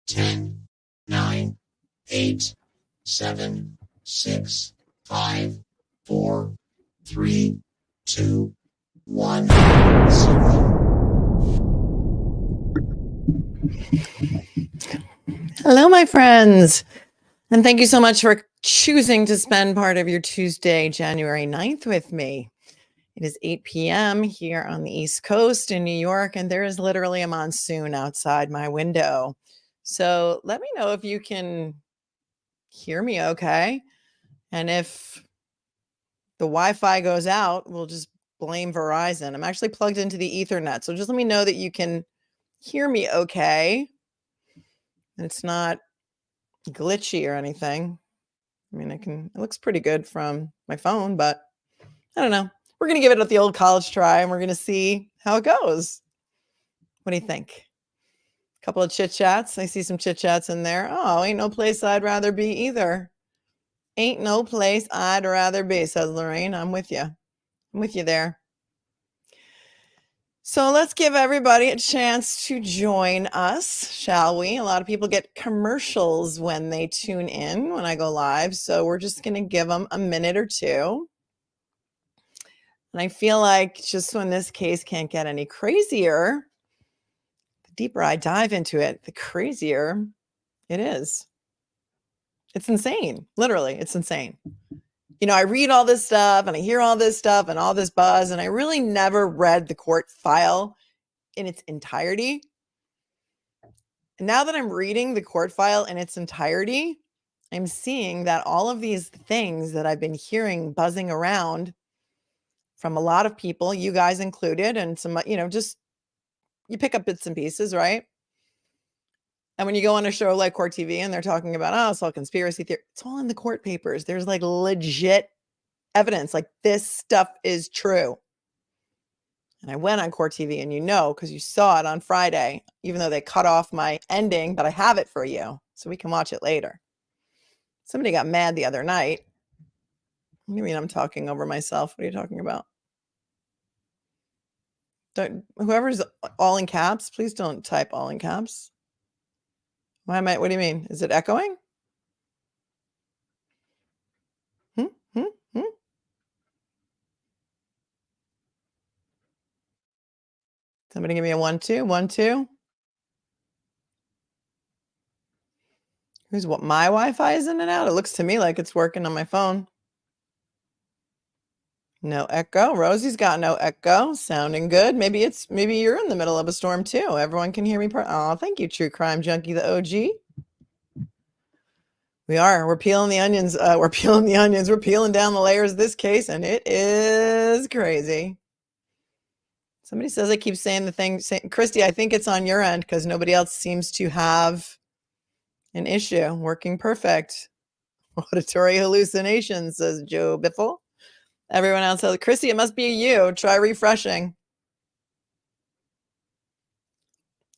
10, 9, 8, 7, 6, 5, 4, 3, 2, 1, 0. Hello, my friends, and thank you so much for choosing to spend part of your Tuesday, January 9th with me. It is 8 p.m. here on the East Coast in New York, and there is literally a monsoon outside my window. So let me know if you can hear me okay. And if the Wi-Fi goes out, we'll just blame Verizon. I'm actually plugged into the Ethernet, so just let me know that you can hear me okay. And it's not glitchy or anything. I mean, it looks pretty good from my phone, but I don't know. We're going to give it the old college try and we're going to see how it goes. What do you think? A couple of chit chats. I see some chit chats in there. Oh, ain't no place I'd rather be either. Ain't no place I'd rather be, says Lorraine. I'm with you. I'm with you there. So let's give everybody a chance to join us, shall we? A lot of people get commercials when they tune in when I go live. So we're just going to give them a minute or two. And I feel like just when this case can't get any crazier, the deeper I dive into it, the crazier it is. It's insane. Literally, it's insane. You know, I read all this stuff and I hear all this stuff and all this buzz, and I really never read the court file in its entirety. And now that I'm reading the court file in its entirety, I'm seeing that all of these things that I've been hearing buzzing around from a lot of people, you guys included, and some, just you pick up bits and pieces, right? And when you go on a show like Court TV and they're talking about, oh, it's all conspiracy theory, it's all in the court papers. There's like legit evidence, like this stuff is true. And I went on Court TV, and because you saw it on Friday, even though they cut off my ending, but I have it for you so we can watch it later. Somebody got mad the other night. You mean I'm talking over myself? What are you talking about? Whoever's all in caps, please don't type all in caps. What do you mean? Is it echoing? Somebody give me a 1, 2, 1, 2. My Wi-Fi is in and out? It looks to me like it's working on my phone. No echo. Rosie's got no echo. Sounding good. Maybe you're in the middle of a storm too. Everyone can hear me. Oh, thank you, True Crime Junkie, the OG. We are. We're peeling the onions. We're peeling the onions. We're peeling down the layers of this case, and it is crazy. Somebody says I keep saying the thing. Christy, I think it's on your end because nobody else seems to have an issue. Working perfect. Auditory hallucinations, says Joe Biffle. Everyone else says, Christy, it must be you. Try refreshing.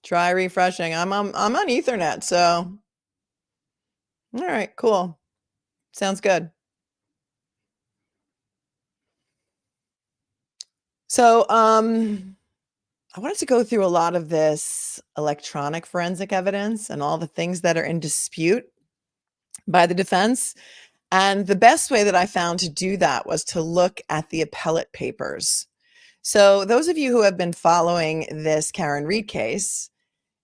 Try refreshing. I'm on Ethernet, so. All right, cool. Sounds good. So, I wanted to go through a lot of this electronic forensic evidence and all the things that are in dispute by the defense. And the best way that I found to do that was to look at the appellate papers. So those of you who have been following this Karen Reed case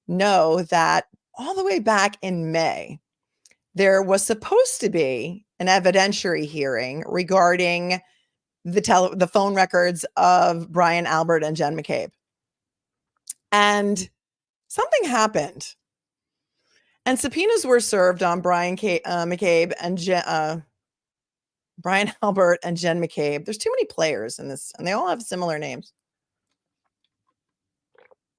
know that all the way back in May, there was supposed to be an evidentiary hearing regarding the phone records of Brian Albert and Jen McCabe. And something happened. And subpoenas were served on Brian McCabe and Brian Albert and Jen McCabe. There's too many players in this, and they all have similar names.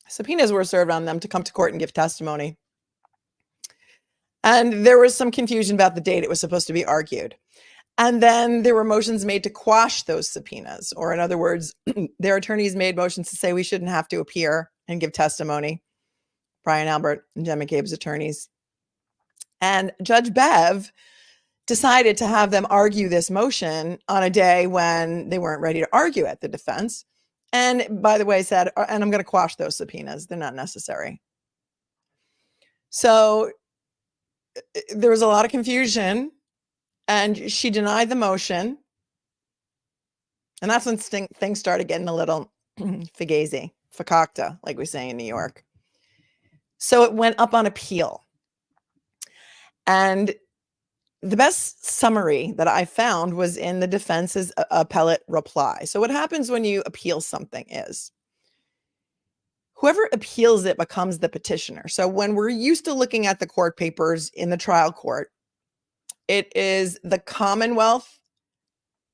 Subpoenas were served on them to come to court and give testimony. And there was some confusion about the date it was supposed to be argued. And then there were motions made to quash those subpoenas, or in other words, their attorneys made motions to say we shouldn't have to appear and give testimony, Brian Albert and Jen McCabe's attorneys. And Judge Bev decided to have them argue this motion on a day when they weren't ready to argue at the defense. And by the way, said, and I'm going to quash those subpoenas. They're not necessary. So there was a lot of confusion, and she denied the motion. And that's when things started getting a little fugazi, fakakta, like we say in New York. So it went up on appeal. And the best summary that I found was in the defense's appellate reply. So what happens when you appeal something is whoever appeals it becomes the petitioner. So when we're used to looking at the court papers in the trial court, it is the Commonwealth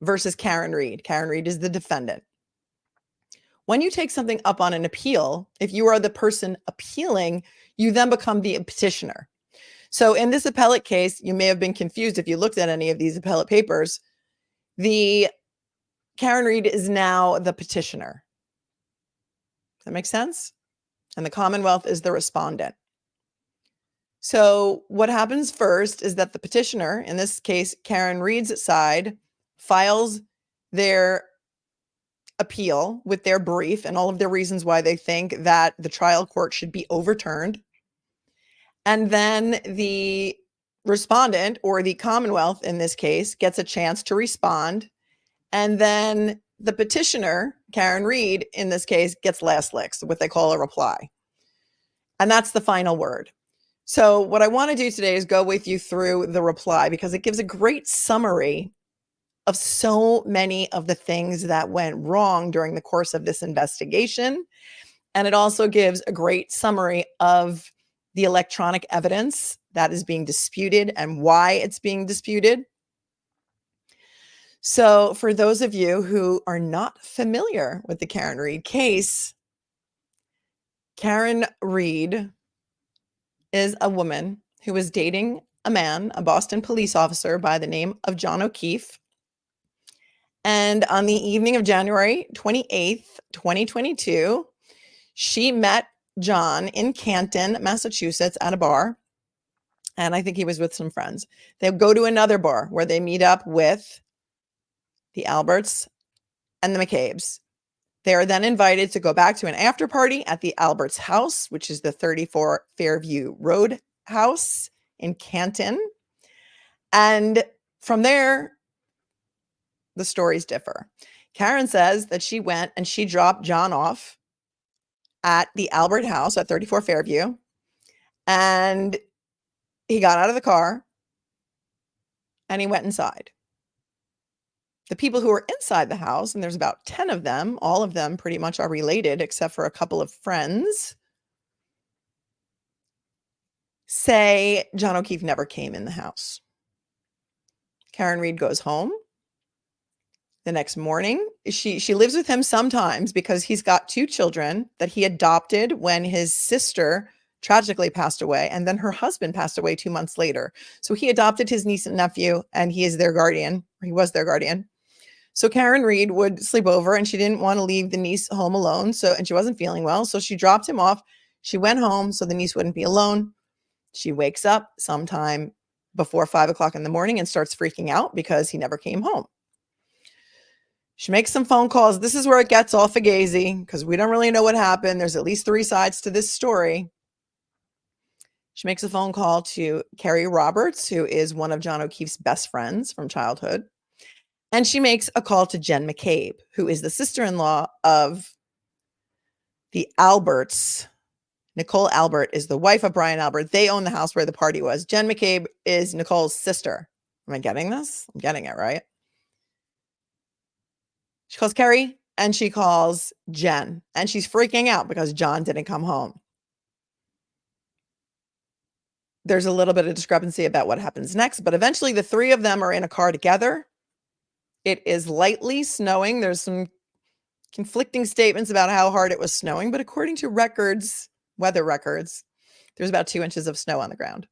versus Karen Reed. Karen Reed is the defendant. When you take something up on an appeal, if you are the person appealing, you then become the petitioner. So in this appellate case, you may have been confused if you looked at any of these appellate papers. The Karen Reed is now the petitioner. Does that make sense? And the Commonwealth is the respondent. So what happens first is that the petitioner, in this case, Karen Reed's side, files their appeal with their brief and all of their reasons why they think that the trial court should be overturned. And then the respondent, or the Commonwealth in this case, gets a chance to respond. And then the petitioner, Karen Reed, in this case, gets last licks, what they call a reply. And that's the final word. So what I want to do today is go with you through the reply because it gives a great summary of so many of the things that went wrong during the course of this investigation. And it also gives a great summary of the electronic evidence that is being disputed and why it's being disputed. So for those of you who are not familiar with the Karen Reed case, Karen Reed is a woman who was dating a man, a Boston police officer by the name of John O'Keefe. And on the evening of January 28th, 2022, she met John in Canton, Massachusetts at a bar. And I think he was with some friends. They go to another bar where they meet up with the Alberts and the McCabe's. They are then invited to go back to an after party at the Alberts house, which is the 34 Fairview Road house in Canton. And from there, the stories differ. Karen says that she went and she dropped John off at the Albert house at 34 Fairview. And he got out of the car and he went inside. The people who were inside the house, and there's about 10 of them, all of them pretty much are related except for a couple of friends, say John O'Keefe never came in the house. Karen Reed goes home. The next morning, she lives with him sometimes because he's got 2 children that he adopted when his sister tragically passed away, and then her husband passed away 2 months later. So he adopted his niece and nephew, and he is their guardian, or he was their guardian. So Karen Reed would sleep over, and she didn't want to leave the niece home alone. And she wasn't feeling well. So she dropped him off. She went home so the niece wouldn't be alone. She wakes up sometime before 5 o'clock in the morning and starts freaking out because he never came home. She makes some phone calls. This is where it gets all fugazi because we don't really know what happened. There's at least 3 sides to this story. She makes a phone call to Carrie Roberts, who is one of John O'Keefe's best friends from childhood. And she makes a call to Jen McCabe, who is the sister-in-law of the Alberts. Nicole Albert is the wife of Brian Albert. They own the house where the party was. Jen McCabe is Nicole's sister. Am I getting this? I'm getting it, right? She calls Carrie and she calls Jen. And she's freaking out because John didn't come home. There's a little bit of discrepancy about what happens next, but eventually the 3 of them are in a car together. It is lightly snowing. There's some conflicting statements about how hard it was snowing, but according to records, weather records, there's about 2 inches of snow on the ground.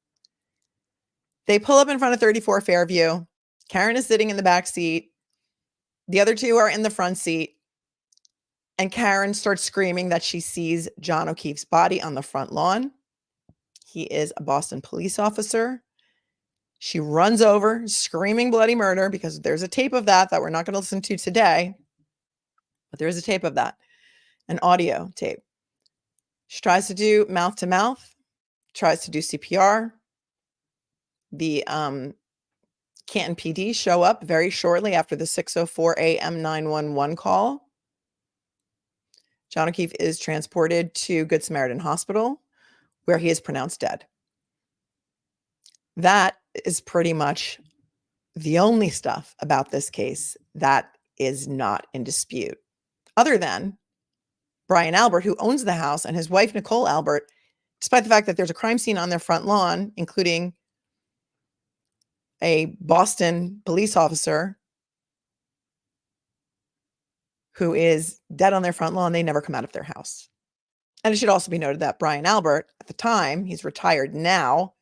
They pull up in front of 34 Fairview. Karen is sitting in the back seat. The other 2 are in the front seat. And Karen starts screaming that she sees John O'Keefe's body on the front lawn. He is a Boston police officer. She runs over screaming bloody murder because there's a tape of that we're not going to listen to today. But there is a tape of that, an audio tape. She tries to do mouth to mouth, tries to do CPR. the Canton PD show up very shortly after the 6:04 a.m. 911 call. John O'Keefe is transported to Good Samaritan Hospital, where he is pronounced dead. That is pretty much the only stuff about this case that is not in dispute, other than Brian Albert, who owns the house, and his wife, Nicole Albert, despite the fact that there's a crime scene on their front lawn, including a Boston police officer who is dead on their front lawn, they never come out of their house. And it should also be noted that Brian Albert, at the time, he's retired now,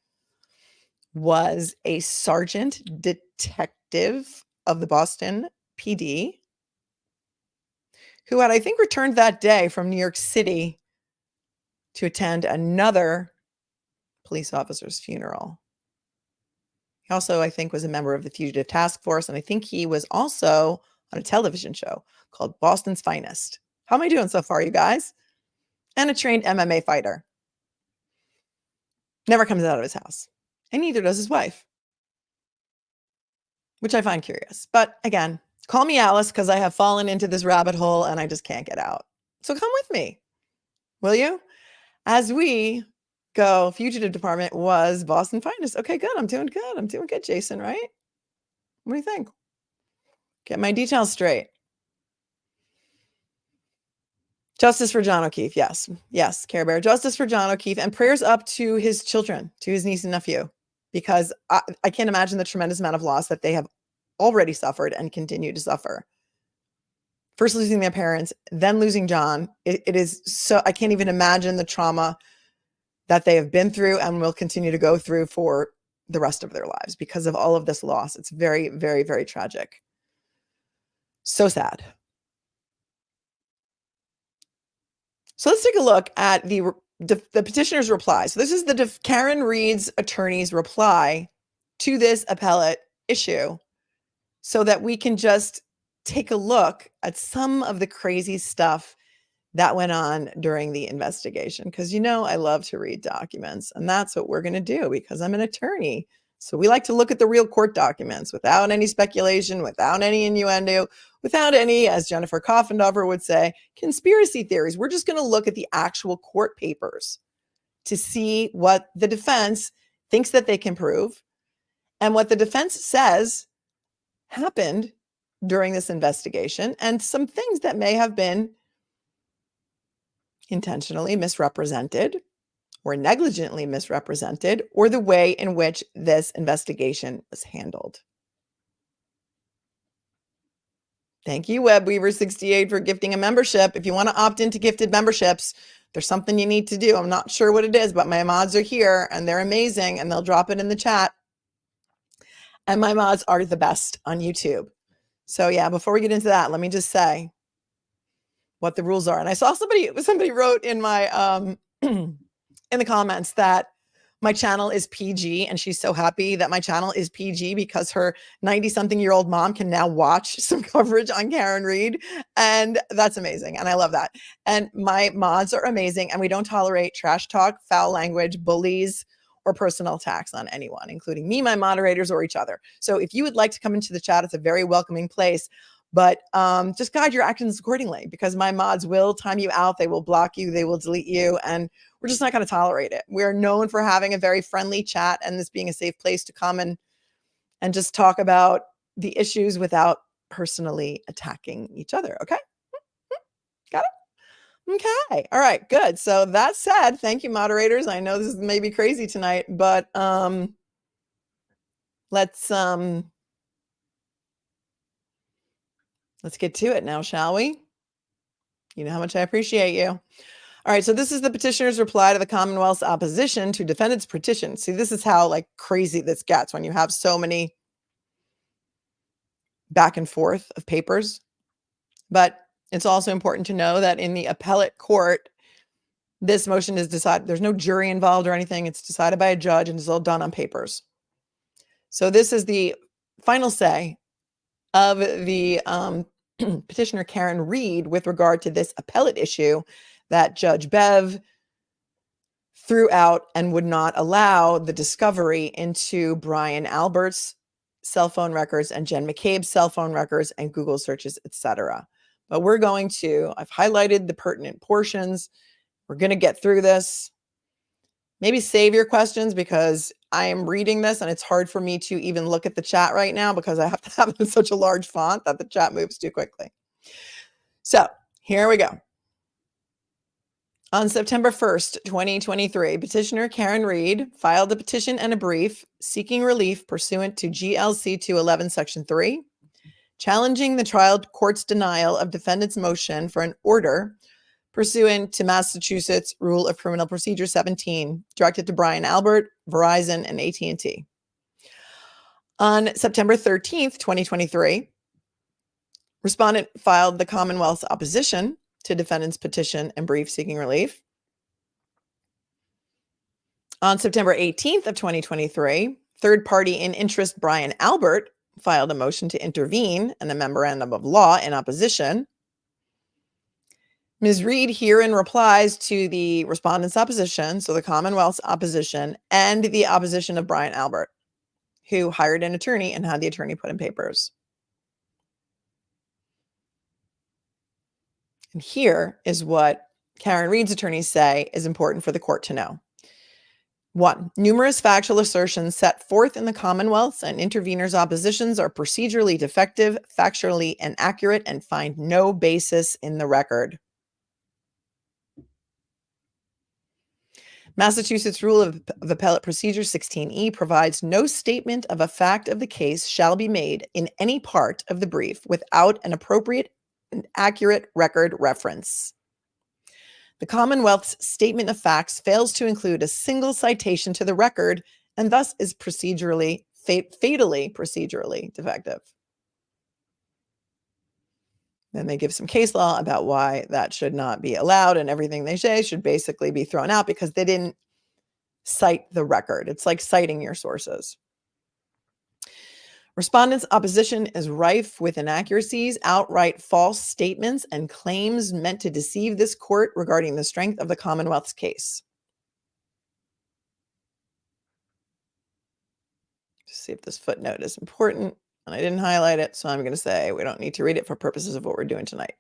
was a sergeant detective of the Boston PD who had, I think, returned that day from New York City to attend another police officer's funeral. He also, I think, was a member of the Fugitive Task Force, and I think he was also on a television show called Boston's Finest. How am I doing so far, you guys? And a trained MMA fighter. Never comes out of his house, and neither does his wife, which I find curious. But again, call me Alice, because I have fallen into this rabbit hole and I just can't get out. So come with me, will you? As we go, Fugitive Department was Boston Finest. Okay, good. I'm doing good. I'm doing good, Jason, right? What do you think? Get my details straight. Justice for John O'Keefe. Yes. Yes, Care Bear. Justice for John O'Keefe, and prayers up to his children, to his niece and nephew, because I can't imagine the tremendous amount of loss that they have already suffered and continue to suffer. First losing their parents, then losing John. It is so, I can't even imagine the trauma that they have been through and will continue to go through for the rest of their lives because of all of this loss. It's very, very, very tragic. So sad. So let's take a look at the petitioner's reply. So this is the Karen Reed's attorney's reply to this appellate issue, so that we can just take a look at some of the crazy stuff that went on during the investigation. Because, you know, I love to read documents, and that's what we're going to do because I'm an attorney. So we like to look at the real court documents without any speculation, without any innuendo, without any, as Jennifer Coffendorfer would say, conspiracy theories. We're just going to look at the actual court papers to see what the defense thinks that they can prove and what the defense says happened during this investigation, and some things that may have been intentionally misrepresented or negligently misrepresented, or the way in which this investigation was handled. Thank you, WebWeaver68, for gifting a membership. If you want to opt into gifted memberships, there's something you need to do. I'm not sure what it is, but my mods are here and they're amazing, and they'll drop it in the chat. And my mods are the best on YouTube. So yeah, before we get into that, let me just say what the rules are. And I saw somebody wrote in my in the comments that my channel is PG, and she's so happy that my channel is PG because her 90-something-year-old mom can now watch some coverage on Karen Reed, and that's amazing, and I love that. And my mods are amazing, and we don't tolerate trash talk, foul language, bullies, or personal attacks on anyone, including me, my moderators, or each other. So if you would like to come into the chat, it's a very welcoming place, but just guide your actions accordingly, because my mods will time you out, they will block you, they will delete you, and we're just not going to tolerate it. We're known for having a very friendly chat and this being a safe place to come and just talk about the issues without personally attacking each other. Okay? Got it? Okay. All right, good. So that said, thank you, moderators. I know this may be crazy tonight, but let's get to it now, shall we? You know how much I appreciate you. All right, so this is the petitioner's reply to the Commonwealth's opposition to defendant's petition. See, this is how like crazy this gets when you have so many back and forth of papers. But it's also important to know that in the appellate court, this motion is decided. There's no jury involved or anything. It's decided by a judge and it's all done on papers. So this is the final say of the petitioner Karen Reed with regard to this appellate issue that Judge Bev threw out and would not allow the discovery into Brian Albert's cell phone records and Jen McCabe's cell phone records and Google searches, etc. But I've highlighted the pertinent portions. We're going to get through this. Maybe save your questions because I am reading this and it's hard for me to even look at the chat right now because I have to have it in such a large font that the chat moves too quickly. So here we go. On September 1st, 2023, petitioner Karen Reed filed a petition and a brief seeking relief pursuant to GLC 211 Section 3, challenging the trial court's denial of defendant's motion for an order pursuant to Massachusetts Rule of Criminal Procedure 17, directed to Brian Albert, Verizon, and AT&T. On September 13th, 2023, respondent filed the Commonwealth's opposition to defendant's petition and brief seeking relief. On September 18th of 2023, third party in interest Brian Albert filed a motion to intervene and a memorandum of law in opposition. Ms. Reed herein replies to the respondent's opposition, so the Commonwealth's opposition, and the opposition of Brian Albert, who hired an attorney and had the attorney put in papers. And here is what Karen Reed's attorneys say is important for the court to know. 1. Numerous factual assertions set forth in the Commonwealth's and interveners' oppositions are procedurally defective, factually inaccurate, and find no basis in the record. Massachusetts Rule of Appellate Procedure 16E provides no statement of a fact of the case shall be made in any part of the brief without an appropriate and accurate record reference. The Commonwealth's statement of facts fails to include a single citation to the record and thus is fatally procedurally defective. Then they give some case law about why that should not be allowed, and everything they say should basically be thrown out because they didn't cite the record. It's like citing your sources. Respondent's opposition is rife with inaccuracies, outright false statements, and claims meant to deceive this court regarding the strength of the Commonwealth's case. Just see if this footnote is important. And I didn't highlight it, so I'm going to say we don't need to read it for purposes of what we're doing tonight.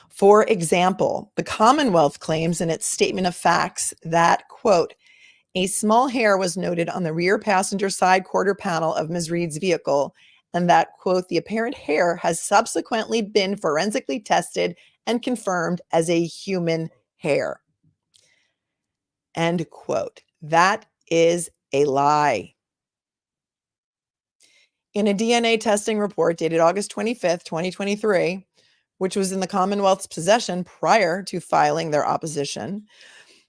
For example, the Commonwealth claims in its statement of facts that, quote, a small hair was noted on the rear passenger side quarter panel of Ms. Reed's vehicle, and that, quote, the apparent hair has subsequently been forensically tested and confirmed as a human hair. End quote. That is a lie. In a DNA testing report dated August 25th, 2023, which was in the Commonwealth's possession prior to filing their opposition,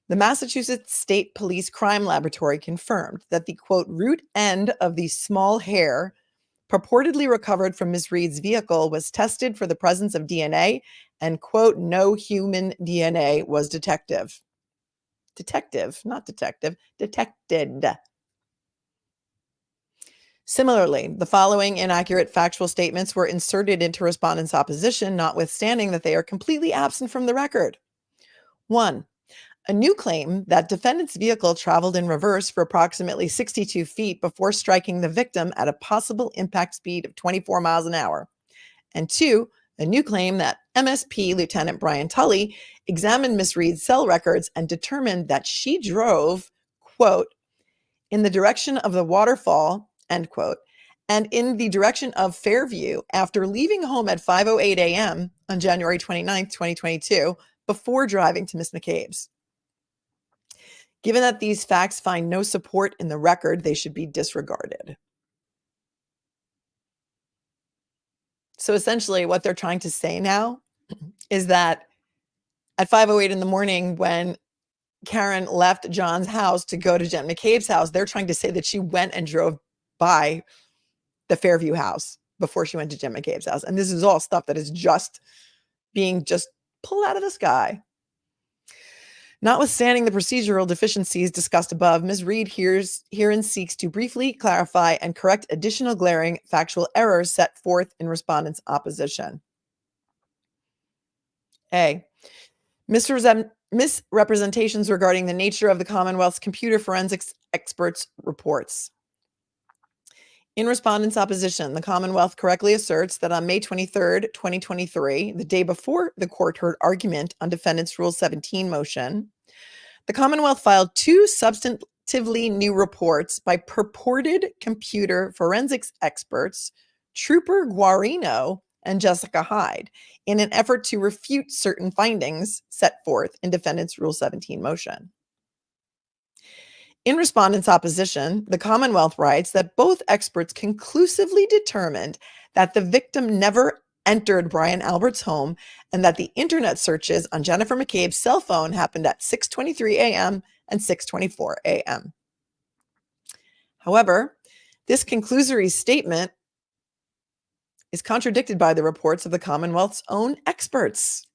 the Massachusetts State Police Crime Laboratory confirmed that the, quote, root end of the small hair purportedly recovered from Ms. Reed's vehicle was tested for the presence of DNA and, quote, no human DNA was detected. Similarly, the following inaccurate factual statements were inserted into respondent's opposition, notwithstanding that they are completely absent from the record. 1. A new claim that defendant's vehicle traveled in reverse for approximately 62 feet before striking the victim at a possible impact speed of 24 miles an hour. And 2, a new claim that MSP Lieutenant Brian Tully examined Ms. Reed's cell records and determined that she drove, quote, in the direction of the waterfall, end quote, and in the direction of Fairview after leaving home at 5:08 a.m. on January 29th, 2022, before driving to Ms. McCabe's. Given that these facts find no support in the record, they should be disregarded. So essentially what they're trying to say now is that at 5:08 in the morning when Karen left John's house to go to Jen McCabe's house, they're trying to say that she went and drove by the Fairview house before she went to Jen McCabe's house. And this is all stuff that is just being pulled out of the sky. Notwithstanding the procedural deficiencies discussed above, Ms. Reed herein seeks to briefly clarify and correct additional glaring factual errors set forth in respondent's opposition. A. misrepresentations regarding the nature of the Commonwealth's computer forensics experts' reports. In respondent's opposition, the Commonwealth correctly asserts that on May 23, 2023, the day before the court heard argument on defendant's Rule 17 motion, the Commonwealth filed two substantively new reports by purported computer forensics experts, Trooper Guarino and Jessica Hyde, in an effort to refute certain findings set forth in defendant's Rule 17 motion. In respondent's opposition, the Commonwealth writes that both experts conclusively determined that the victim never entered Brian Albert's home and that the internet searches on Jennifer McCabe's cell phone happened at 6:23 a.m. and 6:24 a.m. However, this conclusory statement is contradicted by the reports of the Commonwealth's own experts.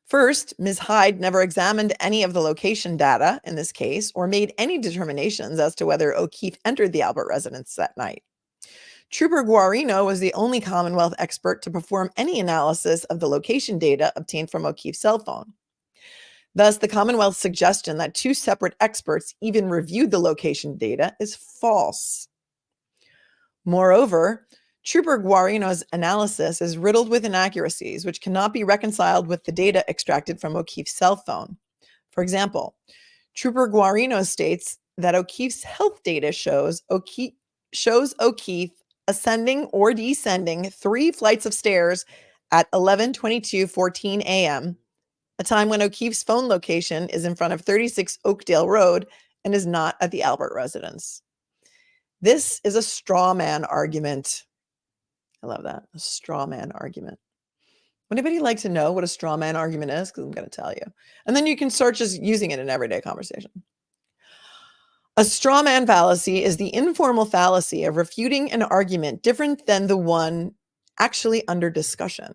First, Ms. Hyde never examined any of the location data in this case or made any determinations as to whether O'Keefe entered the Albert residence that night. Trooper Guarino was the only Commonwealth expert to perform any analysis of the location data obtained from O'Keefe's cell phone. Thus, the Commonwealth's suggestion that two separate experts even reviewed the location data is false. Moreover, Trooper Guarino's analysis is riddled with inaccuracies, which cannot be reconciled with the data extracted from O'Keefe's cell phone. For example, Trooper Guarino states that O'Keefe's health data shows O'Keefe ascending or descending 3 flights of stairs at 11:22:14 a.m., a time when O'Keefe's phone location is in front of 36 Oakdale Road and is not at the Albert residence. This is a straw man argument. I love that. A straw man argument. Would anybody like to know what a straw man argument is? Because I'm going to tell you. And then you can start just using it in everyday conversation. A straw man fallacy is the informal fallacy of refuting an argument different than the one actually under discussion,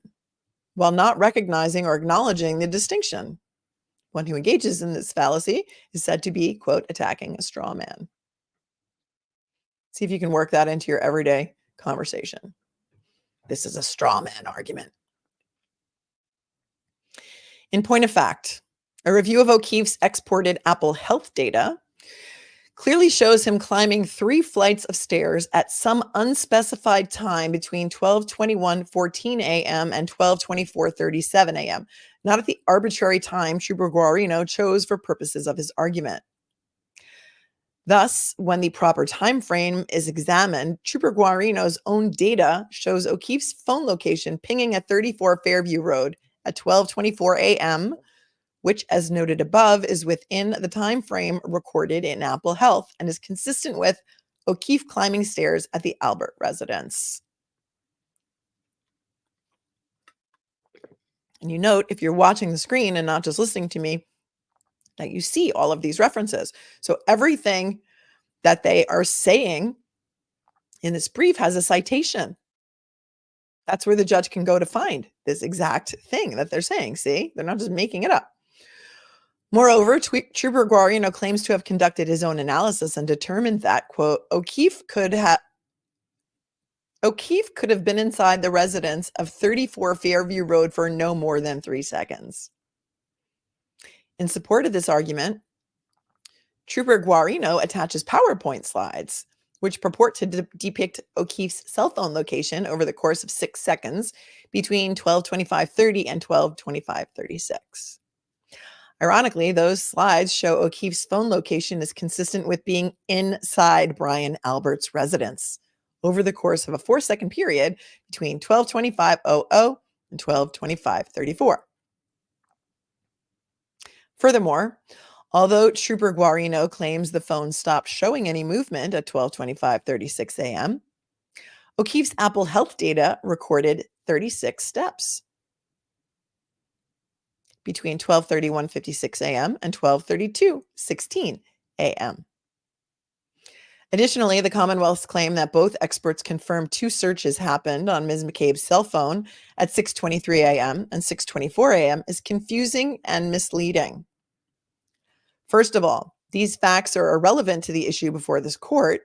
while not recognizing or acknowledging the distinction. One who engages in this fallacy is said to be, quote, attacking a straw man. See if you can work that into your everyday conversation. This is a straw man argument. In point of fact, a review of O'Keefe's exported Apple Health data clearly shows him climbing 3 flights of stairs at some unspecified time between 12:21:14 a.m. and 12:24:37 a.m., not at the arbitrary time Trooper Guarino chose for purposes of his argument. Thus, when the proper time frame is examined, Trooper Guarino's own data shows O'Keefe's phone location pinging at 34 Fairview Road at 12:24 a.m., which, as noted above, is within the time frame recorded in Apple Health and is consistent with O'Keefe climbing stairs at the Albert residence. And you note, if you're watching the screen and not just listening to me, that you see all of these references. So everything that they are saying in this brief has a citation. That's where the judge can go to find this exact thing that they're saying. See, they're not just making it up. Moreover, Trooper Guarino claims to have conducted his own analysis and determined that, quote, O'Keefe could have been inside the residence of 34 Fairview Road for no more than 3 seconds. In support of this argument, Trooper Guarino attaches PowerPoint slides, which purport to depict O'Keefe's cell phone location over the course of 6 seconds between 12:25:30 and 12:25:36. Ironically, those slides show O'Keefe's phone location is consistent with being inside Brian Albert's residence over the course of a 4-second period between 12:25:00 and 12:25:34. Furthermore, although Trooper Guarino claims the phone stopped showing any movement at 12:25:36 a.m., O'Keefe's Apple Health data recorded 36 steps between 12:31:56 a.m. and 12:32:16 a.m. Additionally, the Commonwealth's claim that both experts confirmed 2 searches happened on Ms. McCabe's cell phone at 6:23 a.m. and 6:24 a.m. is confusing and misleading. First of all, these facts are irrelevant to the issue before this court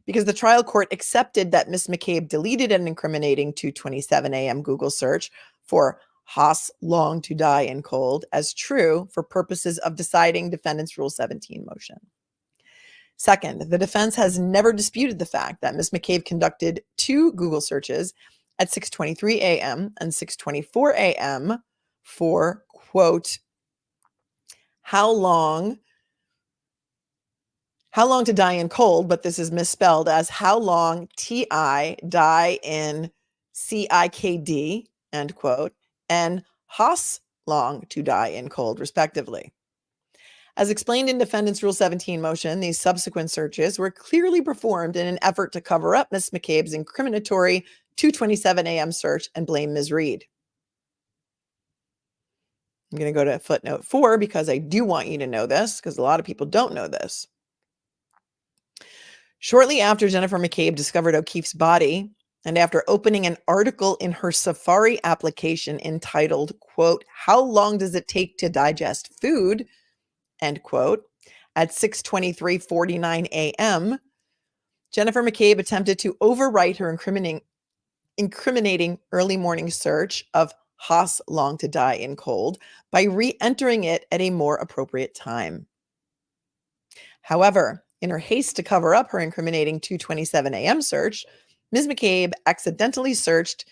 because the trial court accepted that Ms. McCabe deleted an incriminating 2:27 a.m. Google search for Haas long to die in cold as true for purposes of deciding defendant's Rule 17 motion. Second, the defense has never disputed the fact that Ms. McCabe conducted 2 Google searches at 6:23 a.m. and 6:24 a.m. for, quote, how long to die in cold, but this is misspelled as how long TI die in CIKD, end quote, and Haas long to die in cold, respectively. As explained in defendant's Rule 17 motion, these subsequent searches were clearly performed in an effort to cover up Ms. McCabe's incriminatory 2:27 a.m. search and blame Ms. Reed. I'm going to go to footnote 4 because I do want you to know this, because a lot of people don't know this. Shortly after Jennifer McCabe discovered O'Keefe's body, and after opening an article in her Safari application entitled, quote, how long does it take to digest food, end quote, at 6:23:49 a.m., Jennifer McCabe attempted to overwrite her incriminating early morning search of Haas long to die in cold by re-entering it at a more appropriate time. However, in her haste to cover up her incriminating 2:27 a.m. search, Ms. McCabe accidentally searched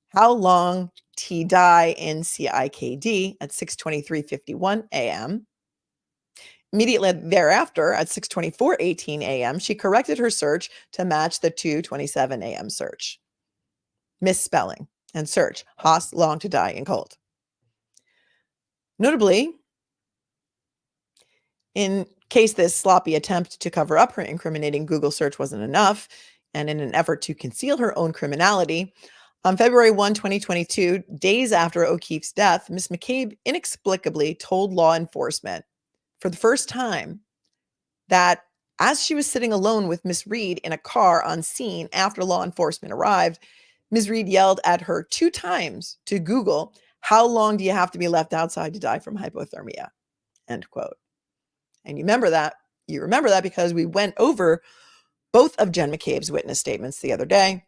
how long T die in CIKD at 6:23:51 a.m. Immediately thereafter, at 6:24:18 a.m., she corrected her search to match the 2:27 a.m. search. Misspelling and search, Haas long to die in cold. Notably, in case this sloppy attempt to cover up her incriminating Google search wasn't enough, and in an effort to conceal her own criminality, on February 1, 2022, days after O'Keefe's death, Ms. McCabe inexplicably told law enforcement for the first time that as she was sitting alone with Ms. Reed in a car on scene after law enforcement arrived, Ms. Reed yelled at her 2 times to Google, how long do you have to be left outside to die from hypothermia? End quote. And you remember that because we went over both of Jen McCabe's witness statements the other day.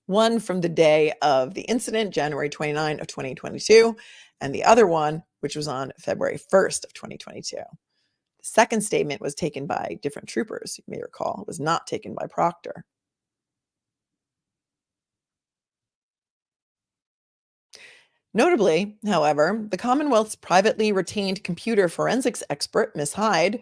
One from the day of the incident, January 29 of 2022, and the other one, which was on February 1st of 2022. The second statement was taken by different troopers, you may recall. It was not taken by Proctor. Notably, however, the Commonwealth's privately retained computer forensics expert, Ms. Hyde,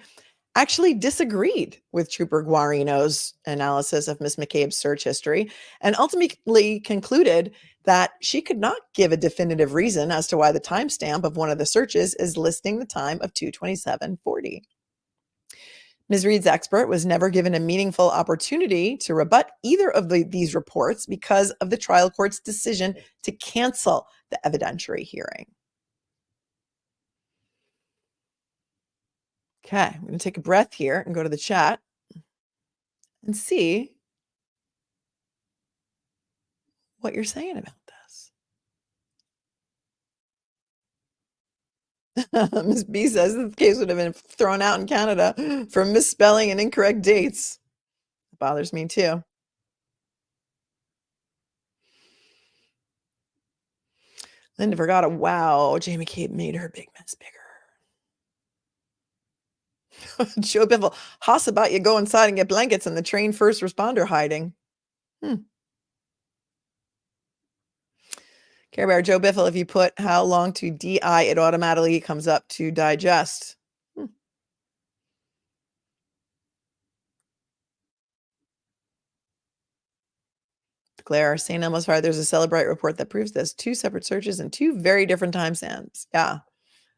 actually disagreed with Trooper Guarino's analysis of Ms. McCabe's search history and ultimately concluded that she could not give a definitive reason as to why the timestamp of one of the searches is listing the time of 2:27:40. Ms. Reed's expert was never given a meaningful opportunity to rebut either of these reports because of the trial court's decision to cancel the evidentiary hearing. Okay, I'm going to take a breath here and go to the chat and see what you're saying about this. Ms. B says the case would have been thrown out in Canada for misspelling and incorrect dates. It bothers me too. Linda Vergata, wow, Jamie Kate made her big mess bigger. Joe Biffle, Haas about you go inside and get blankets and the trained first responder hiding. Care Bear, Joe Biffle, if you put how long to DI, it automatically comes up to digest. Claire, St. Elmo's Fire, there's a Celebrite report that proves this. 2 separate searches and 2 very different timestamps. Yeah.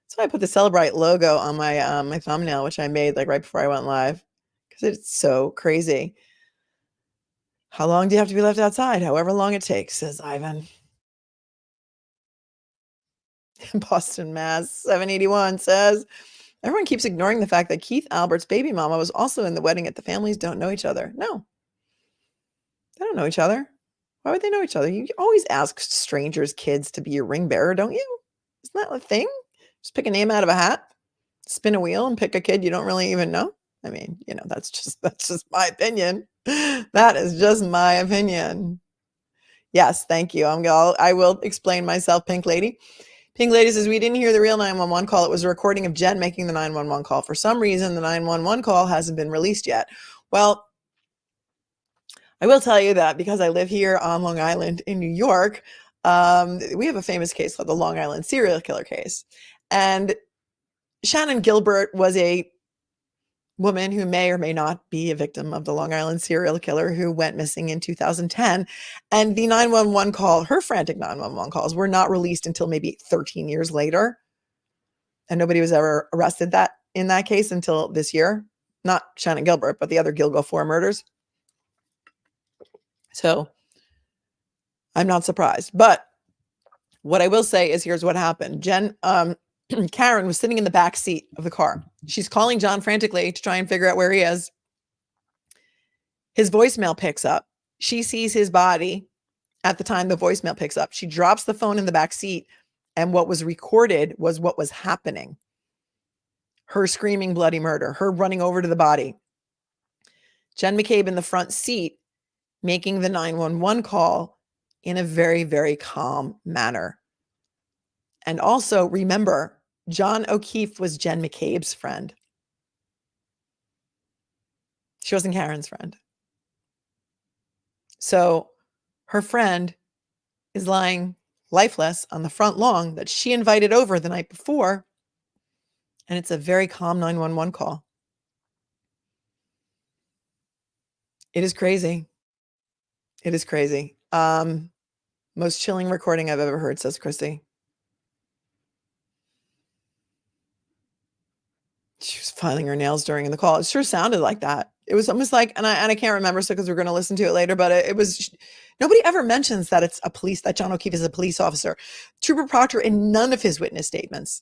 That's why I put the Celebrite logo on my my thumbnail, which I made like right before I went live, because it's so crazy. How long do you have to be left outside? However long it takes, says Ivan. Boston, Mass. 781 says, everyone keeps ignoring the fact that Keith Albert's baby mama was also in the wedding at the families don't know each other. No, they don't know each other. Why would they know each other? You always ask strangers' kids to be your ring bearer, don't you? Isn't that a thing? Just pick a name out of a hat, spin a wheel, and pick a kid you don't really even know. I mean, that's just my opinion. That is just my opinion. Yes, thank you. I will explain myself, Pink Lady. Pink Lady says, we didn't hear the real 911 call. It was a recording of Jen making the 911 call. For some reason, the 911 call hasn't been released yet. Well, I will tell you that because I live here on Long Island in New York, we have a famous case called the Long Island serial killer case. And Shannon Gilbert was a woman who may or may not be a victim of the Long Island serial killer who went missing in 2010. And the 911 call, her frantic 911 calls, were not released until maybe 13 years later. And nobody was ever arrested in that case until this year. Not Shannon Gilbert, but the other Gilgo 4 murders. So I'm not surprised. But what I will say is here's what happened. Karen was sitting in the back seat of the car. She's calling John frantically to try and figure out where he is. His voicemail picks up. She sees his body at the time the voicemail picks up. She drops the phone in the back seat, and what was recorded was what was happening. Her screaming bloody murder, her running over to the body. Jen McCabe in the front seat making the 911 call in a very, very calm manner. And also remember, John O'Keefe was Jen McCabe's friend. She wasn't Karen's friend. So her friend is lying lifeless on the front lawn that she invited over the night before. And it's a very calm 911 call. It is crazy. It is crazy. Most chilling recording I've ever heard, says Christy. She was filing her nails during the call. It sure sounded like that. It was almost like, and I can't remember, so because we're going to listen to it later, but it was, nobody ever mentions that that John O'Keefe is a police officer. Trooper Proctor, in none of his witness statements,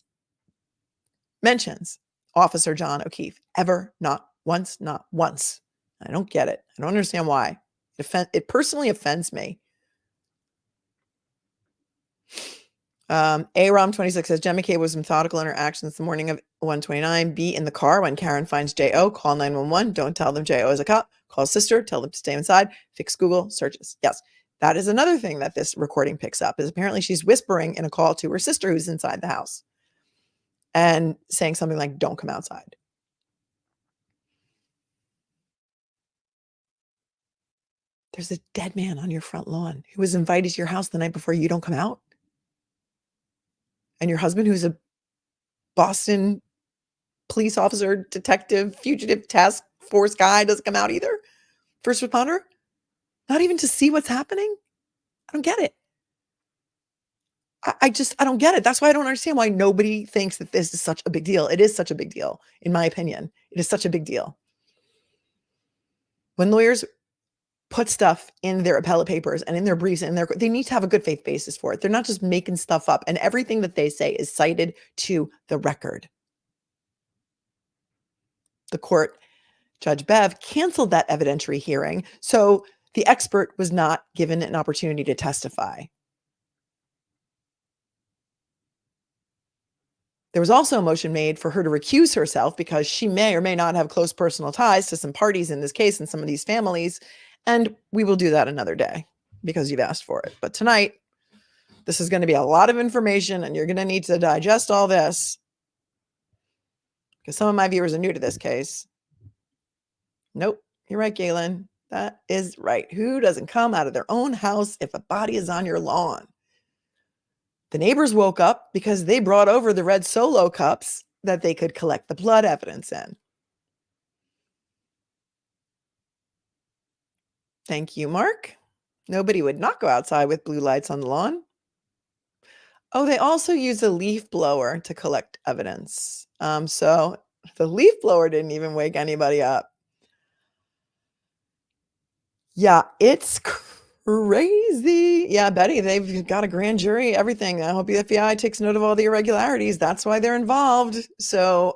mentions Officer John O'Keefe. Ever, not once, not once. I don't get it. I don't understand why. It personally offends me. AROM26 says, Jen McCabe was methodical in her actions the morning of 129. Be in the car when Karen finds J.O. Call 911. Don't tell them J.O. is a cop. Call sister. Tell them to stay inside. Fix Google searches. Yes, that is another thing that this recording picks up, is apparently she's whispering in a call to her sister who's inside the house and saying something like, don't come outside. There's a dead man on your front lawn who was invited to your house the night before. You don't come out? And your husband, who's a Boston police officer, detective, fugitive task force guy, doesn't come out either? First responder? Not even to see what's happening? I don't get it. I don't get it. That's why I don't understand why nobody thinks that this is such a big deal. It is such a big deal, in my opinion. It is such a big deal. When lawyers put stuff in their appellate papers and in their briefs, and they need to have a good faith basis for it. They're not just making stuff up, and everything that they say is cited to the record. The court, Judge Bev, canceled that evidentiary hearing, so the expert was not given an opportunity to testify. There was also a motion made for her to recuse herself because she may or may not have close personal ties to some parties in this case and some of these families. And we will do that another day because you've asked for it. But tonight, this is going to be a lot of information, and you're going to need to digest all this because some of my viewers are new to this case. Nope, you're right, Galen. That is right. Who doesn't come out of their own house if a body is on your lawn? The neighbors woke up because they brought over the red Solo cups that they could collect the blood evidence in. Thank you, Mark. Nobody would not go outside with blue lights on the lawn. Oh, they also use a leaf blower to collect evidence. So the leaf blower didn't even wake anybody up. Yeah, it's crazy. Yeah, Betty, they've got a grand jury, everything. I hope the FBI takes note of all the irregularities. That's why they're involved. So,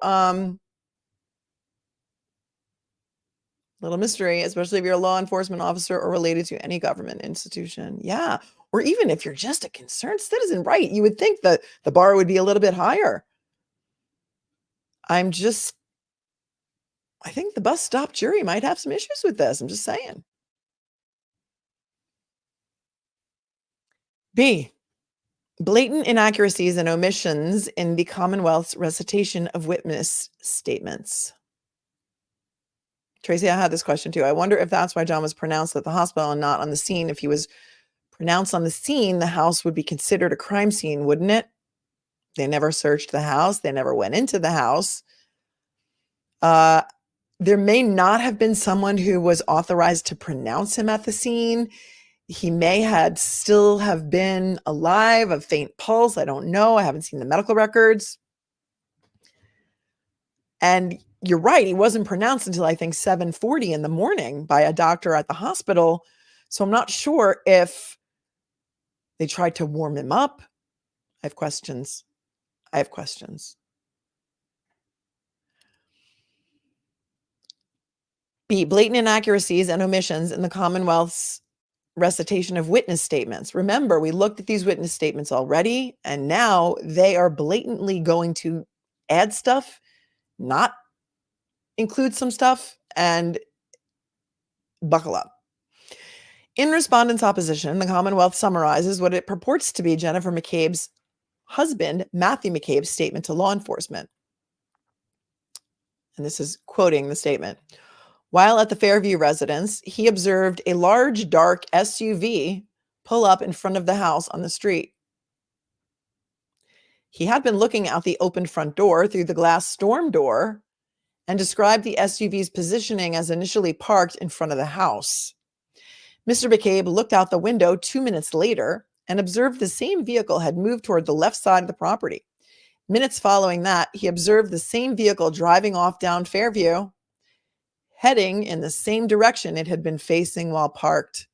little mystery, especially if you're a law enforcement officer or related to any government institution. Yeah. Or even if you're just a concerned citizen, right? You would think that the bar would be a little bit higher. I think the bus stop jury might have some issues with this. I'm just saying. B, blatant inaccuracies and omissions in the Commonwealth's recitation of witness statements. Tracy, I had this question too. I wonder if that's why John was pronounced at the hospital and not on the scene. If he was pronounced on the scene, the house would be considered a crime scene, wouldn't it? They never searched the house. They never went into the house. There may not have been someone who was authorized to pronounce him at the scene. He may had still have been alive, a faint pulse. I don't know. I haven't seen the medical records. And you're right. He wasn't pronounced until I think 7:40 in the morning by a doctor at the hospital. So I'm not sure if they tried to warm him up. I have questions. B, blatant inaccuracies and omissions in the Commonwealth's recitation of witness statements. Remember, we looked at these witness statements already, and now they are blatantly going to add stuff, not include some stuff, and buckle up. In respondent's opposition, the Commonwealth summarizes what it purports to be Jennifer McCabe's husband, Matthew McCabe's statement to law enforcement. And this is quoting the statement. While at the Fairview residence, he observed a large, dark SUV pull up in front of the house on the street. He had been looking out the open front door through the glass storm door and described the SUV's positioning as initially parked in front of the house. Mr. McCabe looked out the window 2 minutes later and observed the same vehicle had moved toward the left side of the property. Minutes following that, he observed the same vehicle driving off down Fairview, heading in the same direction it had been facing while parked.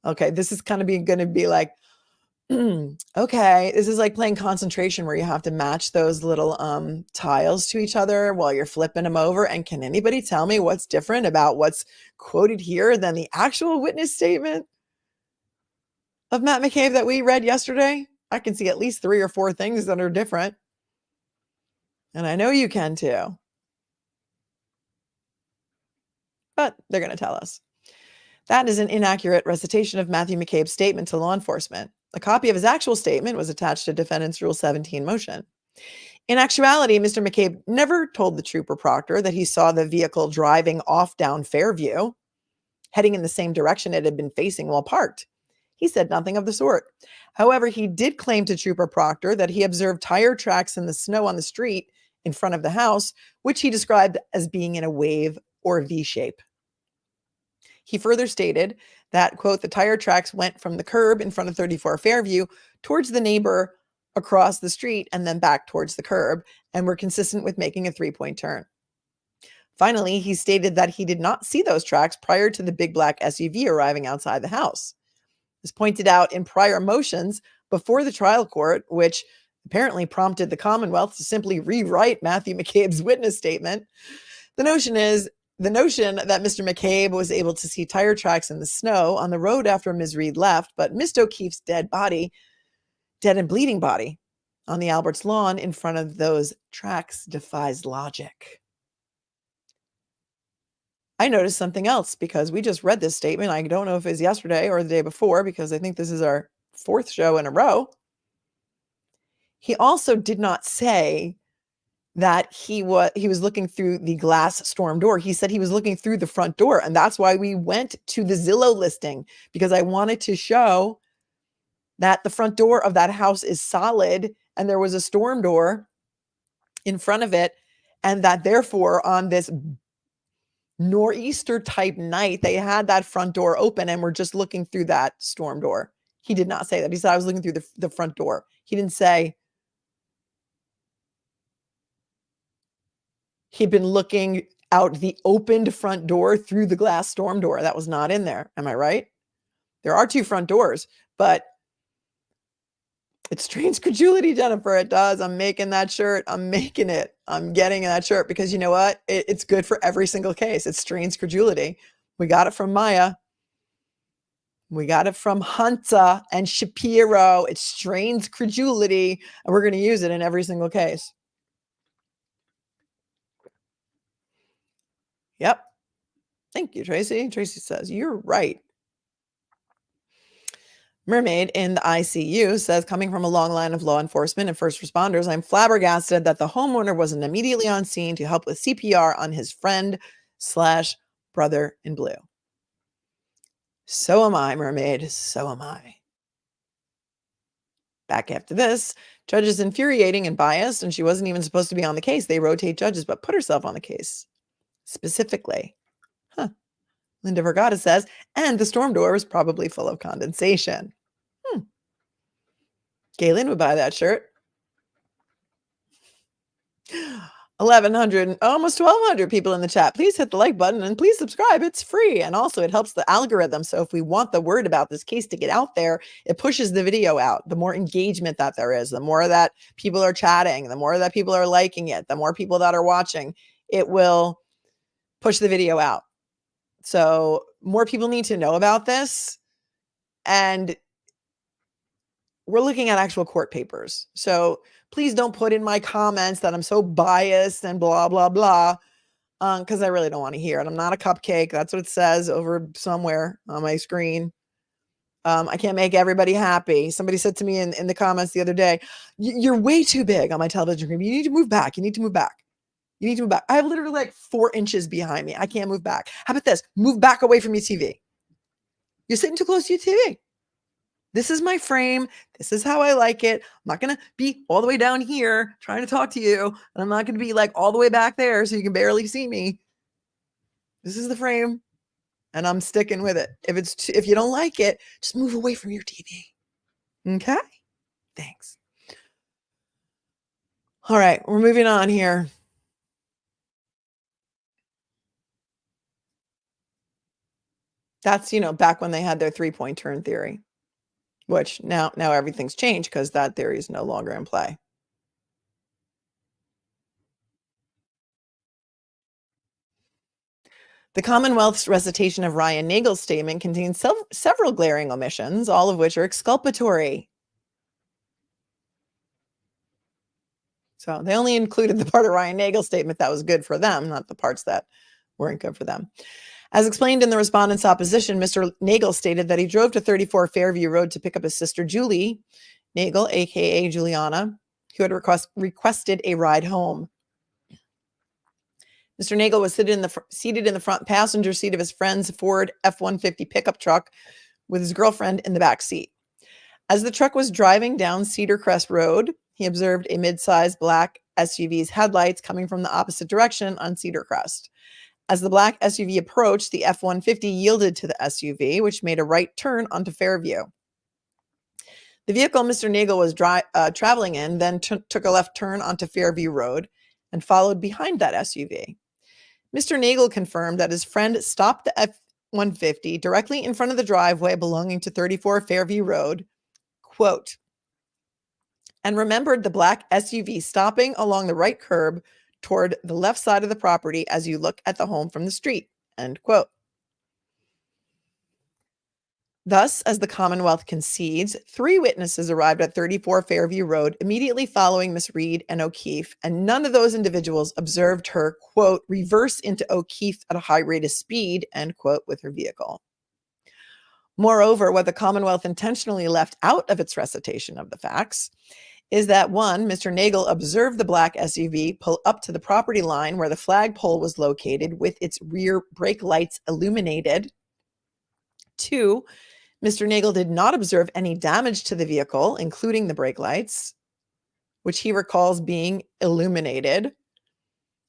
Okay, this is kind of going to be like, okay, this is like playing concentration where you have to match those little tiles to each other while you're flipping them over. And can anybody tell me what's different about what's quoted here than the actual witness statement of Matt McCabe that we read yesterday? I can see at least 3 or 4 things that are different. And I know you can too. But they're going to tell us. That is an inaccurate recitation of Matthew McCabe's statement to law enforcement. A copy of his actual statement was attached to defendant's Rule 17 motion. In actuality, Mr. McCabe never told the trooper proctor that he saw the vehicle driving off down Fairview, heading in the same direction it had been facing while parked. He said nothing of the sort. However, he did claim to Trooper Proctor that he observed tire tracks in the snow on the street in front of the house, which he described as being in a wave or V shape. He further stated that, quote, the tire tracks went from the curb in front of 34 Fairview towards the neighbor across the street and then back towards the curb and were consistent with making a 3-point turn. Finally, he stated that he did not see those tracks prior to the big black SUV arriving outside the house. As pointed out in prior motions before the trial court, which apparently prompted the Commonwealth to simply rewrite Matthew McCabe's witness statement, the notion that Mr. McCabe was able to see tire tracks in the snow on the road after Ms. Reed left, but missed O'Keefe's dead and bleeding body on the Alberts lawn in front of those tracks defies logic. I noticed something else because we just read this statement. I don't know if it was yesterday or the day before because I think this is our 4th show in a row. He also did not say that he was looking through the glass storm door. He said he was looking through the front door, and that's why we went to the Zillow listing, because I wanted to show that the front door of that house is solid and there was a storm door in front of it, and that therefore on this nor'easter type night they had that front door open and were just looking through that storm door. He did not say that. He said I was looking through the front door. He didn't say he'd been looking out the opened front door through the glass storm door. That was not in there. Am I right? There are 2 front doors, but it strains credulity, Jennifer. It does. I'm making that shirt. I'm making it. I'm getting that shirt because you know what? It's good for every single case. It strains credulity. We got it from Maya. We got it from Hunter and Shapiro. It strains credulity, and we're going to use it in every single case. Yep. Thank you, Tracy. Tracy says, you're right. Mermaid in the ICU says, coming from a long line of law enforcement and first responders, I'm flabbergasted that the homeowner wasn't immediately on scene to help with CPR on his friend / brother in blue. So am I, Mermaid. So am I. Back after this, judge is infuriating and biased, and she wasn't even supposed to be on the case. They rotate judges, but put herself on the case specifically. Linda Vergata says, and the storm door was probably full of condensation. Galen would buy that shirt. 1,100, almost 1,200 people in the chat. Please hit the like button and please subscribe. It's free. And also it helps the algorithm. So if we want the word about this case to get out there, it pushes the video out. The more engagement that there is, the more that people are chatting, the more that people are liking it, the more people that are watching, it will push the video out. So more people need to know about this. And we're looking at actual court papers. So please don't put in my comments that I'm so biased and blah, blah, blah, because I really don't want to hear it. I'm not a cupcake. That's what it says over somewhere on my screen. I can't make everybody happy. Somebody said to me in the comments the other day, you're way too big on my television screen. You need to move back. You need to move back. You need to move back. I have literally like 4 inches behind me. I can't move back. How about this? Move back away from your TV. You're sitting too close to your TV. This is my frame. This is how I like it. I'm not going to be all the way down here trying to talk to you. And I'm not going to be like all the way back there so you can barely see me. This is the frame. And I'm sticking with it. If you don't like it, just move away from your TV. Okay? Thanks. All right, we're moving on here. That's, back when they had their 3-point turn theory, which now everything's changed because that theory is no longer in play. The Commonwealth's recitation of Ryan Nagel's statement contains several glaring omissions, all of which are exculpatory. So they only included the part of Ryan Nagel's statement that was good for them, not the parts that weren't good for them. As explained in the respondent's opposition, Mr. Nagel stated that he drove to 34 Fairview Road to pick up his sister Julie Nagel, aka Juliana, who had requested a ride home. Mr. Nagel was seated in the front passenger seat of his friend's Ford F-150 pickup truck with his girlfriend in the back seat. As the truck was driving down Cedar Crest Road, he observed a mid-sized black SUV's headlights coming from the opposite direction on Cedar Crest. As the black SUV approached, the F-150 yielded to the SUV, which made a right turn onto Fairview. The vehicle Mr. Nagel was traveling in then took a left turn onto Fairview Road and followed behind that SUV. Mr. Nagel confirmed that his friend stopped the F-150 directly in front of the driveway belonging to 34 Fairview Road, quote, and remembered the black SUV stopping along the right curb toward the left side of the property as you look at the home from the street, end quote. Thus, as the Commonwealth concedes, 3 witnesses arrived at 34 Fairview Road immediately following Miss Reed and O'Keefe, and none of those individuals observed her, quote, reverse into O'Keefe at a high rate of speed, end quote, with her vehicle. Moreover, what the Commonwealth intentionally left out of its recitation of the facts is that 1, Mr. Nagel observed the black SUV pull up to the property line where the flagpole was located with its rear brake lights illuminated. 2, Mr. Nagel did not observe any damage to the vehicle, including the brake lights, which he recalls being illuminated.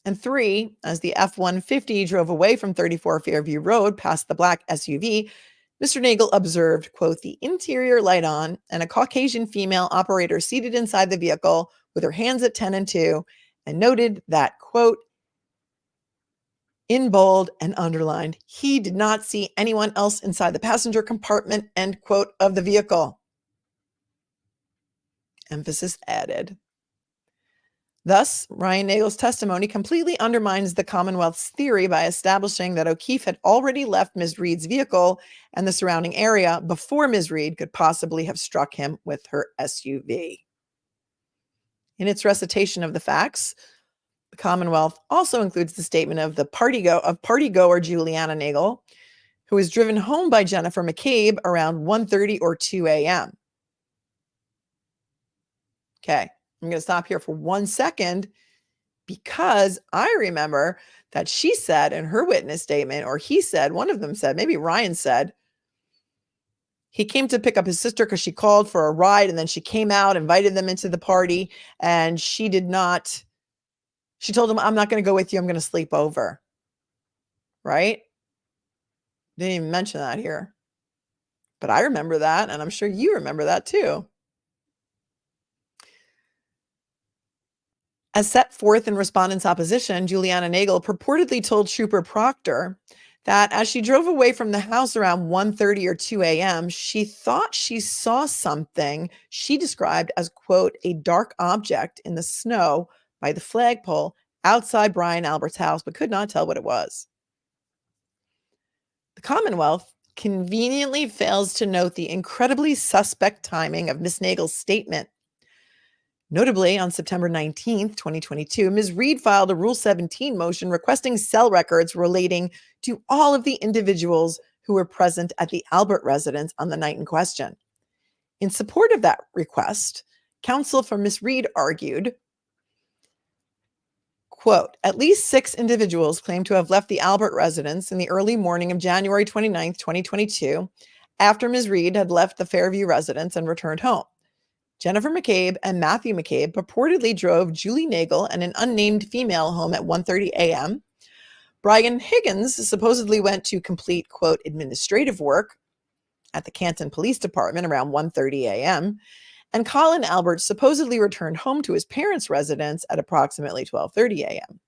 And 3, as the F-150 drove away from 34 Fairview Road past the black SUV, Mr. Nagel observed, quote, the interior light on and a Caucasian female operator seated inside the vehicle with her hands at 10 and 2, and noted that, quote, in bold and underlined, he did not see anyone else inside the passenger compartment, end quote, of the vehicle. Emphasis added. Thus, Ryan Nagel's testimony completely undermines the Commonwealth's theory by establishing that O'Keefe had already left Ms. Reed's vehicle and the surrounding area before Ms. Reed could possibly have struck him with her SUV. In its recitation of the facts, the Commonwealth also includes the statement of partygoer Juliana Nagel, who was driven home by Jennifer McCabe around 1:30 or 2 a.m. Okay, I'm going to stop here for 1 second because I remember that she said in her witness statement, or he said, one of them said, maybe Ryan said, he came to pick up his sister because she called for a ride, and then she came out, invited them into the party, and she told him, I'm not going to go with you. I'm going to sleep over. Right? Didn't even mention that here. But I remember that, and I'm sure you remember that too. As set forth in respondent's opposition, Juliana Nagel purportedly told Trooper Proctor that as she drove away from the house around 1:30 or 2 a.m., she thought she saw something she described as, quote, a dark object in the snow by the flagpole outside Brian Albert's house, but could not tell what it was. The Commonwealth conveniently fails to note the incredibly suspect timing of Miss Nagel's statement. Notably, on September 19th, 2022, Ms. Reed filed a Rule 17 motion requesting cell records relating to all of the individuals who were present at the Albert residence on the night in question. In support of that request, counsel for Ms. Reed argued, quote, at least 6 individuals claim to have left the Albert residence in the early morning of January 29th, 2022, after Ms. Reed had left the Fairview residence and returned home. Jennifer McCabe and Matthew McCabe purportedly drove Julie Nagel and an unnamed female home at 1:30 a.m. Brian Higgins supposedly went to complete, quote, administrative work at the Canton Police Department around 1:30 a.m. And Colin Albert supposedly returned home to his parents' residence at approximately 12:30 a.m.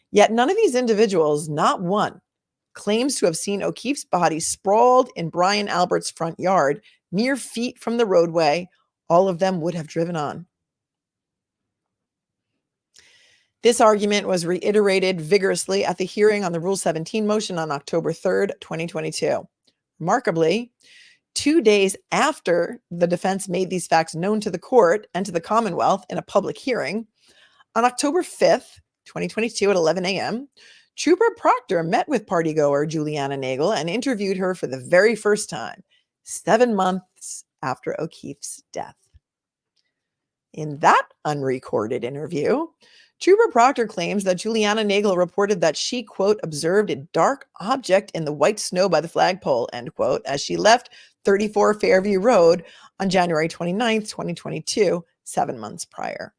Yet none of these individuals, not one, claims to have seen O'Keefe's body sprawled in Brian Albert's front yard, mere feet from the roadway all of them would have driven on. This argument was reiterated vigorously at the hearing on the Rule 17 motion on October 3rd, 2022. Remarkably, 2 days after the defense made these facts known to the court and to the Commonwealth in a public hearing, on October 5th, 2022 at 11 a.m., Trooper Proctor met with partygoer Juliana Nagel and interviewed her for the very first time, 7 months after O'Keefe's death. In that unrecorded interview, Trooper Proctor claims that Juliana Nagel reported that she, quote, observed a dark object in the white snow by the flagpole, end quote, as she left 34 Fairview Road on January 29th, 2022, 7 months prior.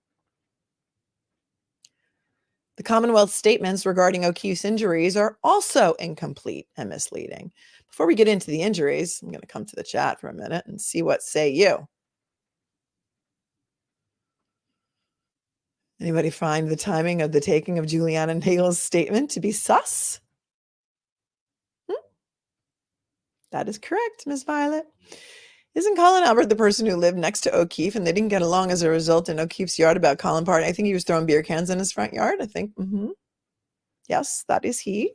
The Commonwealth's statements regarding O'Keefe's injuries are also incomplete and misleading. Before we get into the injuries, I'm going to come to the chat for a minute and see what say you. Anybody find the timing of the taking of Juliana Nagel's statement to be sus? That is correct, Ms. Violet. Isn't Colin Albert the person who lived next to O'Keefe and they didn't get along as a result in O'Keefe's yard about Colin Party? I think he was throwing beer cans in his front yard, I think. Yes, that is he.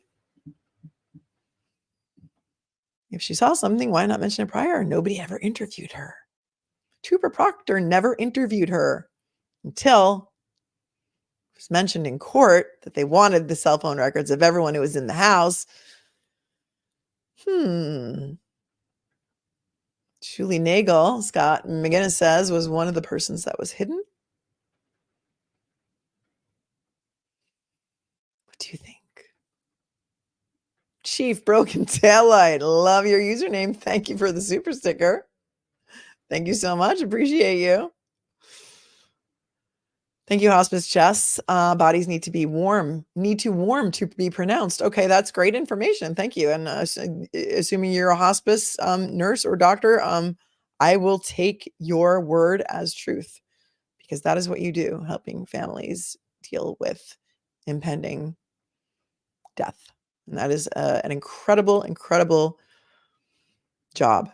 If she saw something, why not mention it prior? Nobody ever interviewed her. Trooper Proctor never interviewed her until it was mentioned in court that they wanted the cell phone records of everyone who was in the house. Julie Nagel, Scott McGinnis says, was one of the persons that was hidden. What do you think? Chief Broken Taillight, love your username. Thank you for the super sticker. Thank you so much. Appreciate you. Thank you, Hospice Chess. Bodies need to warm to be pronounced. Okay, that's great information. Thank you. And assuming you're a hospice nurse or doctor, I will take your word as truth because that is what you do, helping families deal with impending death. And that is an incredible, incredible job.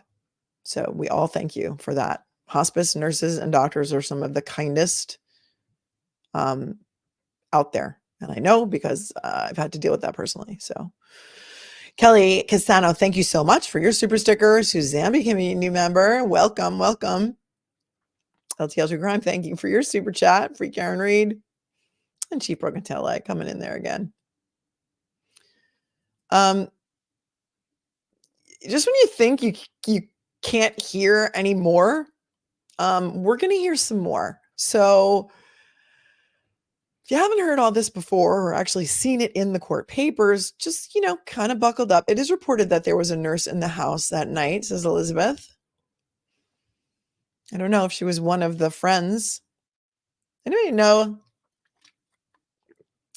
So we all thank you for that. Hospice nurses and doctors are some of the kindest out there. And I know because I've had to deal with that personally. So Kelly Castano, thank you so much for your super sticker. Suzanne became a new member. Welcome, welcome. LTL True Crime, thank you for your super chat. Free Karen Reed. And Chief Broken Tail Light coming in there again. just when you think you can't hear anymore, we're going to hear some more. So if you haven't heard all this before or actually seen it in the court papers, just, kind of buckled up. It is reported that there was a nurse in the house that night, says Elizabeth. I don't know if she was one of the friends. Anybody know?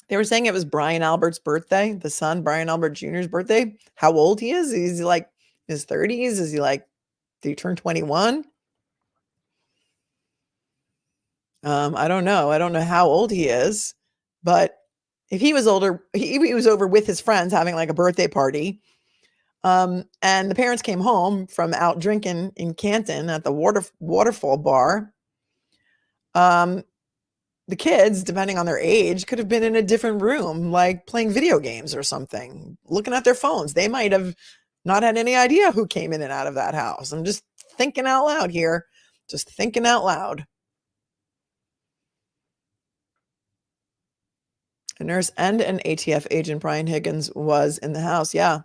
They were saying it was Brian Albert's birthday, the son, Brian Albert Jr.'s birthday. How old he is? Is he like in his 30s? Is he like, did he turn 21? I don't know. I don't know how old he is, but if he was older, he was over with his friends having like a birthday party. And the parents came home from out drinking in Canton at the waterfall bar. The kids, depending on their age, could have been in a different room, like playing video games or something, looking at their phones. They might have not had any idea who came in and out of that house. I'm just thinking out loud here, just thinking out loud. A nurse and an ATF agent, Brian Higgins, was in the house. Yeah.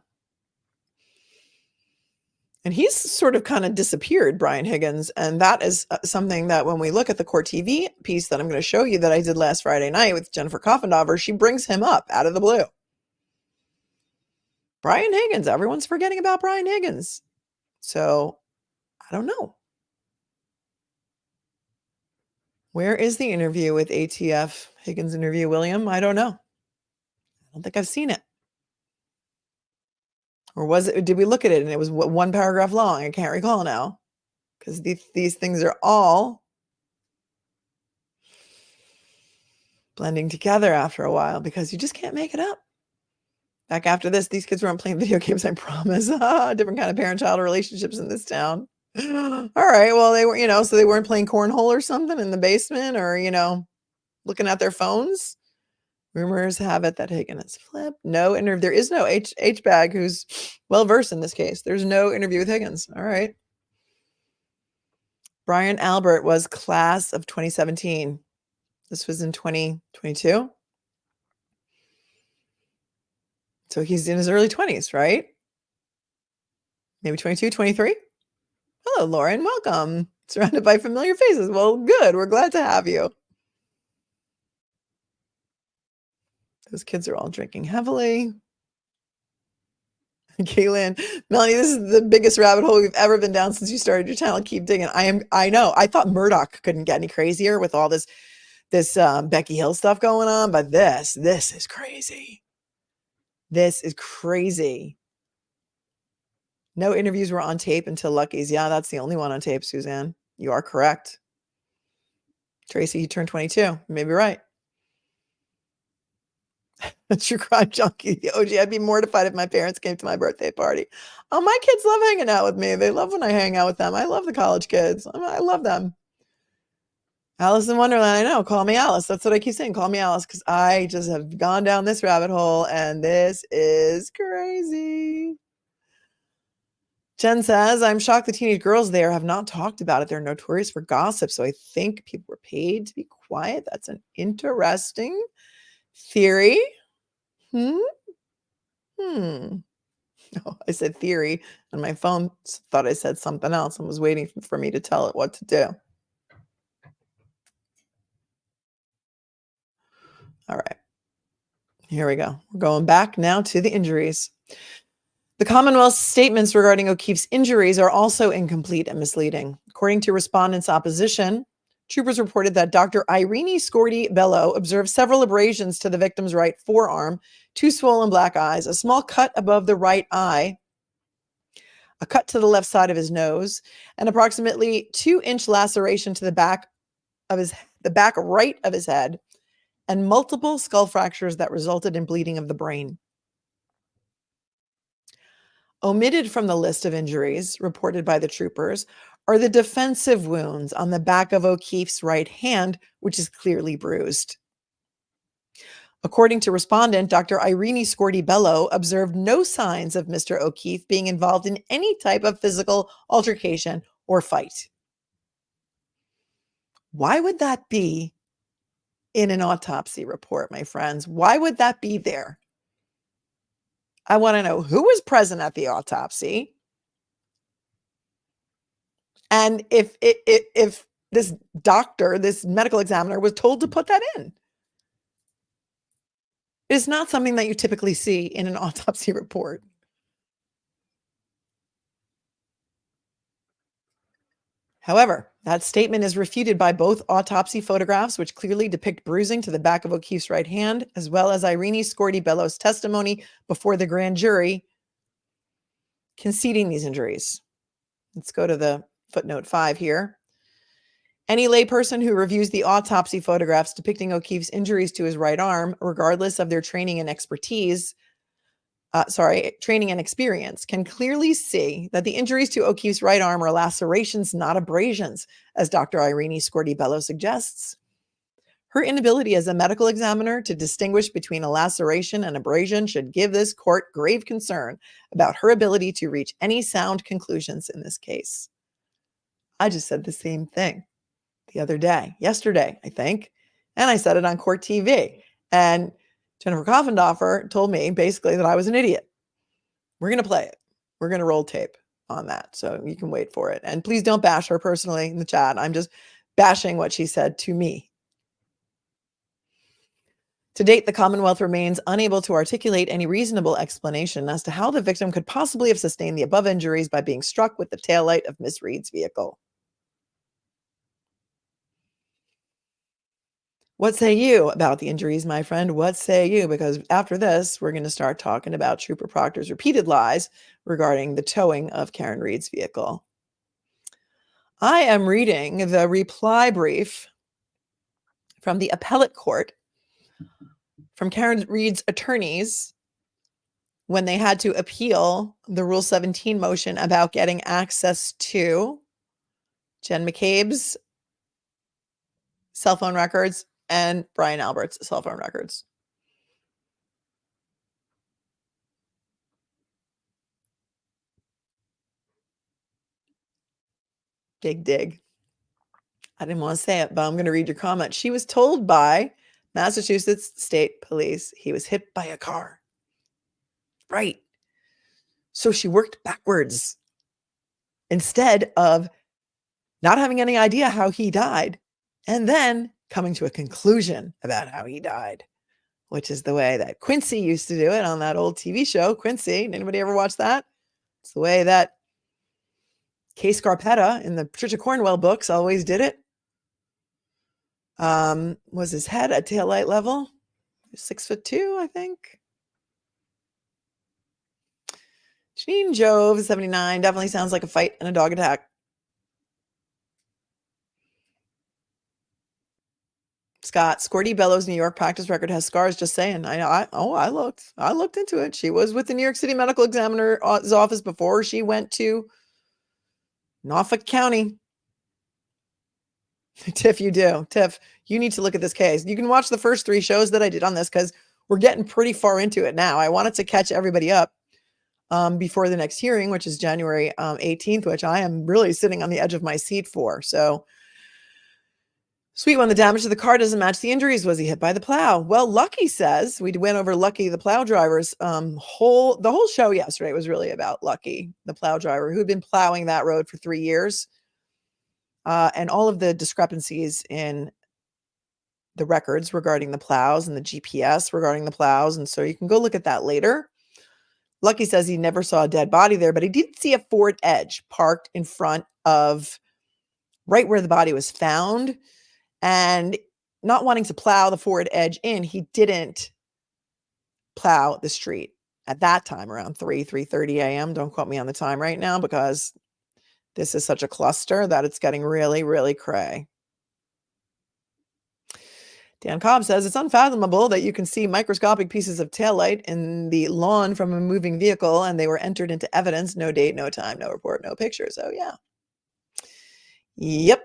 And he's sort of kind of disappeared, Brian Higgins. And that is something that when we look at the Court TV piece that I'm going to show you that I did last Friday night with Jennifer Koffendover, she brings him up out of the blue. Brian Higgins, everyone's forgetting about Brian Higgins. So I don't know. Where is the interview with ATF Higgins interview, William? I don't know. I don't think I've seen it. Or was it, did we look at it and it was one paragraph long? I can't recall now. Because these things are all blending together after a while because you just can't make it up. Back after this, these kids weren't playing video games, I promise. Different kind of parent-child relationships in this town. All right, well, they were, so they weren't playing cornhole or something in the basement or, looking at their phones. Rumors have it that Higgins flipped. No interview. There is no H-Bag who's well-versed in this case. There's no interview with Higgins. All right. Brian Albert was class of 2017. This was in 2022. So he's in his early 20s, right? Maybe 22, 23? Hello, Lauren. Welcome. Surrounded by familiar faces. Well, good. We're glad to have you. Those kids are all drinking heavily. Kaylin, Melanie, this is the biggest rabbit hole we've ever been down since you started your channel. Keep digging. I know. I thought Murdoch couldn't get any crazier with all this Becky Hill stuff going on, but this is crazy. This is crazy. No interviews were on tape until Lucky's. Yeah, that's the only one on tape, Suzanne. You are correct. Tracy, he turned 22. You may be right. True crime junkie. OG, I'd be mortified if my parents came to my birthday party. Oh, my kids love hanging out with me. They love when I hang out with them. I love the college kids. I love them. Alice in Wonderland. I know. Call me Alice. That's what I keep saying. Call me Alice because I just have gone down this rabbit hole and this is crazy. Jen says, I'm shocked the teenage girls there have not talked about it. They're notorious for gossip. So I think people were paid to be quiet. That's an interesting theory. Oh, I said theory, and my phone thought I said something else and was waiting for me to tell it what to do. All right. Here we go. We're going back now to the injuries. The Commonwealth's statements regarding O'Keefe's injuries are also incomplete and misleading. According to respondents' opposition, troopers reported that Dr. Irene Scorti Bello observed several abrasions to the victim's right forearm, 2 swollen black eyes, a small cut above the right eye, a cut to the left side of his nose, and approximately 2-inch laceration to the back right of his head, and multiple skull fractures that resulted in bleeding of the brain. Omitted from the list of injuries reported by the troopers are the defensive wounds on the back of O'Keefe's right hand, which is clearly bruised. According to respondent, Dr. Irene Scorti Bello observed no signs of Mr. O'Keefe being involved in any type of physical altercation or fight. Why would that be in an autopsy report, my friends? Why would that be there? I want to know who was present at the autopsy. And if this doctor, this medical examiner was told to put that in, it's not something that you typically see in an autopsy report. However, that statement is refuted by both autopsy photographs, which clearly depict bruising to the back of O'Keefe's right hand, as well as Irene Scorti-Bellows' testimony before the grand jury conceding these injuries. Let's go to the footnote 5 here. Any layperson who reviews the autopsy photographs depicting O'Keefe's injuries to his right arm, regardless of their training and experience, can clearly see that the injuries to O'Keefe's right arm are lacerations, not abrasions, as Dr. Irene Scorti-Bellows suggests. Her inability as a medical examiner to distinguish between a laceration and abrasion should give this court grave concern about her ability to reach any sound conclusions in this case. I just said the same thing the other day, yesterday, I think, and I said it on court TV. And Jennifer Koffendorfer told me basically that I was an idiot. We're going to play it. We're going to roll tape on that. So you can wait for it. And please don't bash her personally in the chat. I'm just bashing what she said to me. To date, the Commonwealth remains unable to articulate any reasonable explanation as to how the victim could possibly have sustained the above injuries by being struck with the taillight of Miss Reed's vehicle. What say you about the injuries, my friend? What say you? Because after this, we're going to start talking about Trooper Proctor's repeated lies regarding the towing of Karen Reed's vehicle. I am reading the reply brief from the appellate court from Karen Reed's attorneys when they had to appeal the Rule 17 motion about getting access to Jen McCabe's cell phone records and Brian Albert's cell phone records. Big dig. I didn't want to say it, but I'm going to read your comment. She was told by Massachusetts State Police he was hit by a car. Right. So she worked backwards instead of not having any idea how he died and then coming to a conclusion about how he died, which is the way that Quincy used to do it on that old TV show. Quincy, anybody ever watch that? It's the way that Kay Scarpetta in the Patricia Cornwell books always did it. Was his head at taillight level? 6'2", I think. Janine Jove, 79, definitely sounds like a fight and a dog attack. Scott, Scorti-Bellows' New York practice record has scars, just saying. I looked into it. She was with the New York City Medical Examiner's office before she went to Norfolk County. Tiff, you do. Tiff, you need to look at this case. You can watch the first 3 shows that I did on this because we're getting pretty far into it now. I wanted to catch everybody up before the next hearing, which is January 18th, which I am really sitting on the edge of my seat for. So, sweet one, the damage to the car doesn't match the injuries. Was he hit by the plow? Well, Lucky says, we went over Lucky, the plow driver's the whole show yesterday was really about Lucky, the plow driver who'd been plowing that road for 3 years. And all of the discrepancies in the records regarding the plows and the GPS regarding the plows. And so you can go look at that later. Lucky says he never saw a dead body there, but he did see a Ford Edge parked in front of right where the body was found. And not wanting to plow the Ford Edge in, he didn't plow the street at that time around 3:30 a.m. Don't quote me on the time right now because this is such a cluster that it's getting really, really cray. Dan Cobb says it's unfathomable that you can see microscopic pieces of taillight in the lawn from a moving vehicle and they were entered into evidence. No date, no time, no report, no pictures. Oh, yeah. Yep.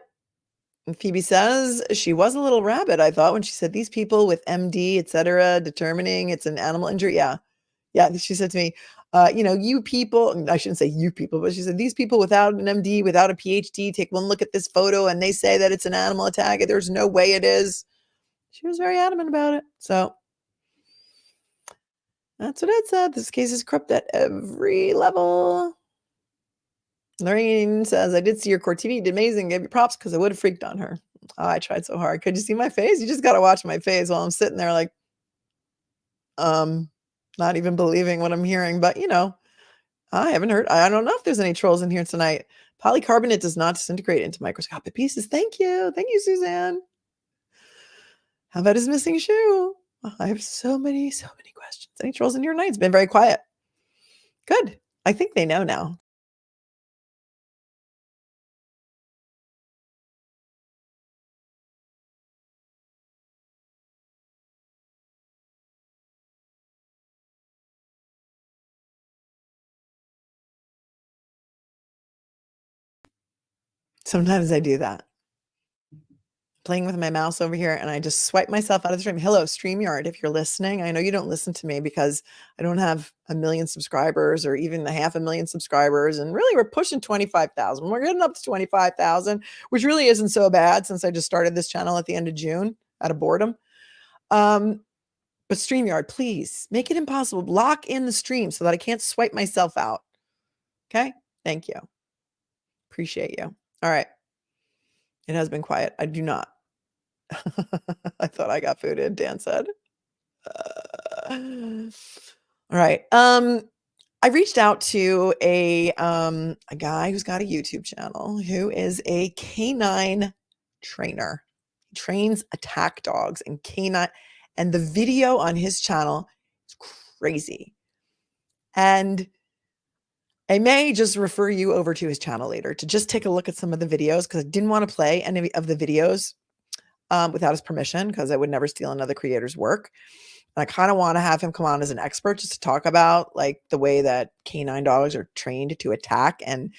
And Phoebe says she was a little rabid, I thought, when she said these people with MD, etc., determining it's an animal injury. Yeah. Yeah. She said to me, you people, I shouldn't say you people, but she said these people without an MD, without a PhD, take one look at this photo and they say that it's an animal attack. There's no way it is. She was very adamant about it. So that's what it said. This case is corrupt at every level. Lorraine says, I did see your core TV. Did amazing. Gave you props because I would have freaked on her. Oh, I tried so hard. Could you see my face? You just got to watch my face while I'm sitting there like, not even believing what I'm hearing. But, I haven't heard. I don't know if there's any trolls in here tonight. Polycarbonate does not disintegrate into microscopic pieces. Thank you. Thank you, Suzanne. How about his missing shoe? Oh, I have so many questions. Any trolls in here tonight? It's been very quiet. Good. I think they know now. Sometimes I do that. Playing with my mouse over here, and I just swipe myself out of the stream. Hello, StreamYard, if you're listening. I know you don't listen to me because I don't have 1 million subscribers or even the 500,000 subscribers. And really, we're pushing 25,000. We're getting up to 25,000, which really isn't so bad since I just started this channel at the end of June out of boredom. But StreamYard, please make it impossible. Lock in the stream so that I can't swipe myself out. Okay? Thank you. Appreciate you. All right. It has been quiet. I do not. I thought I got booted, Dan said. All right. I reached out to a guy who's got a YouTube channel who is a K-9 trainer. He trains attack dogs and K-9, and the video on his channel is crazy. And I may just refer you over to his channel later to just take a look at some of the videos because I didn't want to play any of the videos without his permission because I would never steal another creator's work. And I kind of want to have him come on as an expert just to talk about like the way that K-9 dogs are trained to attack. And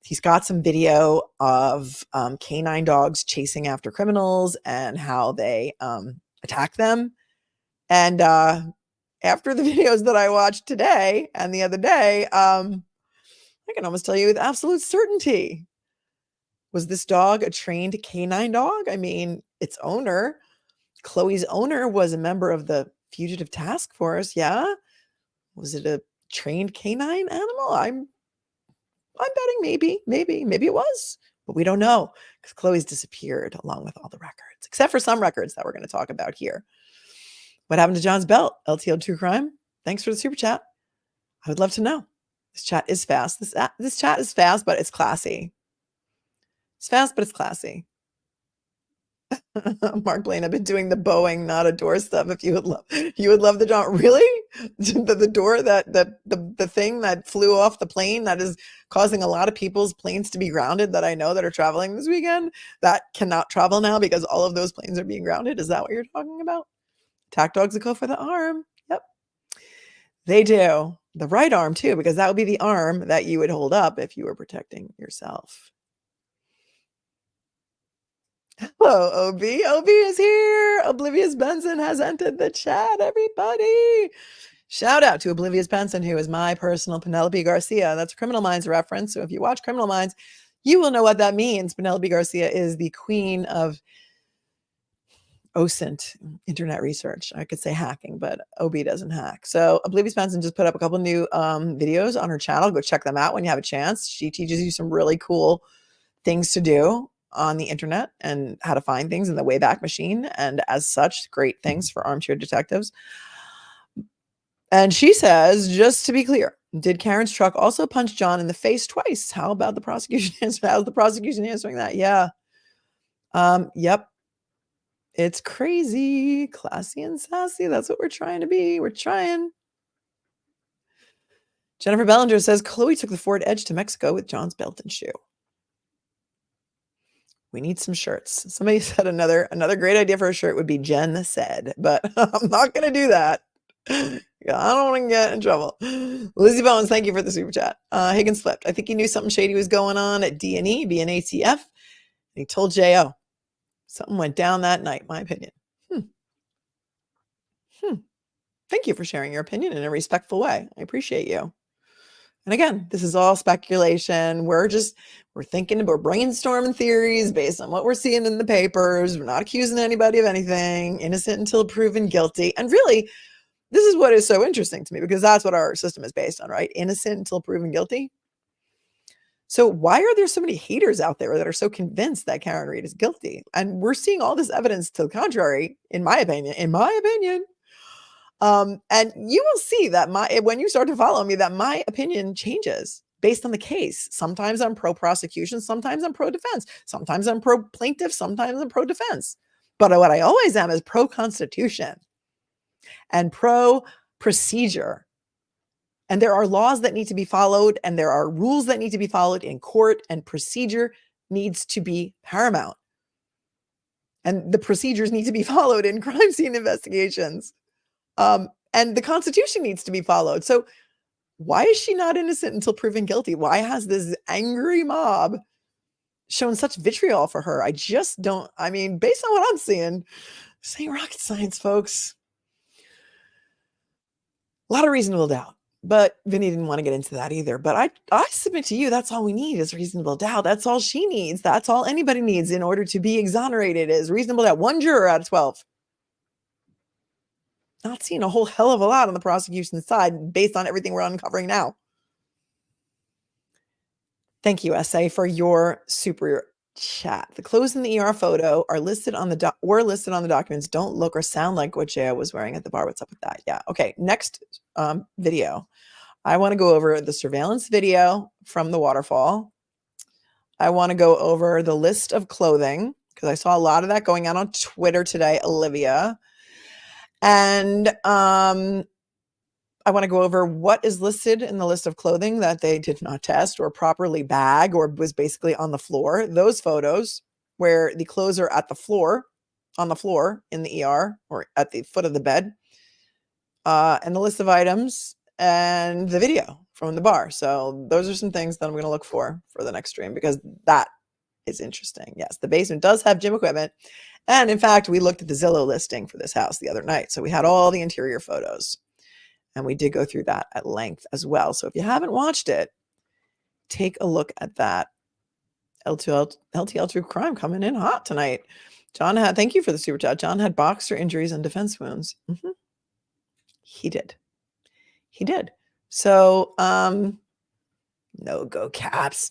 he's got some video of K-9 dogs chasing after criminals and how they attack them. And after the videos that I watched today and the other day, I can almost tell you with absolute certainty. Was this dog a trained K-9 dog? I mean, its owner, Chloe's owner, was a member of the Fugitive Task Force. Yeah. Was it a trained K-9 animal? I'm betting maybe it was, but we don't know because Chloe's disappeared along with all the records, except for some records that we're going to talk about here. What happened to John's belt? LTL True Crime. Thanks for the super chat. I would love to know. This chat is fast. This chat is fast, but it's classy. It's fast, but it's classy. Mark Blaine, I've been doing the Boeing, not a door stuff. If you would love the John. Really? the door the thing that flew off the plane that is causing a lot of people's planes to be grounded that I know that are traveling this weekend that cannot travel now because all of those planes are being grounded. Is that what you're talking about? Attack dogs that go for the arm. Yep. They do. The right arm too, because that would be the arm that you would hold up if you were protecting yourself. Hello, OB. OB is here. Oblivious Benson has entered the chat, everybody. Shout out to Oblivious Benson, who is my personal Penelope Garcia. That's a Criminal Minds reference. So if you watch Criminal Minds, you will know what that means. Penelope Garcia is the queen of OSINT, internet research. I could say hacking, but OB doesn't hack. So Oblivious Benson just put up a couple new videos on her channel. Go check them out when you have a chance. She teaches you some really cool things to do on the internet and how to find things in the Wayback Machine. And as such, great things for armchair detectives. And she says, just to be clear, did Karen's truck also punch John in the face twice? How about the prosecution answer? How's the prosecution answering that? Yeah. Yep. It's crazy, classy and sassy. That's what we're trying to be. We're trying. Jennifer Bellinger says, Chloe took the Ford Edge to Mexico with John's belt and shoe. We need some shirts. Somebody said another great idea for a shirt would be Jen said, but I'm not going to do that. I don't want to get in trouble. Lizzie Bones, thank you for the super chat. Higgins flipped. I think he knew something shady was going on at D&E, being ATF. And he told J.O. Something went down that night, my opinion. Thank you for sharing your opinion in a respectful way. I appreciate you. And again, this is all speculation. We're thinking, we're brainstorming theories based on what we're seeing in the papers. We're not accusing anybody of anything. Innocent until proven guilty. And really, this is what is so interesting to me because that's what our system is based on, right? Innocent until proven guilty. So why are there so many haters out there that are so convinced that Karen Read is guilty? And we're seeing all this evidence to the contrary, in my opinion. And you will see that when you start to follow me, that my opinion changes based on the case. Sometimes I'm pro prosecution, sometimes I'm pro defense, sometimes I'm pro plaintiff, sometimes I'm pro defense. But what I always am is pro constitution and pro procedure. And there are laws that need to be followed, and there are rules that need to be followed in court, and procedure needs to be paramount. And the procedures need to be followed in crime scene investigations. And the Constitution needs to be followed. So why is she not innocent until proven guilty? Why has this angry mob shown such vitriol for her? I just don't, I mean, based on what I'm seeing, this ain't rocket science, folks. A lot of reasonable doubt. But Vinny didn't want to get into that either. But I submit to you, that's all we need is reasonable doubt. That's all she needs. That's all anybody needs in order to be exonerated is reasonable doubt. One juror out of 12. Not seeing a whole hell of a lot on the prosecution side based on everything we're uncovering now. Thank you, SA, for your super chat. The clothes in the ER photo are listed on the documents. Don't look or sound like what Jaya was wearing at the bar. What's up with that? Yeah. Okay. Next video. I want to go over the surveillance video from the waterfall. I want to go over the list of clothing because I saw a lot of that going out on Twitter today, Olivia. And I want to go over what is listed in the list of clothing that they did not test or properly bag or was basically on the floor. Those photos where the clothes are at the floor, on the floor in the ER or at the foot of the bed, and the list of items and the video from the bar. So those are some things that I'm going to look for the next stream because that is interesting. Yes, the basement does have gym equipment. And in fact, we looked at the Zillow listing for this house the other night. So we had all the interior photos and we did go through that at length as well. So if you haven't watched it, take a look at that. LTL True Crime coming in hot tonight. John thank you for the super chat. John had boxer injuries and defense wounds. Mm-hmm. He did. So, no go Caps.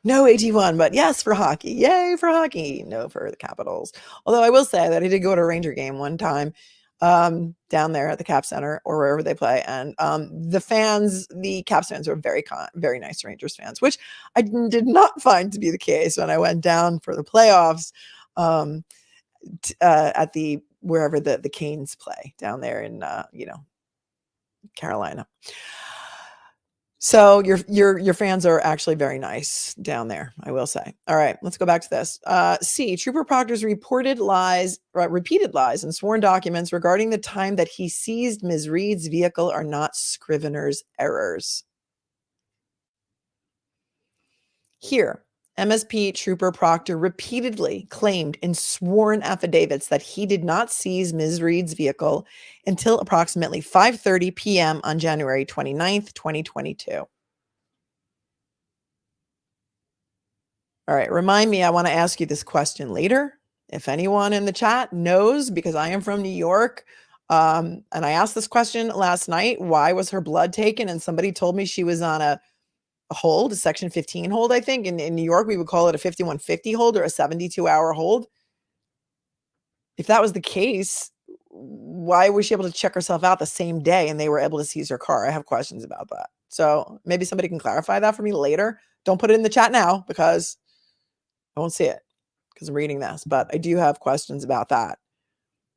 No AT1, but yes for hockey. Yay for hockey. No for the Capitals. Although I will say that I did go to a Ranger game one time down there at the Cap Center or wherever they play. And the Caps fans were very nice Rangers fans, which I did not find to be the case when I went down for the playoffs at wherever the Canes play down there in, Carolina. So your fans are actually very nice down there, I will say. All right, let's go back to this. C. Trooper Proctor's repeated lies and sworn documents regarding the time that he seized Ms. Reed's vehicle are not Scrivener's errors. Here, MSP Trooper Proctor repeatedly claimed in sworn affidavits that he did not seize Ms. Reed's vehicle until approximately 5:30 p.m. on January 29th, 2022. All right, remind me, I want to ask you this question later. If anyone in the chat knows, because I am from New York, and I asked this question last night, why was her blood taken? And somebody told me she was on a hold, a Section 15 hold, I think. In New York, we would call it a 5150 hold or a 72-hour hold. If that was the case, why was she able to check herself out the same day and they were able to seize her car? I have questions about that. So maybe somebody can clarify that for me later. Don't put it in the chat now because I won't see it because I'm reading this. But I do have questions about that.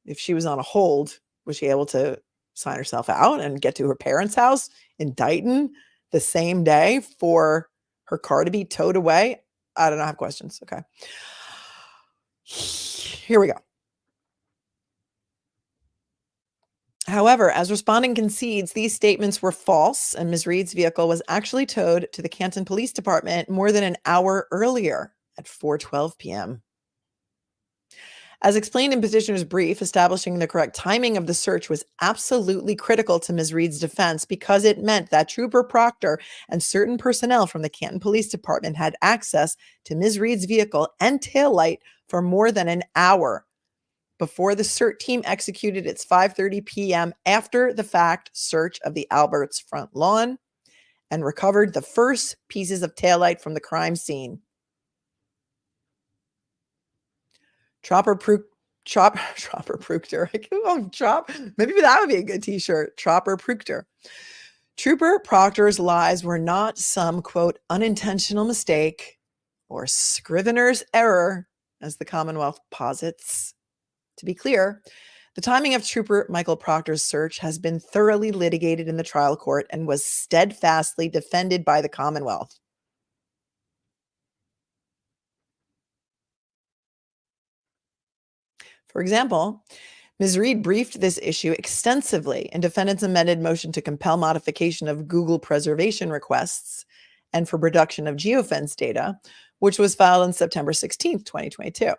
If she was on a hold, was she able to sign herself out and get to her parents' house in Dighton the same day for her car to be towed away? I don't know. I have questions. Okay. Here we go. However, as respondent concedes, these statements were false and Ms. Reed's vehicle was actually towed to the Canton Police Department more than an hour earlier at 4:12 p.m. As explained in petitioner's brief, establishing the correct timing of the search was absolutely critical to Ms. Reed's defense because it meant that Trooper Proctor and certain personnel from the Canton Police Department had access to Ms. Reed's vehicle and taillight for more than an hour before the CERT team executed its 5:30 p.m. after the fact search of the Alberts front lawn and recovered the first pieces of taillight from the crime scene. Chopper Proctor. Maybe that would be a good t-shirt. Chopper Proctor. Trooper Proctor's lies were not some, quote, unintentional mistake or scrivener's error, as the Commonwealth posits. To be clear, the timing of Trooper Michael Proctor's search has been thoroughly litigated in the trial court and was steadfastly defended by the Commonwealth. For example, Ms. Reed briefed this issue extensively in defendant's amended motion to compel modification of Google preservation requests and for production of geofence data, which was filed on September 16th, 2022.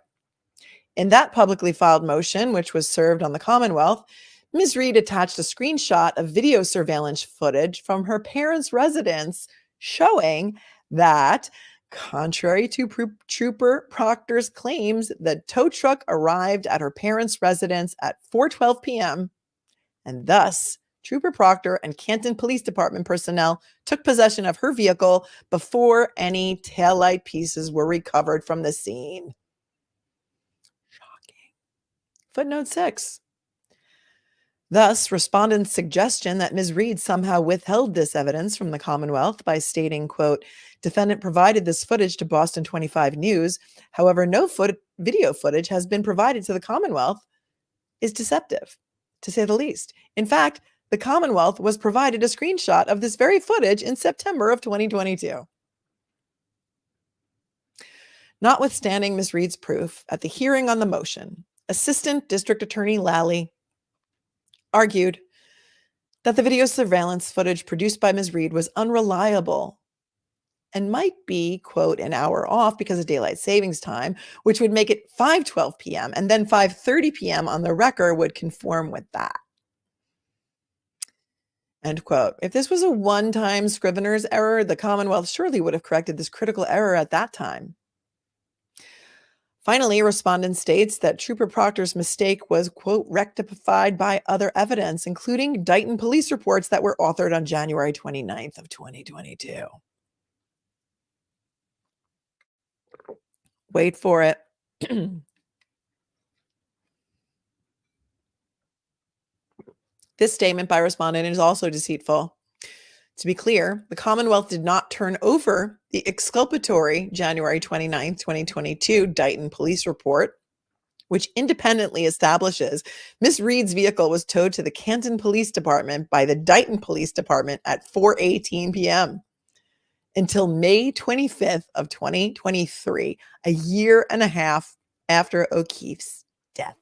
In that publicly filed motion, which was served on the Commonwealth, Ms. Reed attached a screenshot of video surveillance footage from her parents' residence showing that, contrary to Trooper Proctor's claims, the tow truck arrived at her parents' residence at 4:12 p.m., and thus Trooper Proctor and Canton Police Department personnel took possession of her vehicle before any taillight pieces were recovered from the scene. Shocking. Footnote 6. Thus, respondents' suggestion that Ms. Reed somehow withheld this evidence from the Commonwealth by stating, quote, defendant provided this footage to Boston 25 News, however, no video footage has been provided to the Commonwealth, is deceptive, to say the least. In fact, the Commonwealth was provided a screenshot of this very footage in September of 2022. Notwithstanding Ms. Reed's proof, at the hearing on the motion, Assistant District Attorney Lally argued that the video surveillance footage produced by Ms. Reed was unreliable and might be, quote, an hour off because of daylight savings time, which would make it 5:12 p.m. and then 5:30 p.m. on the record would conform with that. End quote. If this was a one-time scrivener's error, the Commonwealth surely would have corrected this critical error at that time. Finally, respondent states that Trooper Proctor's mistake was, quote, rectified by other evidence, including Dighton police reports that were authored on January 29th of 2022. Wait for it. This statement by respondent is also deceitful. To be clear, the Commonwealth did not turn over the exculpatory January 29th, 2022 Dighton police report, which independently establishes Miss Reed's vehicle was towed to the Canton Police Department by the Dighton Police Department at 4:18 p.m. until May 25th of 2023, a year and a half after O'Keefe's death.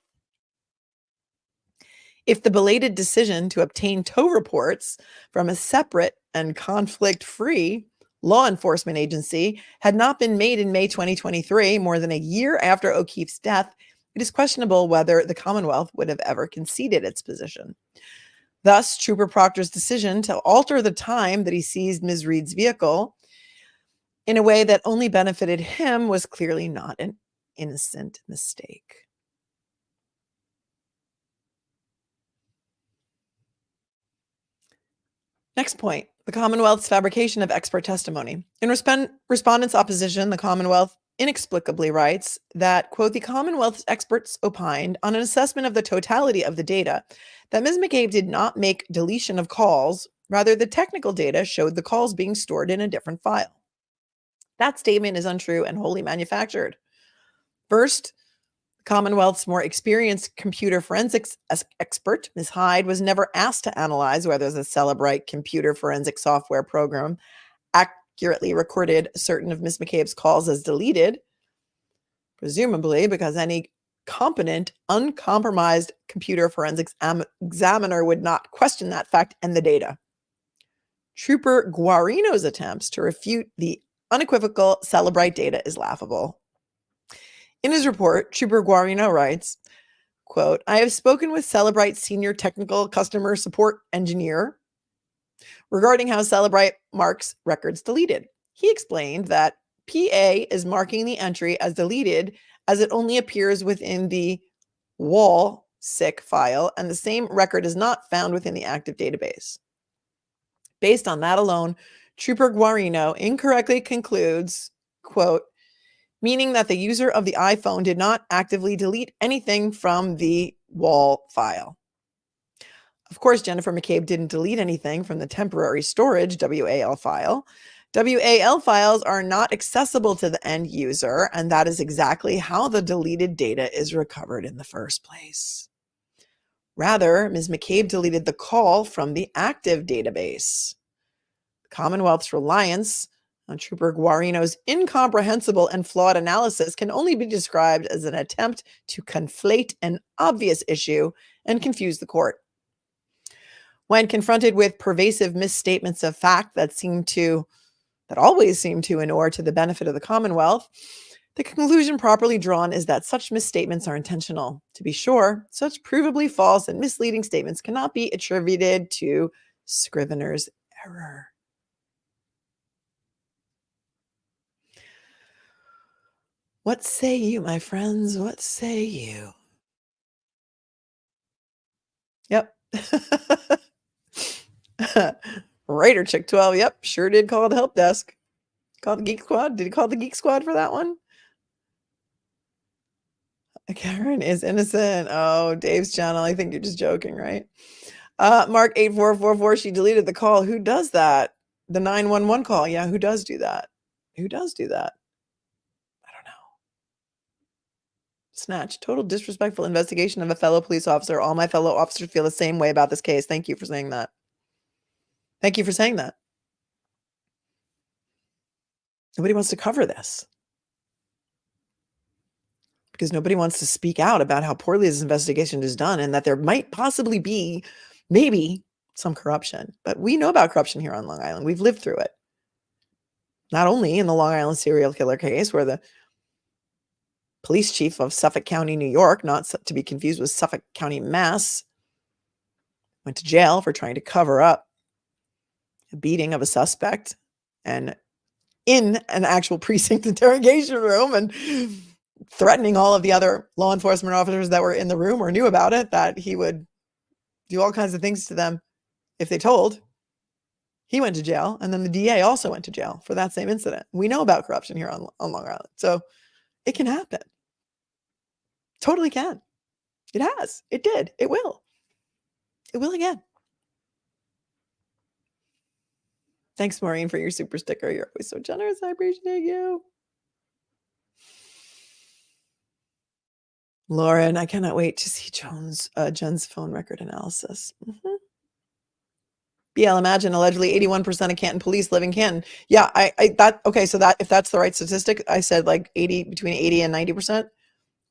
If the belated decision to obtain tow reports from a separate and conflict-free law enforcement agency had not been made in May 2023, more than a year after O'Keefe's death, it is questionable whether the Commonwealth would have ever conceded its position. Thus, Trooper Proctor's decision to alter the time that he seized Ms. Reed's vehicle in a way that only benefited him was clearly not an innocent mistake. Next point, the Commonwealth's fabrication of expert testimony. In respondent's opposition, the Commonwealth inexplicably writes that, quote, the Commonwealth's experts opined on an assessment of the totality of the data that Ms. McCabe did not make deletion of calls. Rather, the technical data showed the calls being stored in a different file. That statement is untrue and wholly manufactured. First, Commonwealth's more experienced computer forensics expert, Ms. Hyde, was never asked to analyze whether the Celebrite computer forensic software program accurately recorded certain of Ms. McCabe's calls as deleted, presumably because any competent, uncompromised computer forensics examiner would not question that fact and the data. Trooper Guarino's attempts to refute the unequivocal Celebrite data is laughable. In his report, Trooper Guarino writes, quote, I have spoken with Celebrite senior technical customer support engineer regarding how Celebrite marks records deleted. He explained that PA is marking the entry as deleted as it only appears within the wall sick file and the same record is not found within the active database. Based on that alone, Trooper Guarino incorrectly concludes, quote, meaning that the user of the iPhone did not actively delete anything from the WAL file. Of course, Jennifer McCabe didn't delete anything from the temporary storage WAL file. WAL files are not accessible to the end user, and that is exactly how the deleted data is recovered in the first place. Rather, Ms. McCabe deleted the call from the active database. The Commonwealth's reliance on Trooper Guarino's incomprehensible and flawed analysis can only be described as an attempt to conflate an obvious issue and confuse the court. When confronted with pervasive misstatements of fact that always seem to inure to the benefit of the Commonwealth, the conclusion properly drawn is that such misstatements are intentional. To be sure, such provably false and misleading statements cannot be attributed to Scrivener's error. What say you, my friends? What say you? Yep. Writer Chick 12. Yep, sure did call the help desk. Call the Geek Squad. Did he call the Geek Squad for that one? Karen is innocent. Oh, Dave's channel. I think you're just joking, right? Mark 8444. She deleted the call. Who does that? The 911 call. Yeah, who does do that? Who does do that? I don't know. Snatch. Total disrespectful investigation of a fellow police officer. All my fellow officers feel the same way about this case. Thank you for saying that. Thank you for saying that. Nobody wants to cover this because nobody wants to speak out about how poorly this investigation is done and that there might possibly be, maybe, some corruption. But we know about corruption here on Long Island. We've lived through it. Not only in the Long Island serial killer case where the police chief of Suffolk County, New York, not to be confused with Suffolk County, Mass, went to jail for trying to cover up a beating of a suspect and in an actual precinct interrogation room and threatening all of the other law enforcement officers that were in the room or knew about it, that he would do all kinds of things to them if they told. He went to jail, and then the DA also went to jail for that same incident. We know about corruption here on Long Island, so it can happen. Totally can. It has. It did. It will. It will again. Thanks, Maureen, for your super sticker. You're always so generous. I appreciate you. Lauren, I cannot wait to see Jen's phone record analysis. Mm-hmm. BL, imagine allegedly 81% of Canton police live in Canton. Yeah, so that if that's the right statistic, I said like between 80 and 90%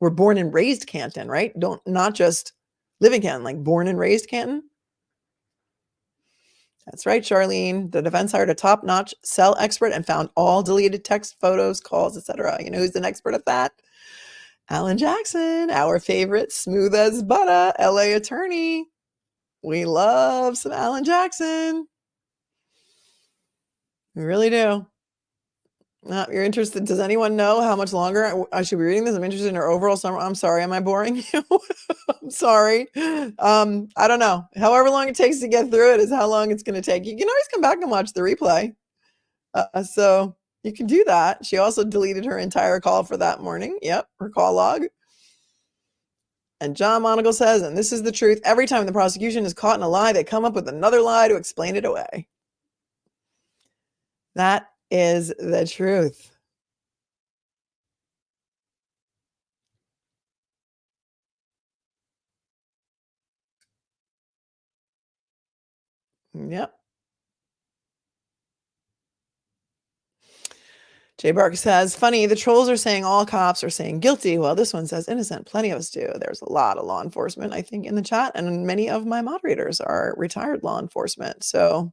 were born and raised Canton, right? Not just live in Canton, like born and raised Canton. That's right, Charlene. The defense hired a top-notch cell expert and found all deleted text, photos, calls, etc. You know who's an expert at that? Alan Jackson, our favorite smooth as butter LA attorney. We love some Alan Jackson. We really do. You're interested. Does anyone know how much longer I should be reading this? I'm interested in her overall summary. I'm sorry. Am I boring you? I'm sorry. I don't know. However long it takes to get through it is how long it's going to take. You can always come back and watch the replay. So you can do that. She also deleted her entire call for that morning. Yep. Her call log. And John Monagle says, and this is the truth, every time the prosecution is caught in a lie, they come up with another lie to explain it away. That is the truth. Yep. Jay Bark says, funny, the trolls are saying all cops are saying guilty. Well, this one says innocent. Plenty of us do. There's a lot of law enforcement, I think, in the chat. And many of my moderators are retired law enforcement. So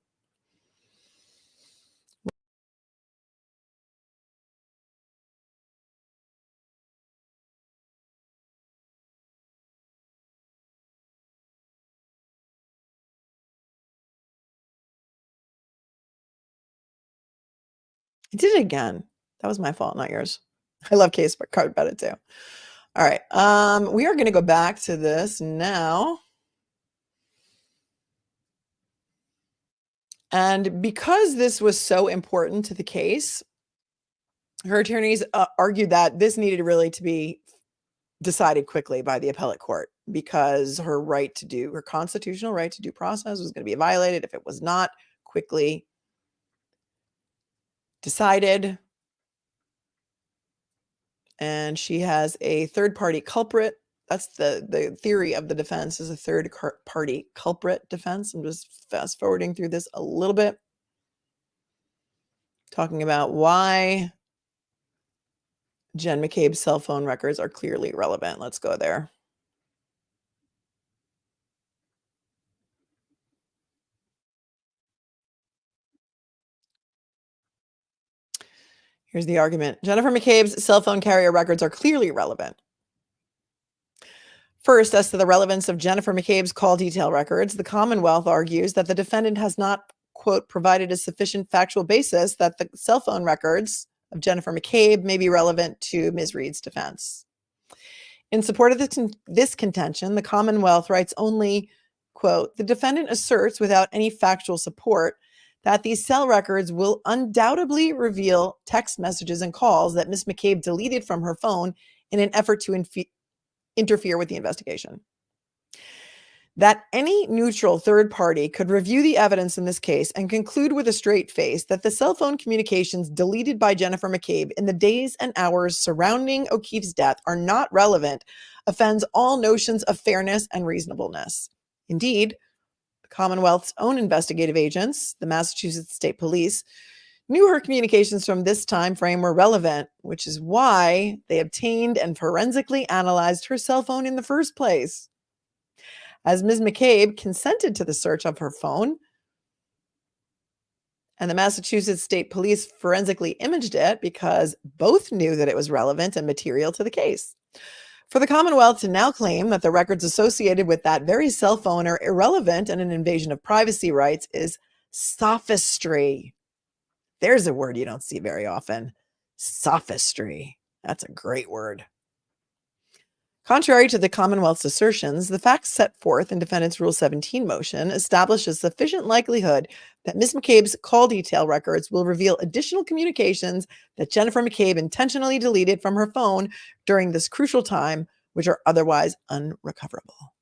I did it again. That was my fault, not yours. I love Case Card about it too. All right. We are going to go back to this now. And because this was so important to the case, her attorneys argued that this needed really to be decided quickly by the appellate court because her constitutional right to due process was going to be violated if it was not quickly decided. And she has a third-party culprit. That's the theory of the defense, is a third-party culprit defense. I'm just fast-forwarding through this a little bit, talking about why Jen McCabe's cell phone records are clearly relevant. Let's go there. Here's the argument. Jennifer McCabe's cell phone carrier records are clearly relevant. First, as to the relevance of Jennifer McCabe's call detail records, the Commonwealth argues that the defendant has not, quote, provided a sufficient factual basis that the cell phone records of Jennifer McCabe may be relevant to Ms. Reed's defense. In support of this contention, the Commonwealth writes only, quote, the defendant asserts without any factual support that these cell records will undoubtedly reveal text messages and calls that Ms. McCabe deleted from her phone in an effort to interfere with the investigation. That any neutral third party could review the evidence in this case and conclude with a straight face that the cell phone communications deleted by Jennifer McCabe in the days and hours surrounding O'Keefe's death are not relevant offends all notions of fairness and reasonableness. Indeed, the Commonwealth's own investigative agents, the Massachusetts State Police, knew her communications from this time frame were relevant, which is why they obtained and forensically analyzed her cell phone in the first place. As Ms. McCabe consented to the search of her phone, and the Massachusetts State Police forensically imaged it because both knew that it was relevant and material to the case. For the Commonwealth to now claim that the records associated with that very cell phone are irrelevant and an invasion of privacy rights is sophistry. There's a word you don't see very often. Sophistry. That's a great word. Contrary to the Commonwealth's assertions, the facts set forth in defendant's Rule 17 motion establish a sufficient likelihood that Ms. McCabe's call detail records will reveal additional communications that Jennifer McCabe intentionally deleted from her phone during this crucial time, which are otherwise unrecoverable.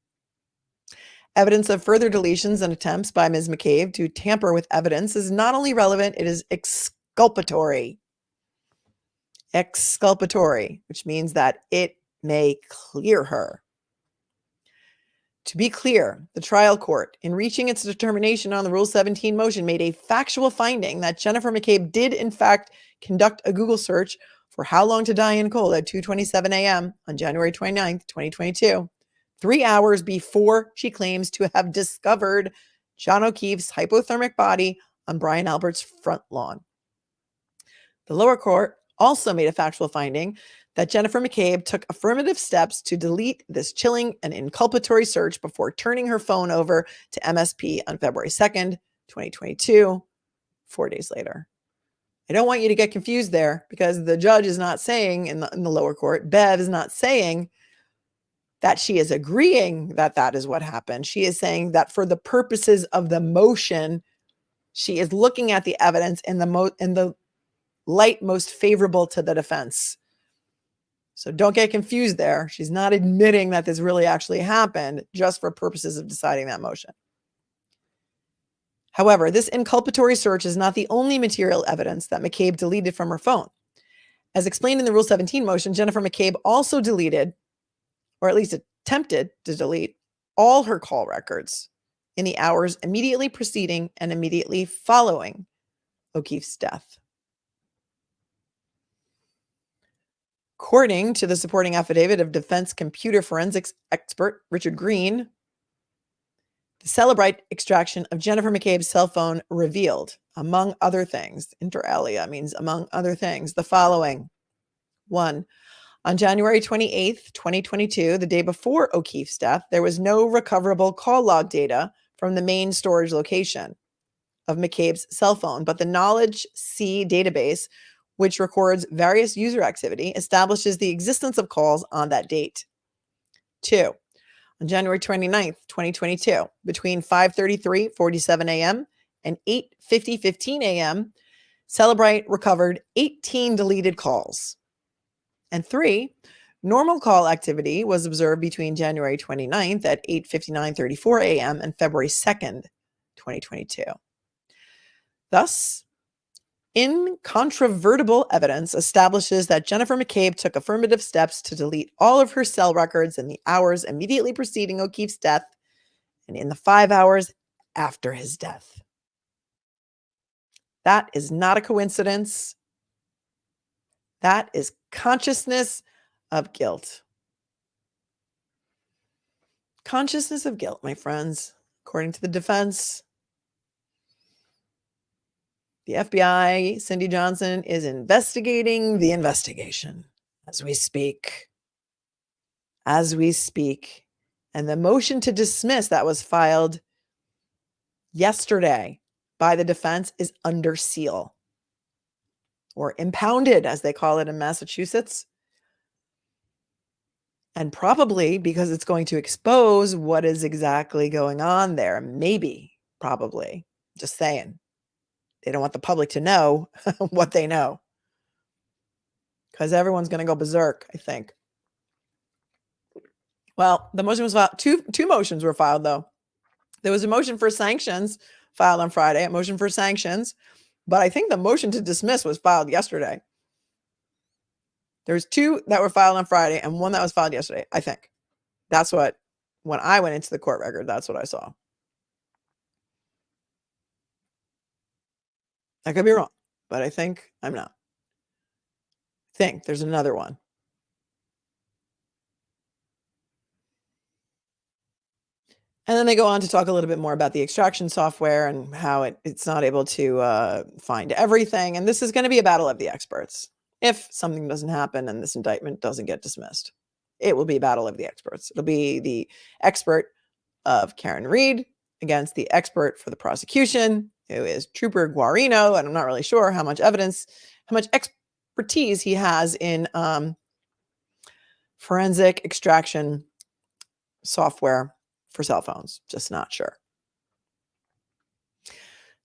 Evidence of further deletions and attempts by Ms. McCabe to tamper with evidence is not only relevant, it is exculpatory. Exculpatory, which means that it may clear her. To be clear, the trial court, in reaching its determination on the Rule 17 motion, made a factual finding that Jennifer McCabe did, in fact, conduct a Google search for how long to die in cold at 2:27 a.m. on January 29th, 2022, 3 hours before she claims to have discovered John O'Keefe's hypothermic body on Brian Albert's front lawn. The lower court also made a factual finding that Jennifer McCabe took affirmative steps to delete this chilling and inculpatory search before turning her phone over to MSP on February 2nd, 2022, 4 days later. I don't want you to get confused there because the judge is not saying in the lower court, Bev is not saying that she is agreeing that that is what happened. She is saying that for the purposes of the motion, she is looking at the evidence in the light most favorable to the defense. So don't get confused there. She's not admitting that this really actually happened just for purposes of deciding that motion. However, this inculpatory search is not the only material evidence that McCabe deleted from her phone. As explained in the Rule 17 motion, Jennifer McCabe also deleted, or at least attempted to delete, all her call records in the hours immediately preceding and immediately following O'Keefe's death. According to the supporting affidavit of defense computer forensics expert Richard Green, the Celebrite extraction of Jennifer McCabe's cell phone revealed, among other things, inter alia means among other things, the following. 1. On January 28th, 2022, the day before O'Keefe's death, there was no recoverable call log data from the main storage location of McCabe's cell phone, but the Knowledge C database, which records various user activity, establishes the existence of calls on that date. 2. On January 29th, 2022, between 5:47 a.m. and 8:15 a.m., Celebrite recovered 18 deleted calls. And 3, normal call activity was observed between January 29th at 8:59:34 a.m. and February 2nd, 2022. Thus, incontrovertible evidence establishes that Jennifer McCabe took affirmative steps to delete all of her cell records in the hours immediately preceding O'Keefe's death and in the 5 hours after his death. That is not a coincidence. That is consciousness of guilt. Consciousness of guilt, my friends. According to the defense, the FBI, Cindy Johnson, is investigating the investigation as we speak. As we speak. And the motion to dismiss that was filed yesterday by the defense is under seal, or impounded, as they call it in Massachusetts. And probably because it's going to expose what is exactly going on there. Maybe, probably. Just saying. They don't want the public to know what they know. Because everyone's going to go berserk, I think. Well, the motion was filed. Two motions were filed, though. There was a motion for sanctions filed on Friday, a motion for sanctions. But I think the motion to dismiss was filed yesterday. There's 2 that were filed on Friday and 1 that was filed yesterday, I think. That's what, when I went into the court record, that's what I saw. I could be wrong, but I think I'm not. I think there's another one. And then they go on to talk a little bit more about the extraction software and how it's not able to find everything. And this is going to be a battle of the experts. If something doesn't happen and this indictment doesn't get dismissed, it will be a battle of the experts. It'll be the expert of Karen Reed against the expert for the prosecution, who is Trooper Guarino. And I'm not really sure how much expertise he has in forensic extraction software for cell phones. Just not sure.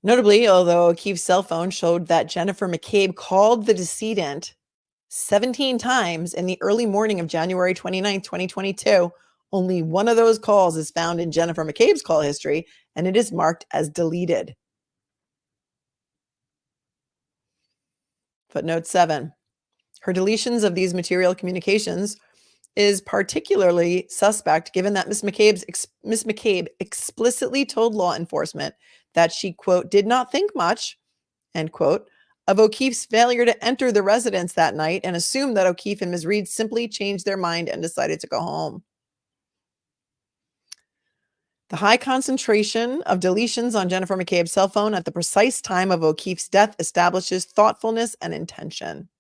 Notably, although O'Keefe's cell phone showed that Jennifer McCabe called the decedent 17 times in the early morning of January 29, 2022, only one of those calls is found in Jennifer McCabe's call history, and it is marked as deleted. Footnote 7. Her deletions of these material communications is particularly suspect given that Ms. McCabe explicitly told law enforcement that she, quote, did not think much, end quote, of O'Keefe's failure to enter the residence that night and assumed that O'Keefe and Ms. Reed simply changed their mind and decided to go home. The high concentration of deletions on Jennifer McCabe's cell phone at the precise time of O'Keefe's death establishes thoughtfulness and intention.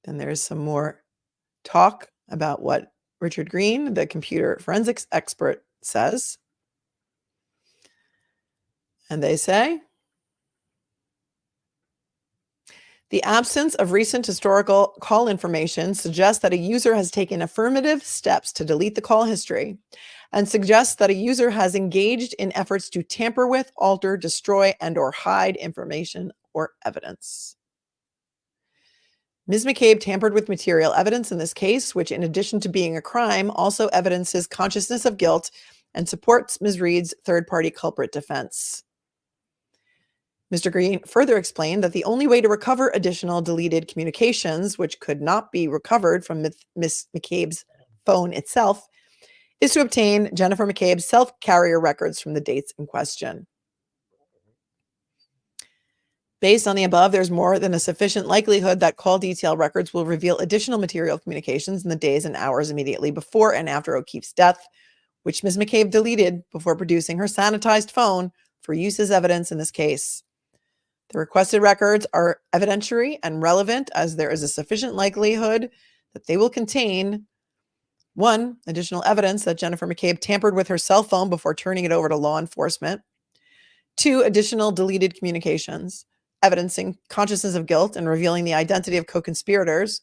Then there's some more talk about what Richard Green, the computer forensics expert, says. And they say, the absence of recent historical call information suggests that a user has taken affirmative steps to delete the call history and suggests that a user has engaged in efforts to tamper with, alter, destroy, and or hide information or evidence. Ms. McCabe tampered with material evidence in this case, which in addition to being a crime, also evidences consciousness of guilt and supports Ms. Reed's third-party culprit defense. Mr. Green further explained that the only way to recover additional deleted communications, which could not be recovered from Ms. McCabe's phone itself, is to obtain Jennifer McCabe's self-carrier records from the dates in question. Based on the above, there's more than a sufficient likelihood that call detail records will reveal additional material communications in the days and hours immediately before and after O'Keefe's death, which Ms. McCabe deleted before producing her sanitized phone for use as evidence in this case. The requested records are evidentiary and relevant as there is a sufficient likelihood that they will contain 1. Additional evidence that Jennifer McCabe tampered with her cell phone before turning it over to law enforcement. 2. Additional deleted communications, evidencing consciousness of guilt and revealing the identity of co-conspirators.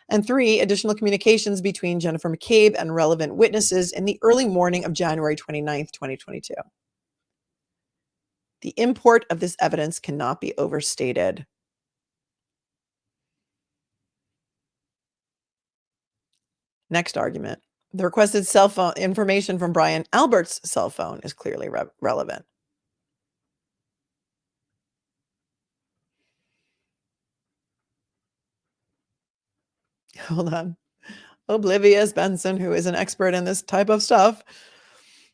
And 3. Additional communications between Jennifer McCabe and relevant witnesses in the early morning of January 29th, 2022. The import of this evidence cannot be overstated. Next argument. The requested cell phone information from Brian Albert's cell phone is clearly relevant. Hold on. Oblivious Benson, who is an expert in this type of stuff.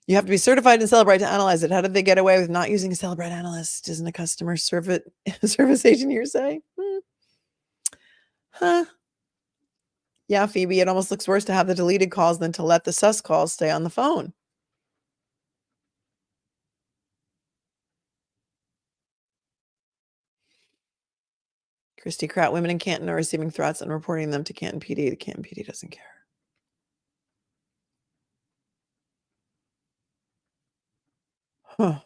You have to be certified in Celebrite to analyze it. How did they get away with not using a Celebrite analyst? Isn't a customer service agent hearsay? Huh. Yeah, Phoebe, it almost looks worse to have the deleted calls than to let the sus calls stay on the phone. Christy Kraut, women in Canton are receiving threats and reporting them to Canton PD. The Canton PD doesn't care. Huh.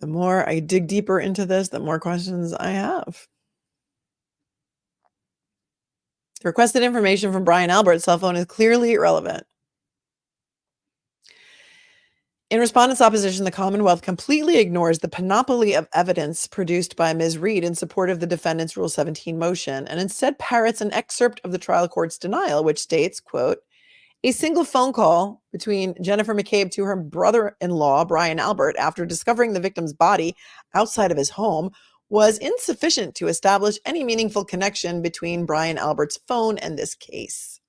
The more I dig deeper into this, the more questions I have. The requested information from Brian Albert's cell phone is clearly irrelevant. In respondent's opposition, the Commonwealth completely ignores the panoply of evidence produced by Ms. Reed in support of the defendant's Rule 17 motion, and instead parrots an excerpt of the trial court's denial, which states, quote, a single phone call between Jennifer McCabe to her brother-in-law, Brian Albert, after discovering the victim's body outside of his home was insufficient to establish any meaningful connection between Brian Albert's phone and this case.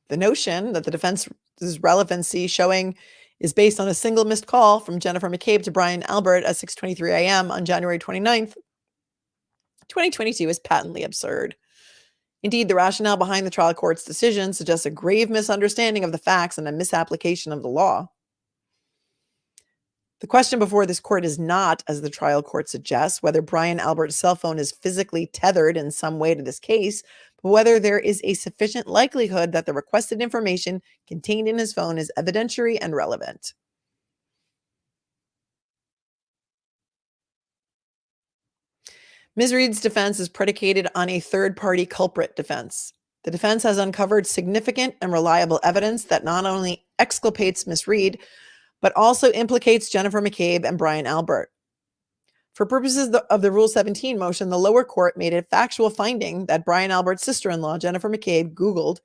The notion that the defense's relevancy showing is based on a single missed call from Jennifer McCabe to Brian Albert at 6:23 a.m. on January 29th, 2022 is patently absurd. Indeed, the rationale behind the trial court's decision suggests a grave misunderstanding of the facts and a misapplication of the law. The question before this court is not, as the trial court suggests, whether Brian Albert's cell phone is physically tethered in some way to this case, but whether there is a sufficient likelihood that the requested information contained in his phone is evidentiary and relevant. Ms. Reed's defense is predicated on a third-party culprit defense. The defense has uncovered significant and reliable evidence that not only exculpates Ms. Reed, but also implicates Jennifer McCabe and Brian Albert. For purposes of the Rule 17 motion, the lower court made a factual finding that Brian Albert's sister-in-law, Jennifer McCabe, Googled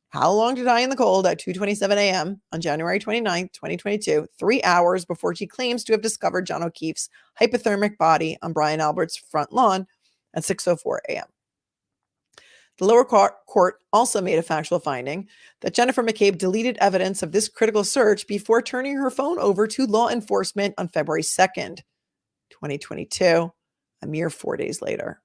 how long to die in the cold at 2:27 a.m. on January 29, 2022, 3 hours before she claims to have discovered John O'Keefe's hypothermic body on Brian Albert's front lawn at 6:04 a.m. The lower court also made a factual finding that Jennifer McCabe deleted evidence of this critical search before turning her phone over to law enforcement on February 2nd, 2022, a mere 4 days later.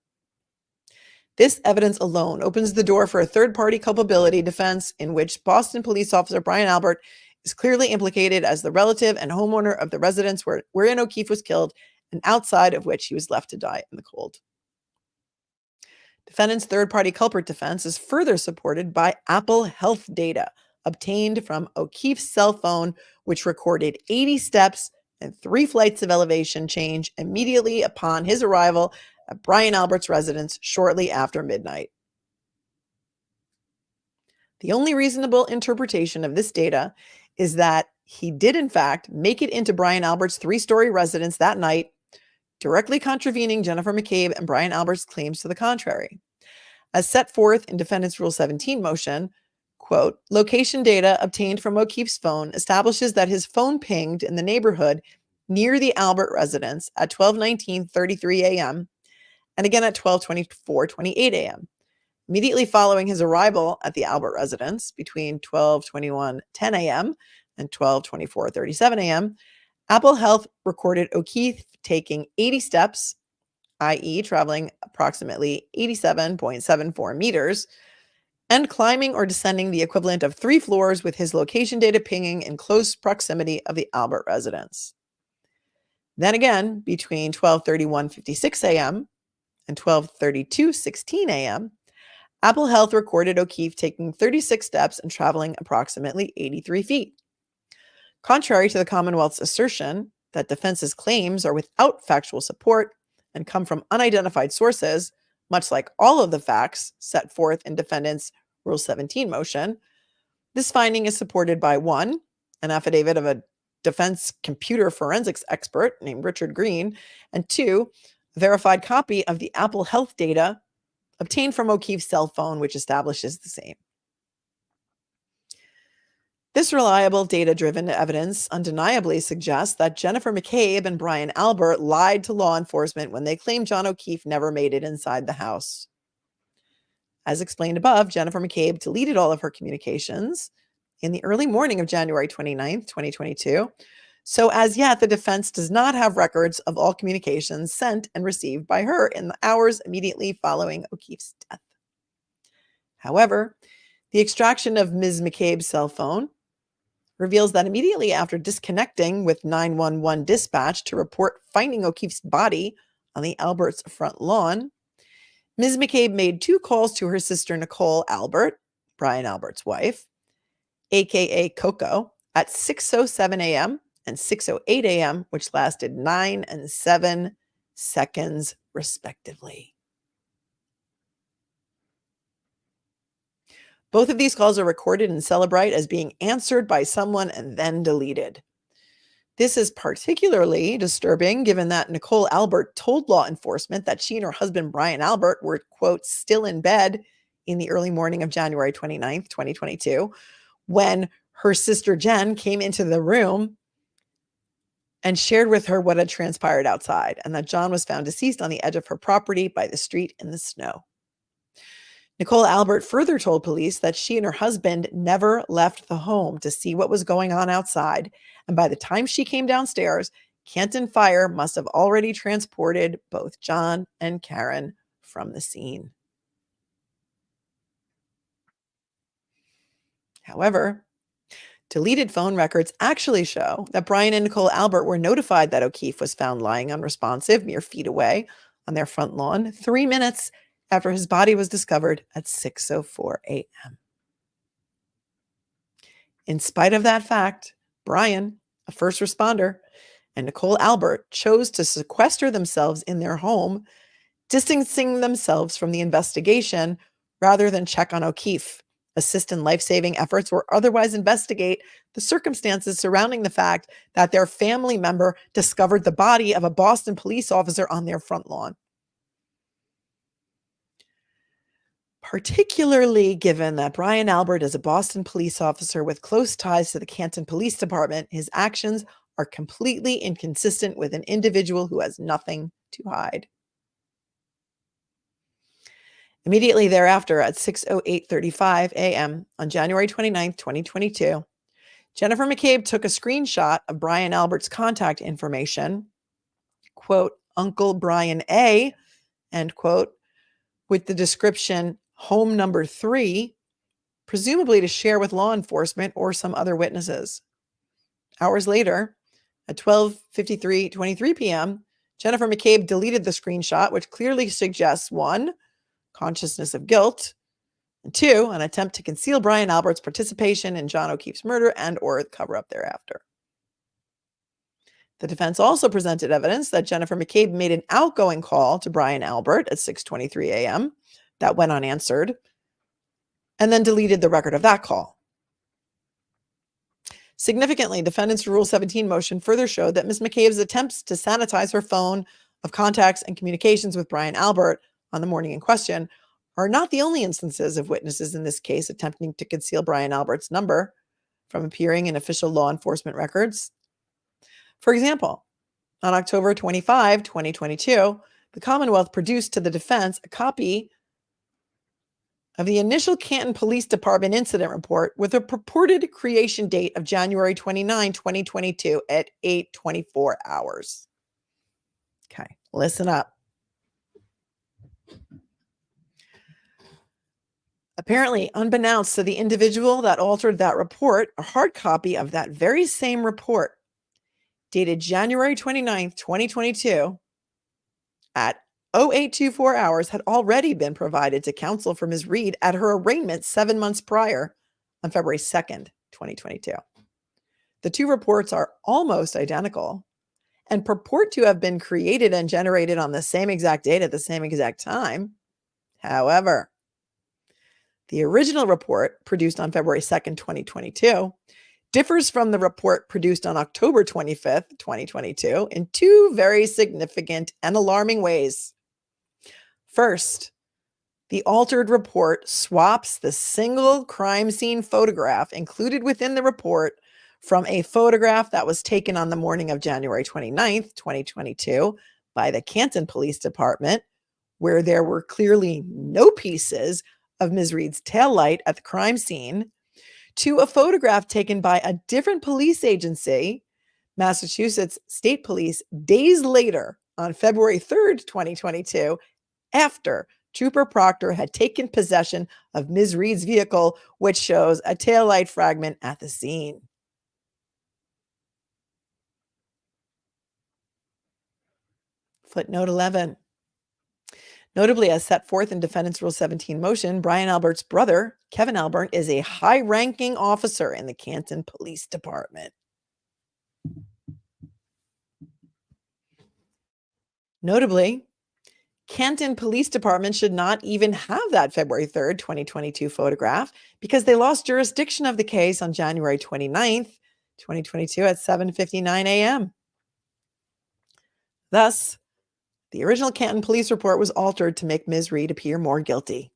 This evidence alone opens the door for a third-party culpability defense in which Boston police officer Brian Albert is clearly implicated as the relative and homeowner of the residence wherein O'Keefe was killed and outside of which he was left to die in the cold. Defendant's third-party culprit defense is further supported by Apple Health data obtained from O'Keefe's cell phone, which recorded 80 steps and 3 flights of elevation change immediately upon his arrival at Brian Albert's residence shortly after midnight. The only reasonable interpretation of this data is that he did, in fact, make it into Brian Albert's 3-story residence that night, directly contravening Jennifer McCabe and Brian Albert's claims to the contrary. As set forth in defendant's Rule 17 motion, quote, location data obtained from O'Keefe's phone establishes that his phone pinged in the neighborhood near the Albert residence at 12:19:33 a.m. and again at 12:24:28 a.m. Immediately following his arrival at the Albert residence between 12:21:10 a.m. and 12:24:37 a.m., Apple Health recorded O'Keefe taking 80 steps, i.e. traveling approximately 87.74 meters, and climbing or descending the equivalent of 3 floors with his location data pinging in close proximity of the Albert residence. Then again, between 12:31:56 a.m. and 12:32:16 a.m., Apple Health recorded O'Keefe taking 36 steps and traveling approximately 83 feet. Contrary to the Commonwealth's assertion that defense's claims are without factual support and come from unidentified sources, much like all of the facts set forth in defendant's Rule 17 motion. This finding is supported by one, an affidavit of a defense computer forensics expert named Richard Green, and two, a verified copy of the Apple Health data obtained from O'Keefe's cell phone, which establishes the same. This reliable data-driven evidence undeniably suggests that Jennifer McCabe and Brian Albert lied to law enforcement when they claimed John O'Keefe never made it inside the house. As explained above, Jennifer McCabe deleted all of her communications in the early morning of January 29th, 2022. So as yet, the defense does not have records of all communications sent and received by her in the hours immediately following O'Keefe's death. However, the extraction of Ms. McCabe's cell phone reveals that immediately after disconnecting with 911 dispatch to report finding O'Keefe's body on the Alberts' front lawn, Ms. McCabe made two calls to her sister Nicole Albert, Brian Albert's wife, aka Coco, at 6:07 a.m. and 6:08 a.m., which lasted 9 and 7 seconds respectively. Both of these calls are recorded in Celebrite as being answered by someone and then deleted. This is particularly disturbing given that Nicole Albert told law enforcement that she and her husband Brian Albert were, quote, still in bed in the early morning of January 29th, 2022, when her sister Jen came into the room and shared with her what had transpired outside, and that John was found deceased on the edge of her property by the street in the snow. Nicole Albert further told police that she and her husband never left the home to see what was going on outside, and by the time she came downstairs, Canton Fire must have already transported both John and Karen from the scene. However, deleted phone records actually show that Brian and Nicole Albert were notified that O'Keefe was found lying unresponsive mere feet away on their front lawn 3 minutes after his body was discovered at 6:04 a.m. In spite of that fact, Brian, a first responder, and Nicole Albert chose to sequester themselves in their home, distancing themselves from the investigation rather than check on O'Keefe, assist in life-saving efforts, or otherwise investigate the circumstances surrounding the fact that their family member discovered the body of a Boston police officer on their front lawn. Particularly given that Brian Albert is a Boston police officer with close ties to the Canton Police Department, his actions are completely inconsistent with an individual who has nothing to hide. Immediately thereafter, at 6:08:35 a.m. on January 29th, 2022, Jennifer McCabe took a screenshot of Brian Albert's contact information, quote, Uncle Brian A, end quote, with the description home number 3, presumably to share with law enforcement or some other witnesses. Hours later, at 12:53:23 p.m., Jennifer McCabe deleted the screenshot, which clearly suggests 1, consciousness of guilt, and 2, an attempt to conceal Brian Albert's participation in John O'Keefe's murder and or cover-up thereafter. The defense also presented evidence that Jennifer McCabe made an outgoing call to Brian Albert at 6:23 a.m. that went unanswered, and then deleted the record of that call. Significantly, defendant's Rule 17 motion further showed that Ms. McCabe's attempts to sanitize her phone of contacts and communications with Brian Albert on the morning in question are not the only instances of witnesses in this case attempting to conceal Brian Albert's number from appearing in official law enforcement records. For example, on October 25, 2022, the Commonwealth produced to the defense a copy of the initial Canton Police Department incident report with a purported creation date of January 29, 2022 at 8:24 hours. Okay, listen up. Apparently, unbeknownst to the individual that altered that report, a hard copy of that very same report, dated January 29th, 2022, at 0824 hours, had already been provided to counsel for Ms. Reed at her arraignment 7 months prior on February 2nd, 2022. The two reports are almost identical and purport to have been created and generated on the same exact date at the same exact time. However, the original report produced on February 2nd, 2022, differs from the report produced on October 25th, 2022, in two very significant and alarming ways. First, the altered report swaps the single crime scene photograph included within the report from a photograph that was taken on the morning of January 29th, 2022, by the Canton Police Department, where there were clearly no pieces of Ms. Reed's taillight at the crime scene, to a photograph taken by a different police agency, Massachusetts State Police, days later on February 3rd, 2022, after Trooper Proctor had taken possession of Ms. Reed's vehicle, which shows a taillight fragment at the scene. Footnote 11. Notably, as set forth in Defendant's Rule 17 motion, Brian Albert's brother, Kevin Albert, is a high-ranking officer in the Canton Police Department. Notably, Canton Police Department should not even have that February 3rd, 2022 photograph because they lost jurisdiction of the case on January 29th, 2022 at 7:59 a.m. Thus, the original Canton police report was altered to make Ms. Reed appear more guilty.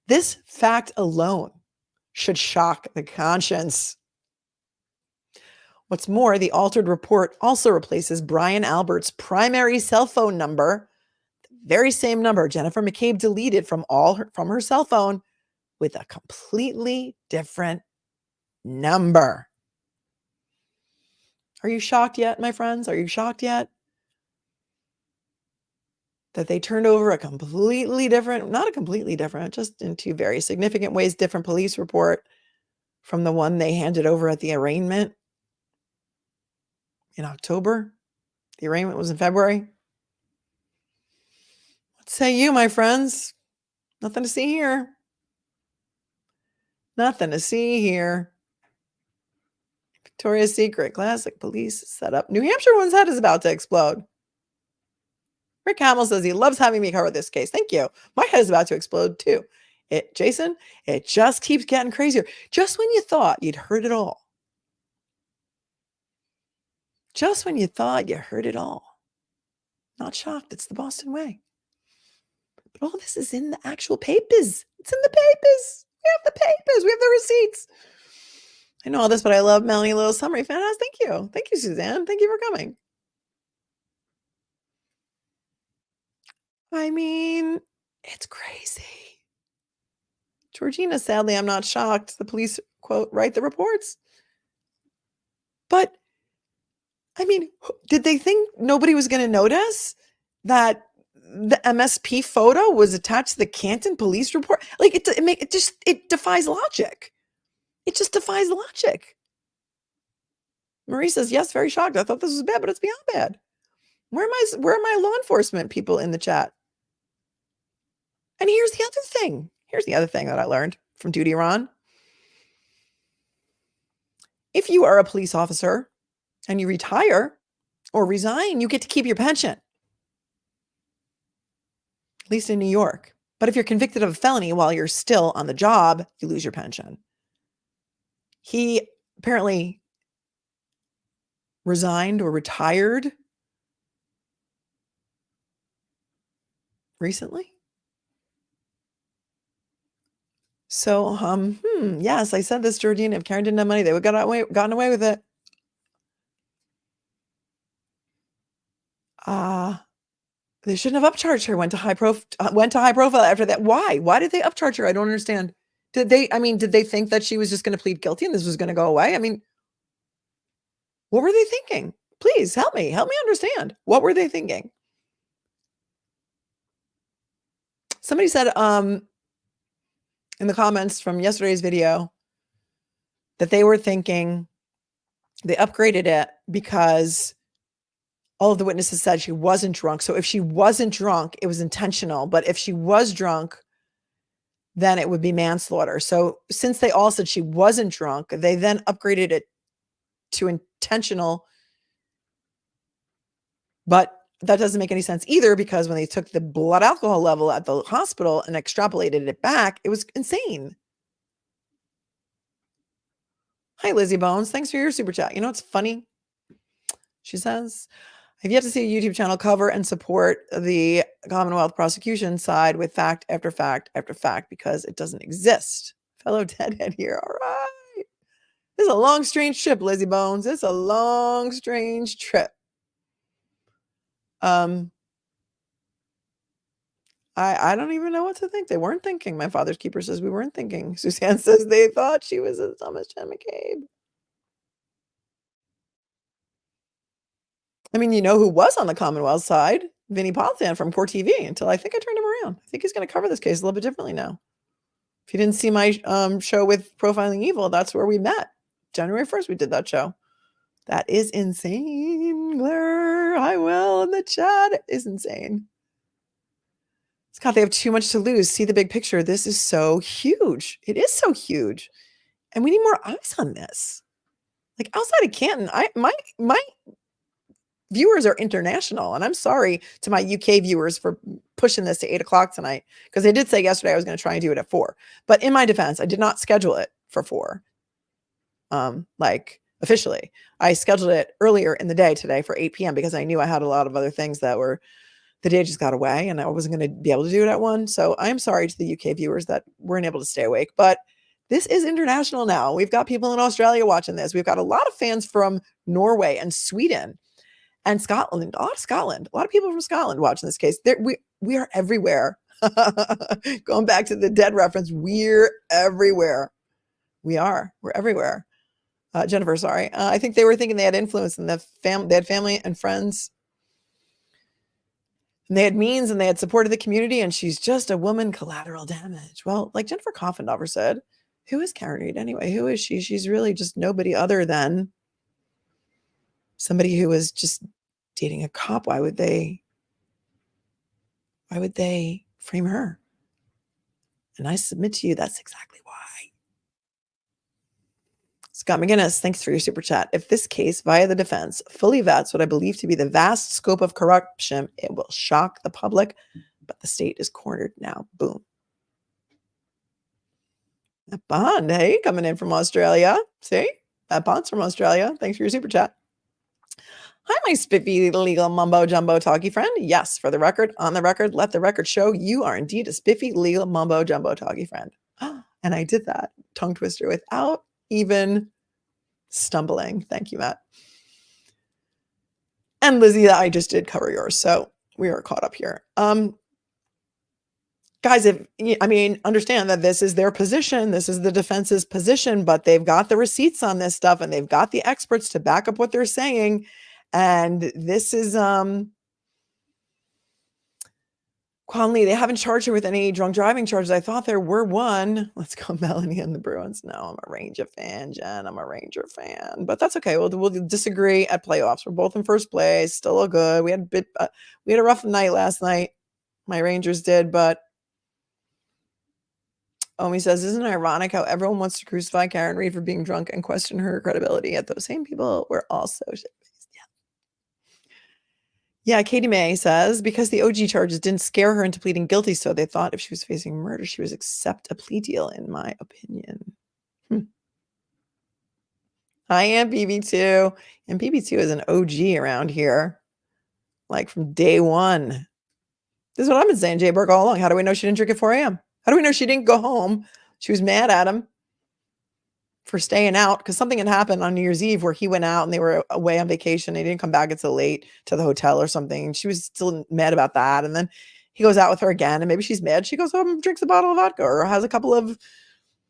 This fact alone should shock the conscience. What's more, the altered report also replaces Brian Albert's primary cell phone number, the very same number Jennifer McCabe deleted from her cell phone, with a completely different number. Are you shocked yet, my friends? Are you shocked yet? That they turned over a completely different, not a completely different, just in two very significant ways, different police report from the one they handed over at the arraignment in October. The arraignment was in February. What say you, my friends? Nothing to see here. Nothing to see here. Victoria's Secret, classic police setup. New Hampshire one's head is about to explode. Rick Hamill says he loves having me cover this case. Thank you. My head is about to explode too. Jason, it just keeps getting crazier. Just when you thought you'd heard it all. Just when you thought you heard it all. Not shocked. It's the Boston way. But all this is in the actual papers. It's in the papers. We have the papers. We have the receipts. I know all this, but I love Melanie Little's summary. Fantastic. Thank you. Thank you, Suzanne. Thank you for coming. I mean, it's crazy. Georgina, sadly, I'm not shocked. The police, quote, write the reports. But, I mean, did they think nobody was going to notice that the MSP photo was attached to the Canton police report? Like, it defies logic. It just defies logic. Marie says, yes, very shocked. I thought this was bad, but it's beyond bad. Where are my law enforcement people in the chat? And here's the other thing. Here's the other thing that I learned from Duty Ron. If you are a police officer and you retire or resign, you get to keep your pension. At least in New York. But if you're convicted of a felony while you're still on the job, you lose your pension. He apparently resigned or retired recently. So, yes, I said this, Georgina. If Karen didn't have money, they would have gotten away with it. They shouldn't have upcharged her. Went to high profile after that. Why? Why did they upcharge her? I don't understand. Did they think that she was just going to plead guilty and this was going to go away? I mean, what were they thinking? Please help me understand. What were they thinking? Somebody said, in the comments from yesterday's video, that they were thinking they upgraded it because all of the witnesses said she wasn't drunk. So if she wasn't drunk, it was intentional. But if she was drunk, then it would be manslaughter. So since they all said she wasn't drunk, they then upgraded it to intentional. But that doesn't make any sense either, because when they took the blood alcohol level at the hospital and extrapolated it back, it was insane. Hi, Lizzie Bones. Thanks for your super chat. You know what's funny? She says, I've yet to see a YouTube channel cover and support the Commonwealth prosecution side with fact after fact after fact because it doesn't exist. Fellow deadhead here. All right. This is a long, strange trip, Lizzie Bones. It's a long, strange trip. I don't even know what to think. They weren't thinking. My father's keeper says we weren't thinking. Suzanne says they thought she was a Thomas Jen McCabe. I mean, you know who was on the Commonwealth side? Vinny Ponthan from Core TV, until I think I turned him around. I think he's going to cover this case a little bit differently now. If you didn't see my show with Profiling Evil, that's where we met. January 1st, we did that show. That is insane, Claire. I will in the chat. It is insane. Scott, they have too much to lose. See the big picture. This is so huge. It is so huge. And we need more eyes on this. Like outside of Canton, my viewers are international. And I'm sorry to my UK viewers for pushing this to 8 o'clock tonight, because they did say yesterday I was going to try and do it at 4. But in my defense, I did not schedule it for 4. Like officially. I scheduled it earlier in the day today for 8 p.m. because I knew I had a lot of other things that were, the day just got away and I wasn't going to be able to do it at 1. So I'm sorry to the UK viewers that weren't able to stay awake, but this is international now. We've got people in Australia watching this. We've got a lot of fans from Norway and Sweden and Scotland, a lot of people from Scotland watching this case. We are everywhere. Going back to the dead reference, we're everywhere. We're everywhere. Jennifer, sorry. I think they were thinking they had influence and they had family and friends. And they had means and they had supported the community, and she's just a woman, collateral damage. Well, like Jennifer Coffendorfer said, who is Karen Reed anyway? Who is she? She's really just nobody other than somebody who was just dating a cop. Why would they frame her? And I submit to you, that's exactly why. Scott McGinnis, thanks for your super chat. If this case via the defense fully vets what I believe to be the vast scope of corruption, it will shock the public, but the state is cornered now. Boom. That Bond, hey, coming in from Australia. See? That Bond's from Australia. Thanks for your super chat. Hi, my spiffy legal mumbo jumbo talkie friend. Yes, for the record, on the record, let the record show you are indeed a spiffy legal mumbo jumbo talkie friend. And I did that tongue twister without even stumbling. Thank you, Matt. And Lizzie, I just did cover yours, so we are caught up here. Guys, understand that this is their position. This is the defense's position, but they've got the receipts on this stuff and they've got the experts to back up what they're saying. And this is, Conley, they haven't charged her with any drunk driving charges. I thought there were one. Let's go, Melanie and the Bruins. No, I'm a Ranger fan, Jen. I'm a Ranger fan, but that's okay. We'll disagree at playoffs. We're both in first place. Still all good. We had a rough night last night. My Rangers did, but Omi says, isn't it ironic how everyone wants to crucify Karen Reed for being drunk and question her credibility? Yet those same people were also shit-faced. Yeah, Katie May says, because the OG charges didn't scare her into pleading guilty, so they thought if she was facing murder, she would accept a plea deal, in my opinion. I am BB2, and BB2 is an OG around here, like from day one. This is what I've been saying, Jay Burke, all along. How do we know she didn't drink at 4 a.m.? How do we know she didn't go home? She was mad at him for staying out because something had happened on New Year's Eve where he went out and they were away on vacation. He didn't come back until late to the hotel or something. She was still mad about that. And then he goes out with her again and maybe she's mad. She goes home and drinks a bottle of vodka or has a couple of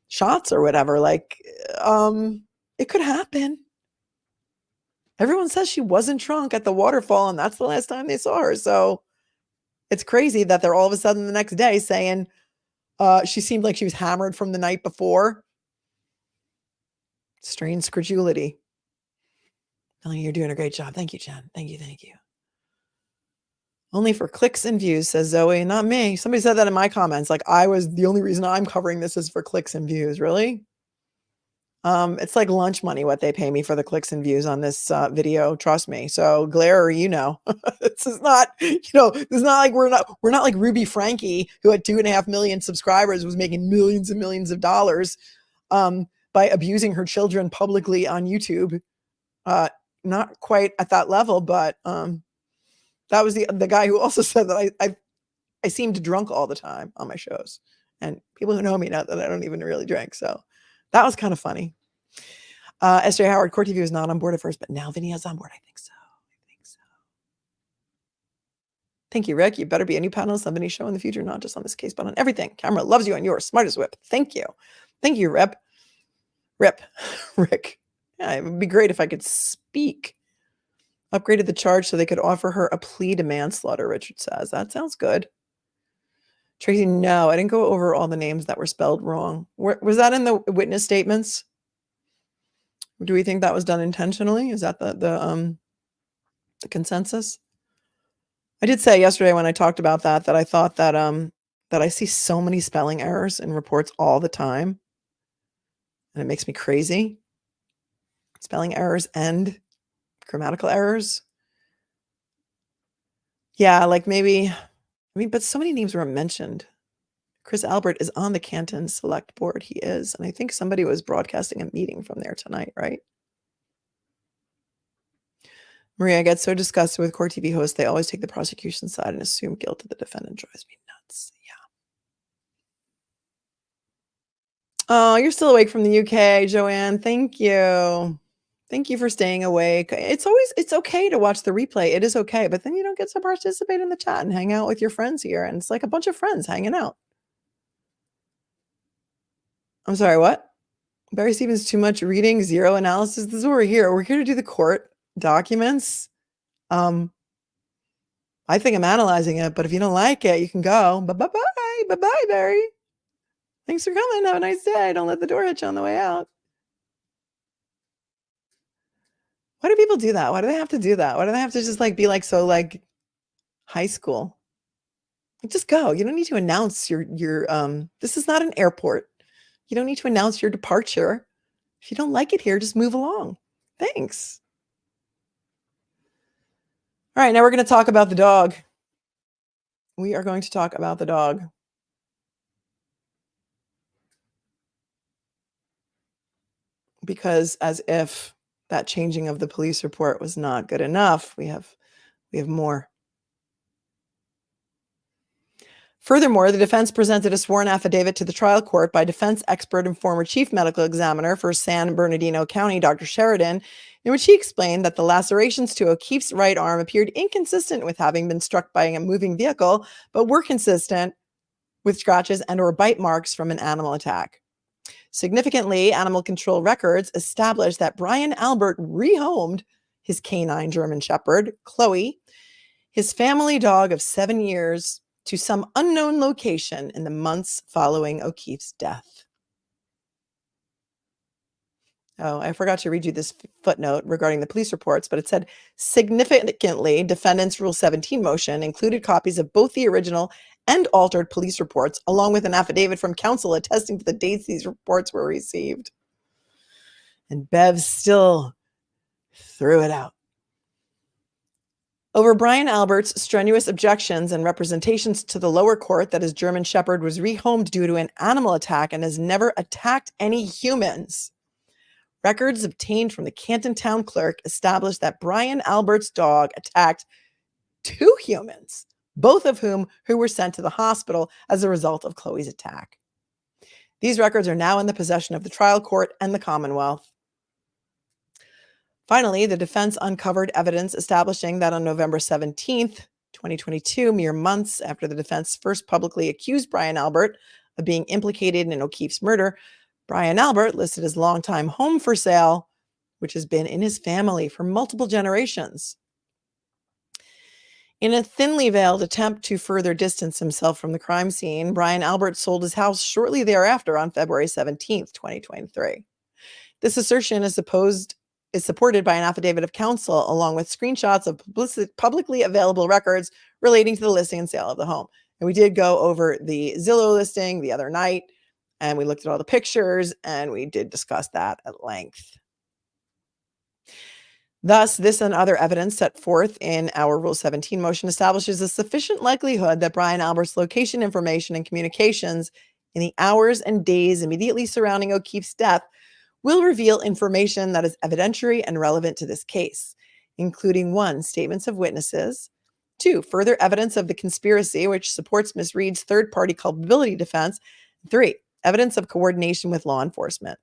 shots or whatever. Like, it could happen. Everyone says she wasn't drunk at the waterfall and that's the last time they saw her. So it's crazy that they're all of a sudden the next day saying, she seemed like she was hammered from the night before. Strange credulity. Melanie, you're doing a great job. Thank you, Jen. Thank you. Only for clicks and views, says Zoe. Not me. Somebody said that in my comments. Like, the only reason I'm covering this is for clicks and views. Really? It's like lunch money what they pay me for the clicks and views on this video. Trust me. So Glare, this is not, it's not like we're not like Ruby Frankie, who had 2.5 million subscribers, was making millions and millions of dollars by abusing her children publicly on YouTube. Not quite at that level, but that was the guy who also said that I seemed drunk all the time on my shows, and people who know me know that I don't even really drink. So that was kind of funny. SJ Howard, Court TV was not on board at first, but now Vinny is on board. I think so. Thank you, Rick. You better be a new panelist on Vinny's show in the future, not just on this case, but on everything. Camera loves you and yours. Smart as whip. Thank you. Thank you, Rick. Yeah, it would be great if I could speak. Upgraded the charge so they could offer her a plea to manslaughter, Richard says. That sounds good. Tracy, no, I didn't go over all the names that were spelled wrong. Was that in the witness statements? Do we think that was done intentionally? Is that the consensus? I did say yesterday when I talked about that I thought that that I see so many spelling errors in reports all the time, and it makes me crazy. Spelling errors and grammatical errors. Yeah, like maybe, but so many names were mentioned. Chris Albert is on the Canton Select Board. He is, and I think somebody was broadcasting a meeting from there tonight, right? Maria, I get so disgusted with court TV hosts. They always take the prosecution side and assume guilt of the defendant. Drives me nuts. Yeah. Oh, you're still awake from the UK, Joanne. Thank you. Thank you for staying awake. It's okay to watch the replay. It is okay, but then you don't get to participate in the chat and hang out with your friends here. And it's like a bunch of friends hanging out. I'm sorry, what? Barry Stevens, too much reading, zero analysis. This is what we're here. We're here to do the court documents. I think I'm analyzing it, but if you don't like it, you can go. Bye-bye. Bye-bye, Barry. Thanks for coming. Have a nice day. Don't let the door hit you on the way out. Why do people do that? Why do they have to do that? Why do they have to just be so high school? Just go. You don't need to announce your this is not an airport. You don't need to announce your departure. If you don't like it here, just move along. Thanks. All right, now we're going to talk about the dog. We are going to talk about the dog. Because as if that changing of the police report was not good enough, we have more. Furthermore, the defense presented a sworn affidavit to the trial court by defense expert and former chief medical examiner for San Bernardino County, Dr. Sheridan, in which he explained that the lacerations to O'Keefe's right arm appeared inconsistent with having been struck by a moving vehicle, but were consistent with scratches and or bite marks from an animal attack. Significantly, animal control records established that Brian Albert rehomed his K-9 German Shepherd, Chloe, his family dog of 7 years, to some unknown location in the months following O'Keefe's death. Oh, I forgot to read you this footnote regarding the police reports, but it said, significantly, defendant's Rule 17 motion included copies of both the original and altered police reports, along with an affidavit from counsel attesting to the dates these reports were received. And Bev still threw it out. Over Brian Albert's strenuous objections and representations to the lower court that his German Shepherd was rehomed due to an animal attack and has never attacked any humans, records obtained from the Canton town clerk established that Brian Albert's dog attacked 2 humans, both of whom were sent to the hospital as a result of Chloe's attack. These records are now in the possession of the trial court and the Commonwealth. Finally, the defense uncovered evidence establishing that on November 17th, 2022, mere months after the defense first publicly accused Brian Albert of being implicated in O'Keefe's murder, Brian Albert listed his longtime home for sale, which has been in his family for multiple generations. In a thinly veiled attempt to further distance himself from the crime scene, Brian Albert sold his house shortly thereafter on February 17th, 2023. This assertion is supported by an affidavit of counsel, along with screenshots of publicly available records relating to the listing and sale of the home. And we did go over the Zillow listing the other night, And we looked at all the pictures, and we did discuss that at length. Thus, this and other evidence set forth in our Rule 17 motion establishes a sufficient likelihood that Brian Albert's location information and communications in the hours and days immediately surrounding O'Keefe's death will reveal information that is evidentiary and relevant to this case, including 1, statements of witnesses, 2, further evidence of the conspiracy, which supports Ms. Reed's third-party culpability defense, 3, evidence of coordination with law enforcement.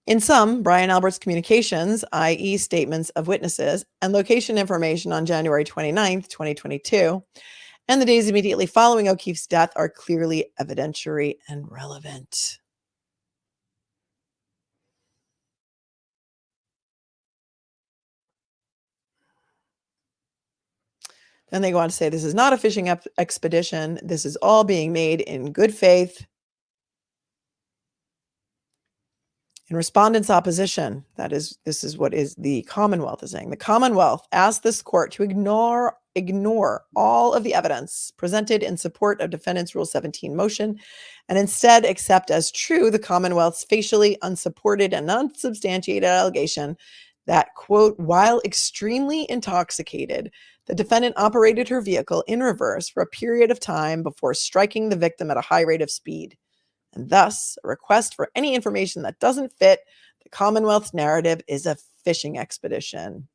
In sum, Brian Albert's communications, i.e. statements of witnesses, and location information on January 29th, 2022, and the days immediately following O'Keefe's death are clearly evidentiary and relevant. Then they go on to say, this is not a fishing expedition. This is all being made in good faith. In respondent's opposition, this is what is the Commonwealth is saying. The Commonwealth asked this court to ignore all of the evidence presented in support of defendant's Rule 17 motion and instead accept as true the Commonwealth's facially unsupported and unsubstantiated allegation that, quote, while extremely intoxicated, the defendant operated her vehicle in reverse for a period of time before striking the victim at a high rate of speed. And thus, a request for any information that doesn't fit the Commonwealth's narrative is a fishing expedition.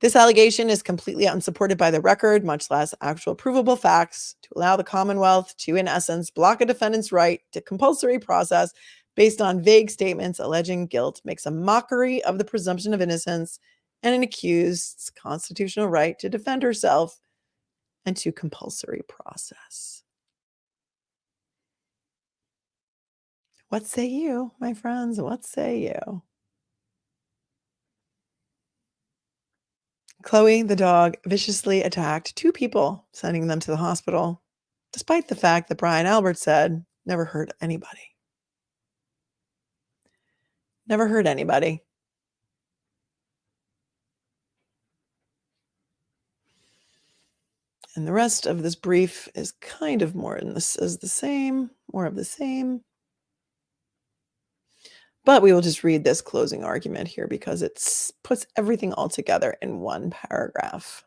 This allegation is completely unsupported by the record, much less actual provable facts, to allow the Commonwealth to, in essence, block a defendant's right to compulsory process based on vague statements alleging guilt makes a mockery of the presumption of innocence and an accused's constitutional right to defend herself and to compulsory process. What say you, my friends? What say you? Chloe, the dog, viciously attacked 2 people, sending them to the hospital, despite the fact that Brian Albert said, never hurt anybody. Never hurt anybody. And the rest of this brief is kind of more of the same. But we will just read this closing argument here because it puts everything all together in one paragraph.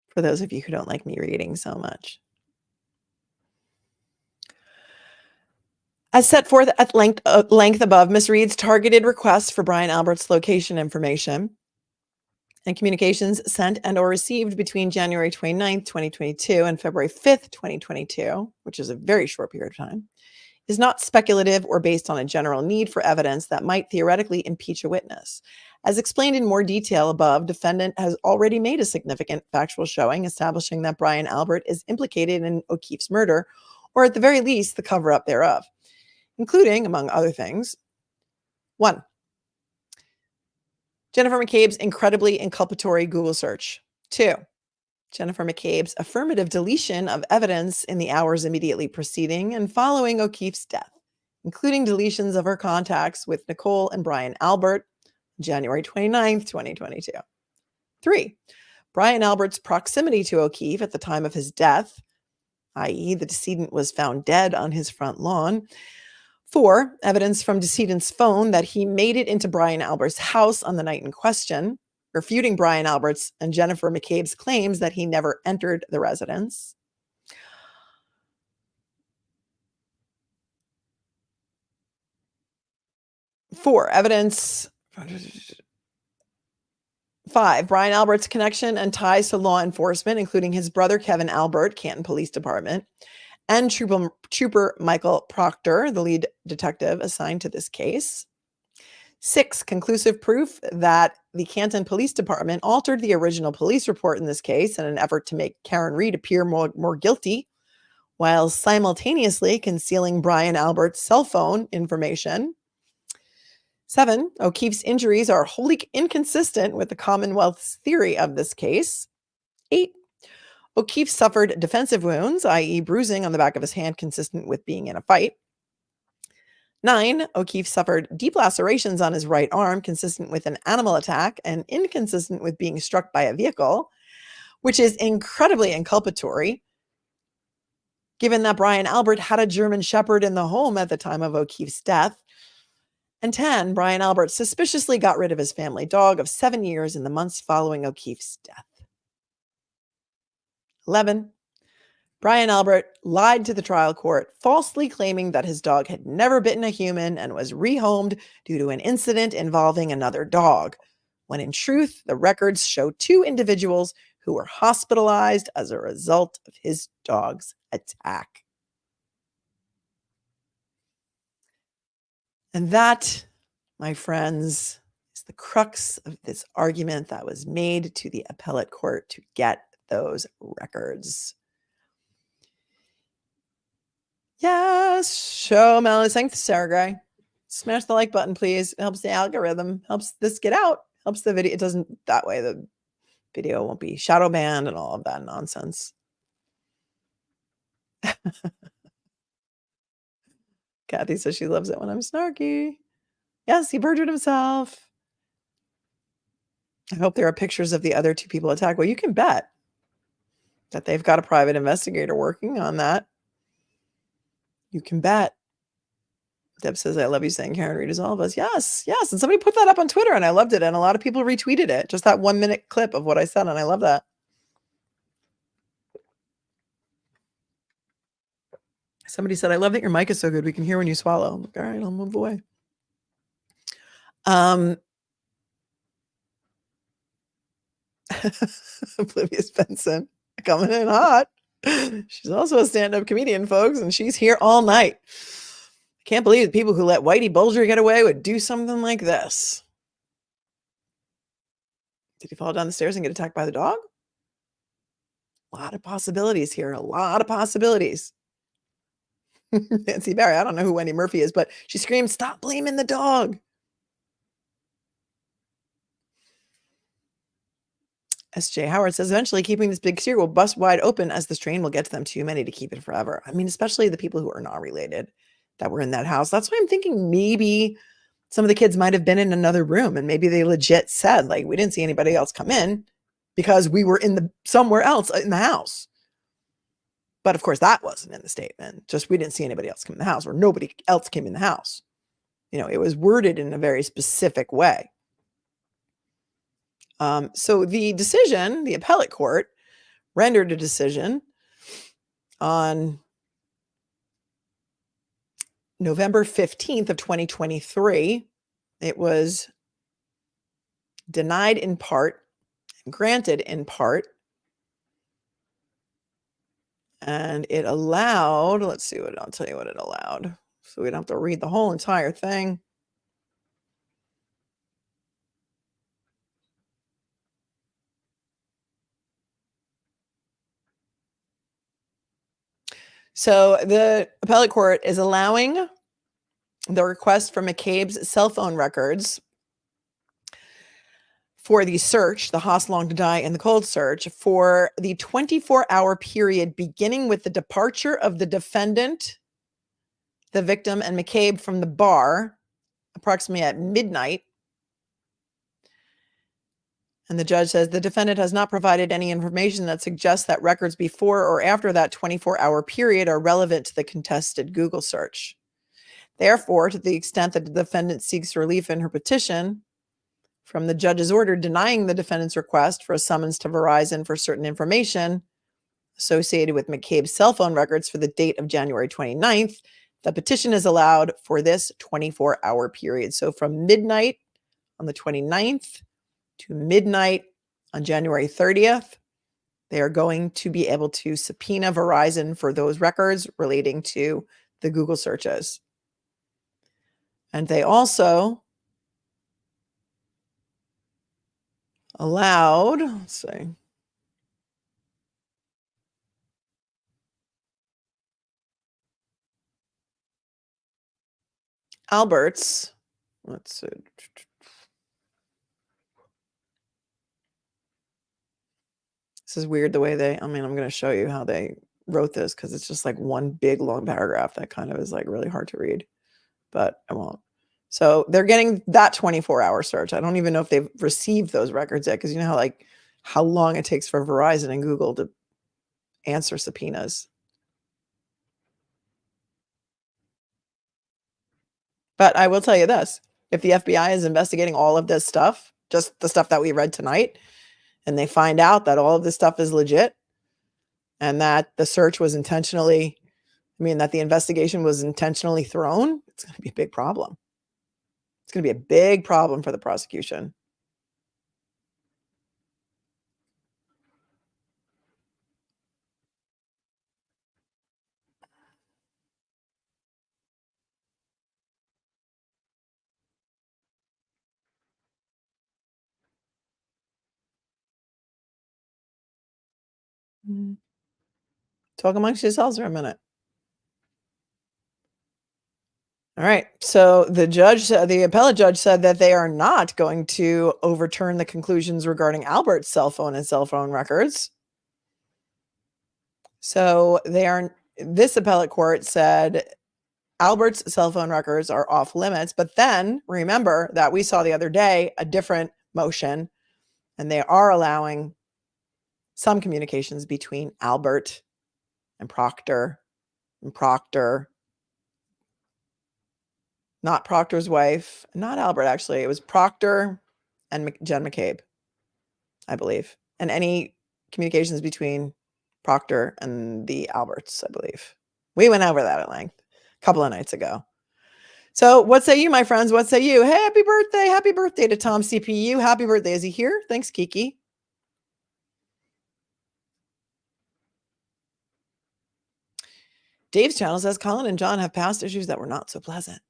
For those of you who don't like me reading so much. As set forth at length above, Ms. Reed's targeted request for Brian Albert's location information and communications sent and or received between January 29th, 2022 and February 5th, 2022, which is a very short period of time, is not speculative or based on a general need for evidence that might theoretically impeach a witness. As explained in more detail above, defendant has already made a significant factual showing establishing that Brian Albert is implicated in O'Keefe's murder, or at the very least, the cover-up thereof, including, among other things, 1, Jennifer McCabe's incredibly inculpatory Google search. 2, Jennifer McCabe's affirmative deletion of evidence in the hours immediately preceding and following O'Keefe's death, including deletions of her contacts with Nicole and Brian Albert, January 29th, 2022. 3, Brian Albert's proximity to O'Keefe at the time of his death, i.e. the decedent was found dead on his front lawn. 4, evidence from decedent's phone that he made it into Brian Albert's house on the night in question, refuting Brian Albert's and Jennifer McCabe's claims that he never entered the residence. 4, evidence. 5, Brian Albert's connection and ties to law enforcement, including his brother Kevin Albert, Canton Police Department, and Trooper Michael Proctor, the lead detective assigned to this case. 6, conclusive proof that the Canton Police Department altered the original police report in this case in an effort to make Karen Reed appear more guilty, while simultaneously concealing Brian Albert's cell phone information. 7, O'Keefe's injuries are wholly inconsistent with the Commonwealth's theory of this case. 8, O'Keefe suffered defensive wounds, i.e. bruising on the back of his hand consistent with being in a fight. 9, O'Keefe suffered deep lacerations on his right arm consistent with an animal attack and inconsistent with being struck by a vehicle, which is incredibly inculpatory, given that Brian Albert had a German Shepherd in the home at the time of O'Keefe's death. And 10, Brian Albert suspiciously got rid of his family dog of 7 years in the months following O'Keefe's death. 11, Brian Albert lied to the trial court, falsely claiming that his dog had never bitten a human and was rehomed due to an incident involving another dog, when in truth, the records show 2 individuals who were hospitalized as a result of his dog's attack. And that, my friends, is the crux of this argument that was made to the appellate court to get those records. Yes, show Melanie. Thanks, Sarah Gray. Smash the like button, please. It helps the algorithm, helps this get out, helps the video. It doesn't, that way the video won't be shadow banned and all of that nonsense. Kathy says she loves it when I'm snarky. Yes, he perjured himself. I hope there are pictures of the other 2 people attacked. Well, you can bet that they've got a private investigator working on that. You can bet. Deb says, I love you saying Karen Reed is all of us. Yes, yes. And somebody put that up on Twitter and I loved it. And a lot of people retweeted it. Just that 1-minute clip of what I said. And I love that. Somebody said, I love that your mic is so good. We can hear when you swallow. I'm like, all right, I'll move away. Oblivious Benson coming in hot. She's also a stand-up comedian, folks, and she's here all night. I can't believe the people who let Whitey Bulger get away would do something like this. Did he fall down the stairs and get attacked by the dog? A lot of possibilities here. A lot of possibilities. Nancy Barry, I don't know who Wendy Murphy is, but she screamed, stop blaming the dog. S.J. Howard says, eventually keeping this big secret will bust wide open as the strain will get to them too many to keep it forever. I mean, especially the people who are not related that were in that house. That's why I'm thinking maybe some of the kids might have been in another room and maybe they legit said, like, we didn't see anybody else come in because we were in somewhere else in the house. But of course, that wasn't in the statement. Just we didn't see anybody else come in the house or nobody else came in the house. You know, it was worded in a very specific way. So the decision, the appellate court rendered a decision on November 15th of 2023. It was denied in part, granted in part, and it allowed, let's see what, I'll tell you what it allowed. So we don't have to read the whole entire thing. So the appellate court is allowing the request for McCabe's cell phone records for the search, the Haas long to die and the cold search, for the 24-hour period beginning with the departure of the defendant, the victim, and McCabe from the bar, approximately at midnight. And the judge says the defendant has not provided any information that suggests that records before or after that 24-hour period are relevant to the contested Google search. Therefore, to the extent that the defendant seeks relief in her petition from the judge's order denying the defendant's request for a summons to Verizon for certain information associated with McCabe's cell phone records for the date of January 29th, the petition is allowed for this 24-hour period. So from midnight on the 29th to midnight on January 30th, they are going to be able to subpoena Verizon for those records relating to the Google searches. And they also allowed, let's see, Albert's, let's see. This is weird the way I'm going to show you how they wrote this because it's just like one big long paragraph that kind of is like really hard to read, but I won't. So they're getting that 24-hour search. I don't even know if they've received those records yet because you know how like how long it takes for Verizon and Google to answer subpoenas. But I will tell you this, if the FBI is investigating all of this stuff, just the stuff that we read tonight, and they find out that all of this stuff is legit and that the search was intentionally, that the investigation was intentionally thrown, it's going to be a big problem. It's going to be a big problem for the prosecution. Talk amongst yourselves for a minute. All right. So the appellate judge said that they are not going to overturn the conclusions regarding Albert's cell phone and cell phone records. So this appellate court said Albert's cell phone records are off limits. But then remember that we saw the other day a different motion, and they are allowing some communications between Albert and Proctor, not Proctor's wife, not Albert, actually. It was Proctor and Jen McCabe, I believe. And any communications between Proctor and the Alberts, I believe. We went over that at length a couple of nights ago. So what say you, my friends? What say you? Hey, happy birthday. Happy birthday to Tom CPU. Happy birthday. Is he here? Thanks, Kiki. Dave's channel says Colin and John have past issues that were not so pleasant.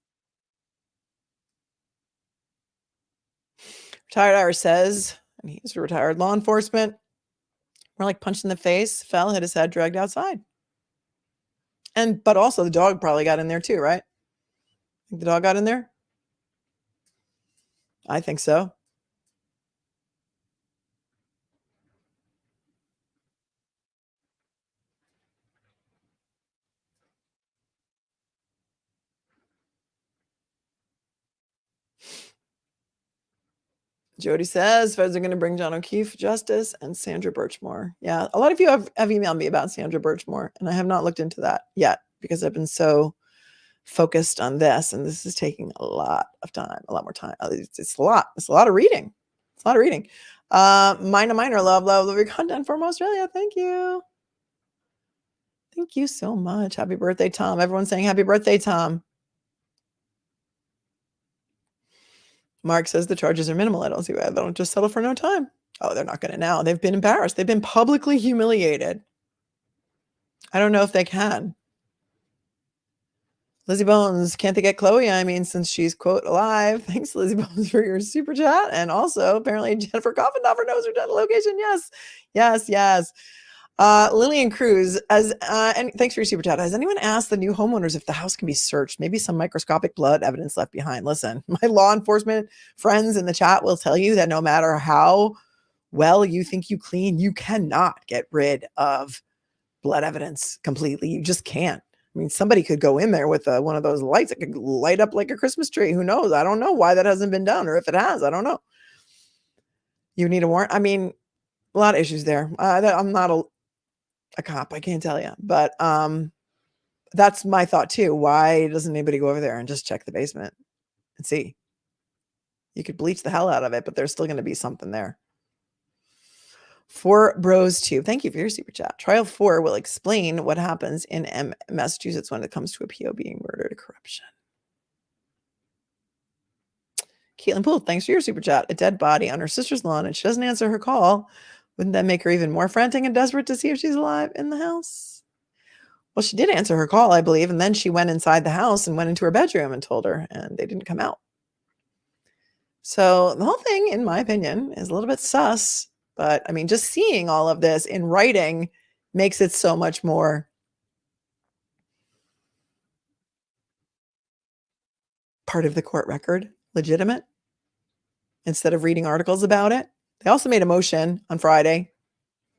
Retired Irish says, and he's retired law enforcement, more like punched in the face, fell, hit his head, dragged outside. But also the dog probably got in there too, right? Think the dog got in there? I think so. Jody says feds are going to bring John O'Keefe justice and Sandra Birchmore. Yeah, a lot of you have emailed me about Sandra Birchmore, and I have not looked into that yet because I've been so focused on this, and this is taking a lot of time, a lot more time. It's a lot. It's a lot of reading. It's a lot of reading. Minor, love your content from Australia. Thank you. Thank you so much. Happy birthday, Tom. Everyone's saying happy birthday, Tom. Mark says the charges are minimal. I don't see why they don't just settle for no time. Oh, they're not going to now. They've been embarrassed. They've been publicly humiliated. I don't know if they can. Lizzie Bones, can't they get Chloe? I mean, since she's, quote, alive. Thanks, Lizzie Bones, for your super chat. And also, apparently, Jennifer Coffindoffer knows her dental location. Yes. Lillian Cruz, and thanks for your super chat. Has anyone asked the new homeowners if the house can be searched? Maybe some microscopic blood evidence left behind. Listen, my law enforcement friends in the chat will tell you that no matter how well you think you clean, you cannot get rid of blood evidence completely. You just can't. I mean, somebody could go in there with one of those lights that could light up like a Christmas tree. Who knows? I don't know why that hasn't been done, or if it has, I don't know. You need a warrant. I mean, a lot of issues there. I'm not a cop, I can't tell you, but that's my thought too. Why doesn't anybody go over there and just check the basement and see? You could bleach the hell out of it, but there's still going to be something there. 4 Bros 2. Thank you for your super chat. Trial 4 will explain what happens in Massachusetts when it comes to a PO being murdered or corruption. Caitlin Poole, thanks for your super chat. A dead body on her sister's lawn and she doesn't answer her call. Wouldn't that make her even more frantic and desperate to see if she's alive in the house? Well, she did answer her call, I believe, and then she went inside the house and went into her bedroom and told her, and they didn't come out. So the whole thing, in my opinion, is a little bit sus. But I mean, just seeing all of this in writing makes it so much more part of the court record, legitimate, instead of reading articles about it. They also made a motion on Friday.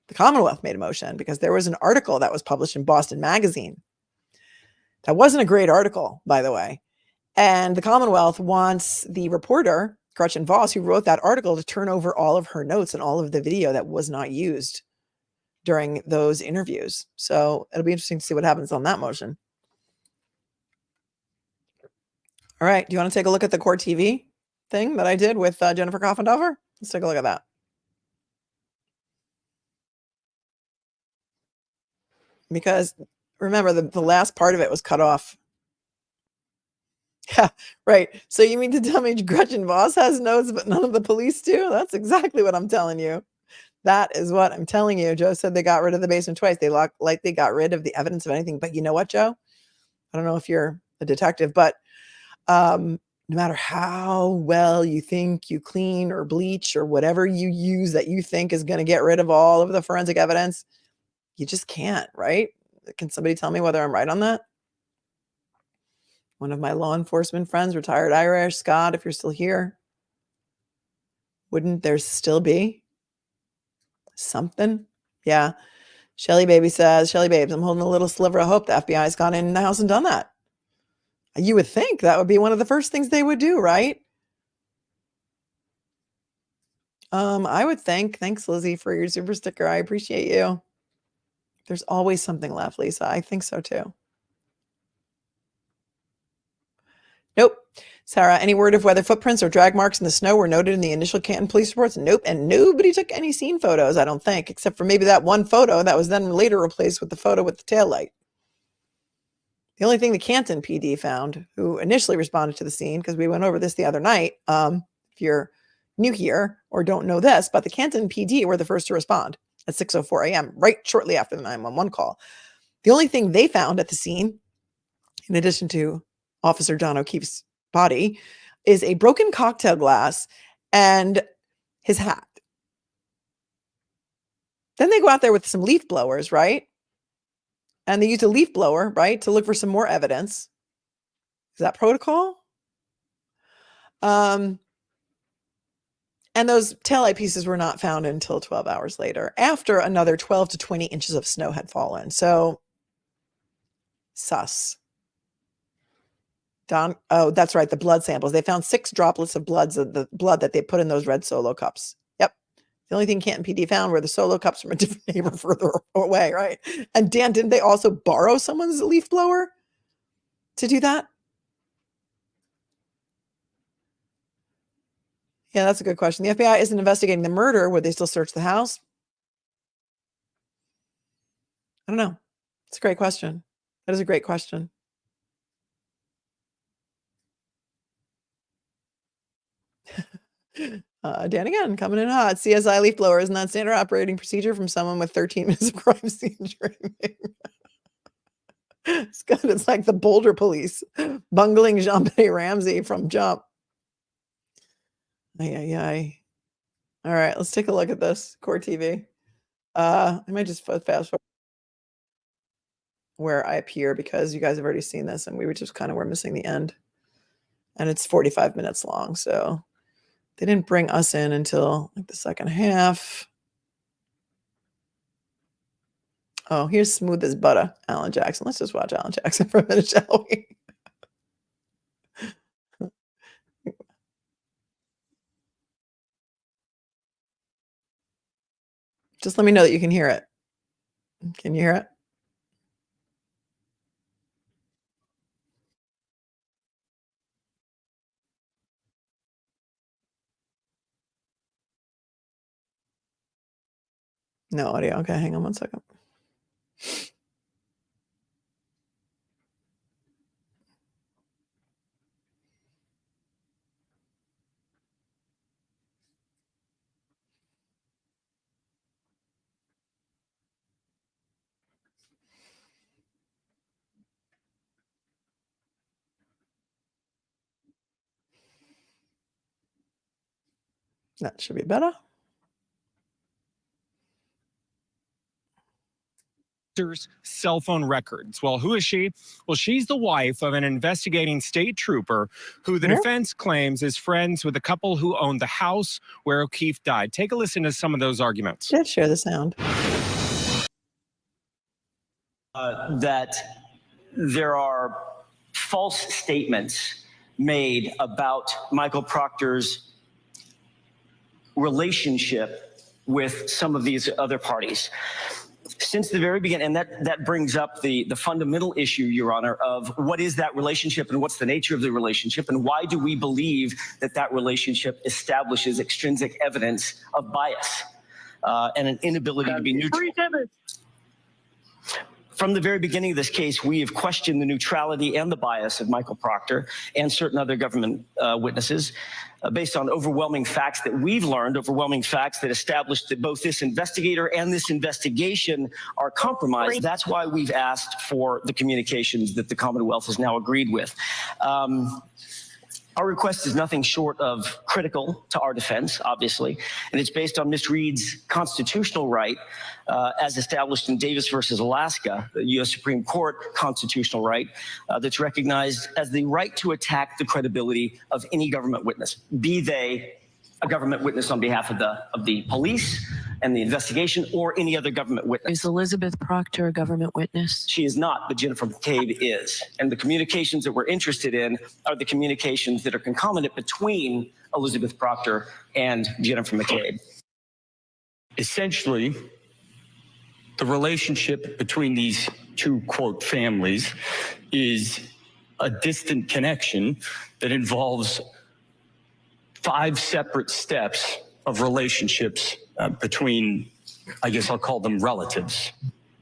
The Commonwealth made a motion because there was an article that was published in Boston Magazine. That wasn't a great article, by the way. And the Commonwealth wants the reporter Gretchen Voss, who wrote that article, to turn over all of her notes and all of the video that was not used during those interviews. So it'll be interesting to see what happens on that motion. All right. Do you want to take a look at the Court TV thing that I did with Jennifer Coffendorfer? Let's take a look at that. Because remember, the last part of it was cut off. Yeah, right. So you mean to tell me Gretchen Voss has notes, but none of the police do? That's exactly what I'm telling you. That is what I'm telling you. Joe said they got rid of the basement twice. They likely got rid of the evidence of anything. But you know what, Joe? I don't know if you're a detective, but no matter how well you think you clean or bleach or whatever you use that you think is going to get rid of all of the forensic evidence, you just can't, right? Can somebody tell me whether I'm right on that? One of my law enforcement friends, retired Irish, Scott, if you're still here, wouldn't there still be something? Yeah. Shelly Baby says, Shelly Babes, I'm holding a little sliver of hope the FBI has gone in the house and done that. You would think that would be one of the first things they would do, right? I would think. Thanks, Lizzie, for your super sticker. I appreciate you. There's always something left, Lisa. I think so too. Nope. Sarah, any word of whether footprints or drag marks in the snow were noted in the initial Canton police reports? Nope. And nobody took any scene photos, I don't think, except for maybe that one photo that was then later replaced with the photo with the taillight. The only thing the Canton PD found, who initially responded to the scene, because we went over this the other night, if you're new here or don't know this, but the Canton PD were the first to respond at 6:04 a.m., right shortly after the 911 call. The only thing they found at the scene, in addition to Officer John O'Keefe's body, is a broken cocktail glass and his hat. Then they go out there with some leaf blowers, right? And they use a leaf blower, right, to look for some more evidence. Is that protocol? And those taillight pieces were not found until 12 hours later, after another 12 to 20 inches of snow had fallen. So, sus. Oh, that's right, the blood samples. They found 6 droplets of the blood that they put in those red Solo cups. Yep. The only thing Canton PD found were the Solo cups from a different neighbor further away, right? And Dan, didn't they also borrow someone's leaf blower to do that? Yeah, that's a good question. The FBI isn't investigating the murder. Would they still search the house? I don't know. It's a great question. That is a great question. Dan again, coming in hot. CSI leaf blower, isn't that standard operating procedure from someone with 13 minutes of crime scene training? Scott, it's like the Boulder police bungling Jean-Benet Ramsey from Jump. Ay. All right, let's take a look at this. Court TV. I might just fast forward where I appear because you guys have already seen this and we were missing the end. And it's 45 minutes long, so they didn't bring us in until like the second half. Oh, here's smooth as butter, Alan Jackson. Let's just watch Alan Jackson for a minute, shall we? Just let me know that you can hear it. Can you hear it? No audio. Okay, hang on one second. That should be better. Cell phone records. Well, who is she? Well, she's the wife of an investigating state trooper who the defense claims is friends with the couple who owned the house where O'Keefe died. Take a listen to some of those arguments. Let's share the sound. That there are false statements made about Michael Proctor's relationship with some of these other parties. Since the very beginning, and that brings up the fundamental issue, Your Honor, of what is that relationship and what's the nature of the relationship, and why do we believe that that relationship establishes extrinsic evidence of bias and an inability to be neutral. From the very beginning of this case, we have questioned the neutrality and the bias of Michael Proctor and certain other government witnesses based on overwhelming facts that we've learned, overwhelming facts that establish that both this investigator and this investigation are compromised. That's why we've asked for the communications that the Commonwealth has now agreed with. Our request is nothing short of critical to our defense, obviously, and it's based on Ms. Reed's constitutional right, as established in Davis versus Alaska, the U.S. Supreme Court constitutional right, that's recognized as the right to attack the credibility of any government witness, be they a government witness on behalf of the police and the investigation, or any other government witness. Is Elizabeth Proctor a government witness? She is not, but Jennifer McCabe is. And the communications that we're interested in are the communications that are concomitant between Elizabeth Proctor and Jennifer McCabe. Essentially, the relationship between these two, quote, families is a distant connection that involves 5 separate steps of relationships between, I guess I'll call them relatives.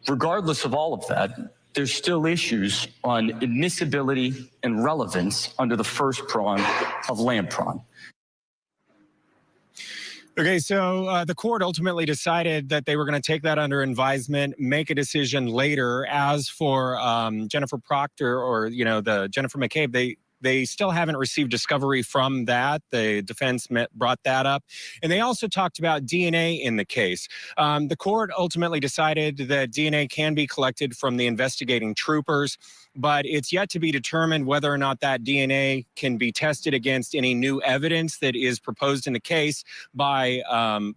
Regardless of all of that, there's still issues on admissibility and relevance under the first prong of Lampron. Okay, so the court ultimately decided that they were going to take that under advisement, make a decision later. As for Jennifer Proctor, or the Jennifer McCabe, they still haven't received discovery from that. The defense brought that up. And they also talked about DNA in the case. The court ultimately decided that DNA can be collected from the investigating troopers, but it's yet to be determined whether or not that DNA can be tested against any new evidence that is proposed in the case by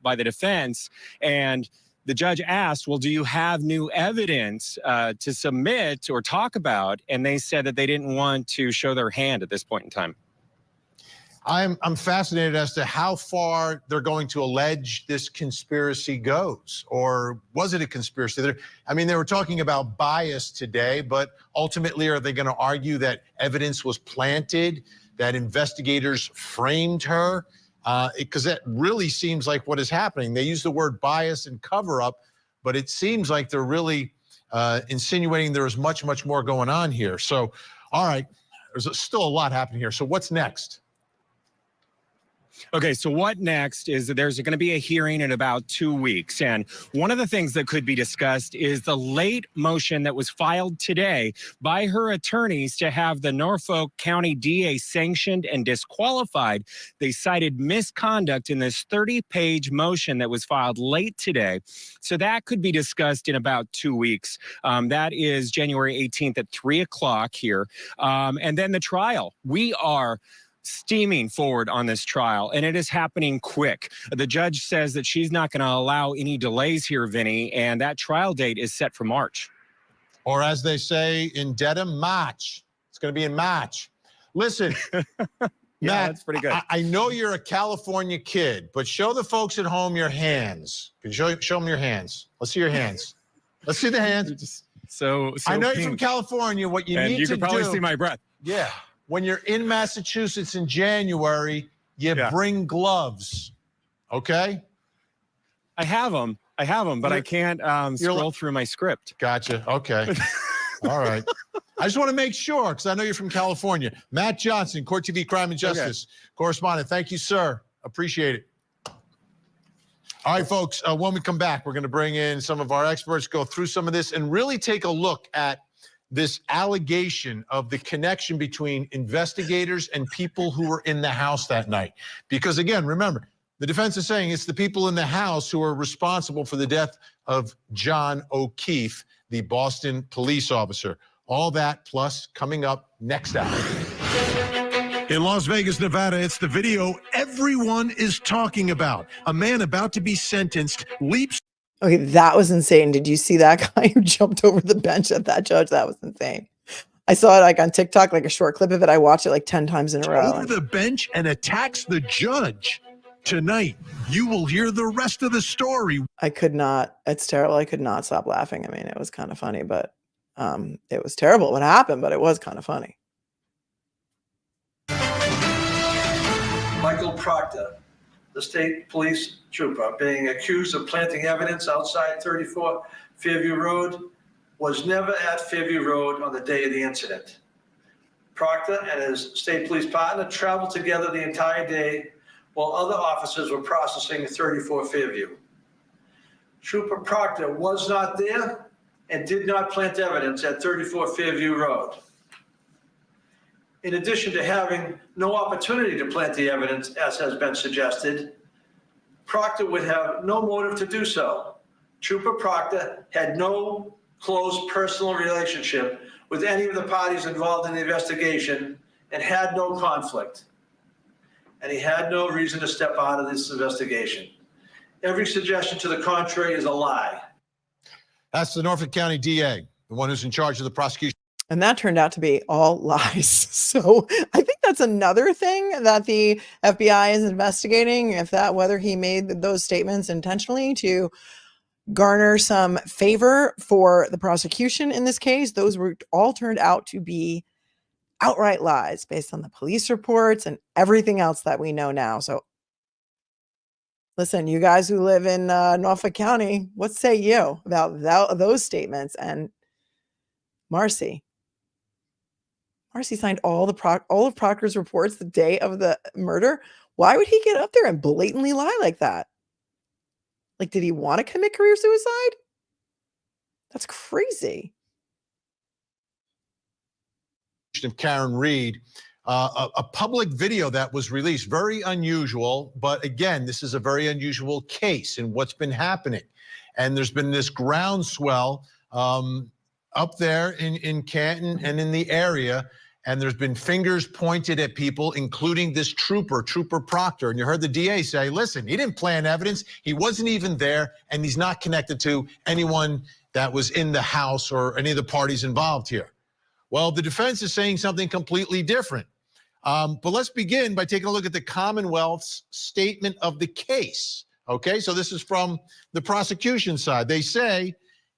the defense. And the judge asked, well, do you have new evidence to submit or talk about? And they said that they didn't want to show their hand at this point in time. I'm fascinated as to how far they're going to allege this conspiracy goes, or was it a conspiracy? They were talking about bias today, but ultimately, are they going to argue that evidence was planted, that investigators framed her? Because that really seems like what is happening. They use the word bias and cover up, but it seems like they're really insinuating there is much, much more going on here. So, all right, there's still a lot happening here. So what's next? Okay, so what next is that there's going to be a hearing in about 2 weeks. And one of the things that could be discussed is the late motion that was filed today by her attorneys to have the Norfolk County DA sanctioned and disqualified. They cited misconduct in this 30-page motion that was filed late today. So that could be discussed in about 2 weeks. That is January 18th at 3 o'clock here. And then the trial. We are steaming forward on this trial, and it is happening quick. The judge says that she's not going to allow any delays here, Vinny, and that trial date is set for March. Or as they say in Dedham, March. It's going to be in March. Listen, Yeah, Matt, that's pretty good. I know you're a California kid, but show the folks at home your hands. Can you show them your hands? Let's see your hands. Let's see the hands. So I know pink. you're from California. What you And need you to can probably do, see my breath. Yeah. When you're in Massachusetts in January, you bring gloves, okay? I have them, but I can't scroll through my script. Gotcha, okay. All right. I just want to make sure, because I know you're from California. Matt Johnson, Court TV Crime and Justice correspondent. Thank you, sir. Appreciate it. All right, folks, when we come back, we're going to bring in some of our experts, go through some of this, and really take a look at this allegation of the connection between investigators and people who were in the house that night. Because again, remember, the defense is saying it's the people in the house who are responsible for the death of John O'Keefe, the Boston police officer. All that plus coming up next hour. In Las Vegas, Nevada, it's the video everyone is talking about. A man about to be sentenced leaps. Okay, that was insane. Did you see that guy who jumped over the bench at that judge? That was insane. I saw it like on TikTok, like a short clip of it. I watched it like 10 times in a row. Over the bench and attacks the judge. Tonight, you will hear the rest of the story. I could not. It's terrible. I could not stop laughing. I mean, it was kind of funny, but it was terrible what happened, but it was kind of funny. Michael Proctor, the state police trooper, being accused of planting evidence outside 34 Fairview Road, was never at Fairview Road on the day of the incident. Proctor and his state police partner traveled together the entire day while other officers were processing 34 Fairview. Trooper Proctor was not there and did not plant evidence at 34 Fairview Road. In addition to having no opportunity to plant the evidence, as has been suggested, Proctor would have no motive to do so. Trooper Proctor had no close personal relationship with any of the parties involved in the investigation and had no conflict. And he had no reason to step out of this investigation. Every suggestion to the contrary is a lie. That's the Norfolk County DA, the one who's in charge of the prosecution. And that turned out to be all lies. So I think that's another thing that the FBI is investigating, whether he made those statements intentionally to garner some favor for the prosecution in this case. Those were all turned out to be outright lies based on the police reports and everything else that we know now. So listen, you guys who live in Norfolk County, what say you about those statements? And Marcy signed all of Proctor's reports the day of the murder. Why would he get up there and blatantly lie like that? Like, did he want to commit career suicide? That's crazy. Of Karen Reed, a public video that was released, very unusual, but again, this is a very unusual case in what's been happening. And there's been this groundswell up there in Canton and in the area, and there's been fingers pointed at people, including this Trooper Proctor. And you heard the DA say, listen, he didn't plant evidence, he wasn't even there, and he's not connected to anyone that was in the house or any of the parties involved here. Well, the defense is saying something completely different. But let's begin by taking a look at the Commonwealth's statement of the case. Okay, so this is from the prosecution side. They say,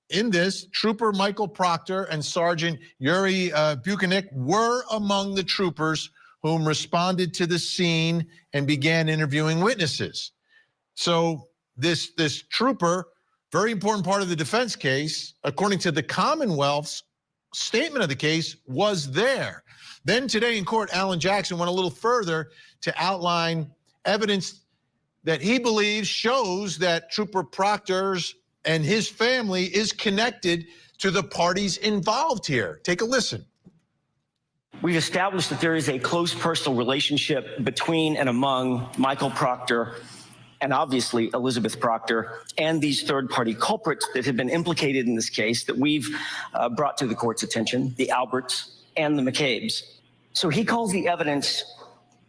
in this, Trooper Michael Proctor and Sergeant Yuri Buchanek were among the troopers whom responded to the scene and began interviewing witnesses. So this trooper, very important part of the defense case, according to the Commonwealth's statement of the case, was there. Then today in court, Alan Jackson went a little further to outline evidence that he believes shows that Trooper Proctor's and his family is connected to the parties involved here. Take a listen. We've established that there is a close personal relationship between and among Michael Proctor and obviously Elizabeth Proctor and these third-party culprits that have been implicated in this case that we've brought to the court's attention, the Alberts and the McCabe's. So he calls the evidence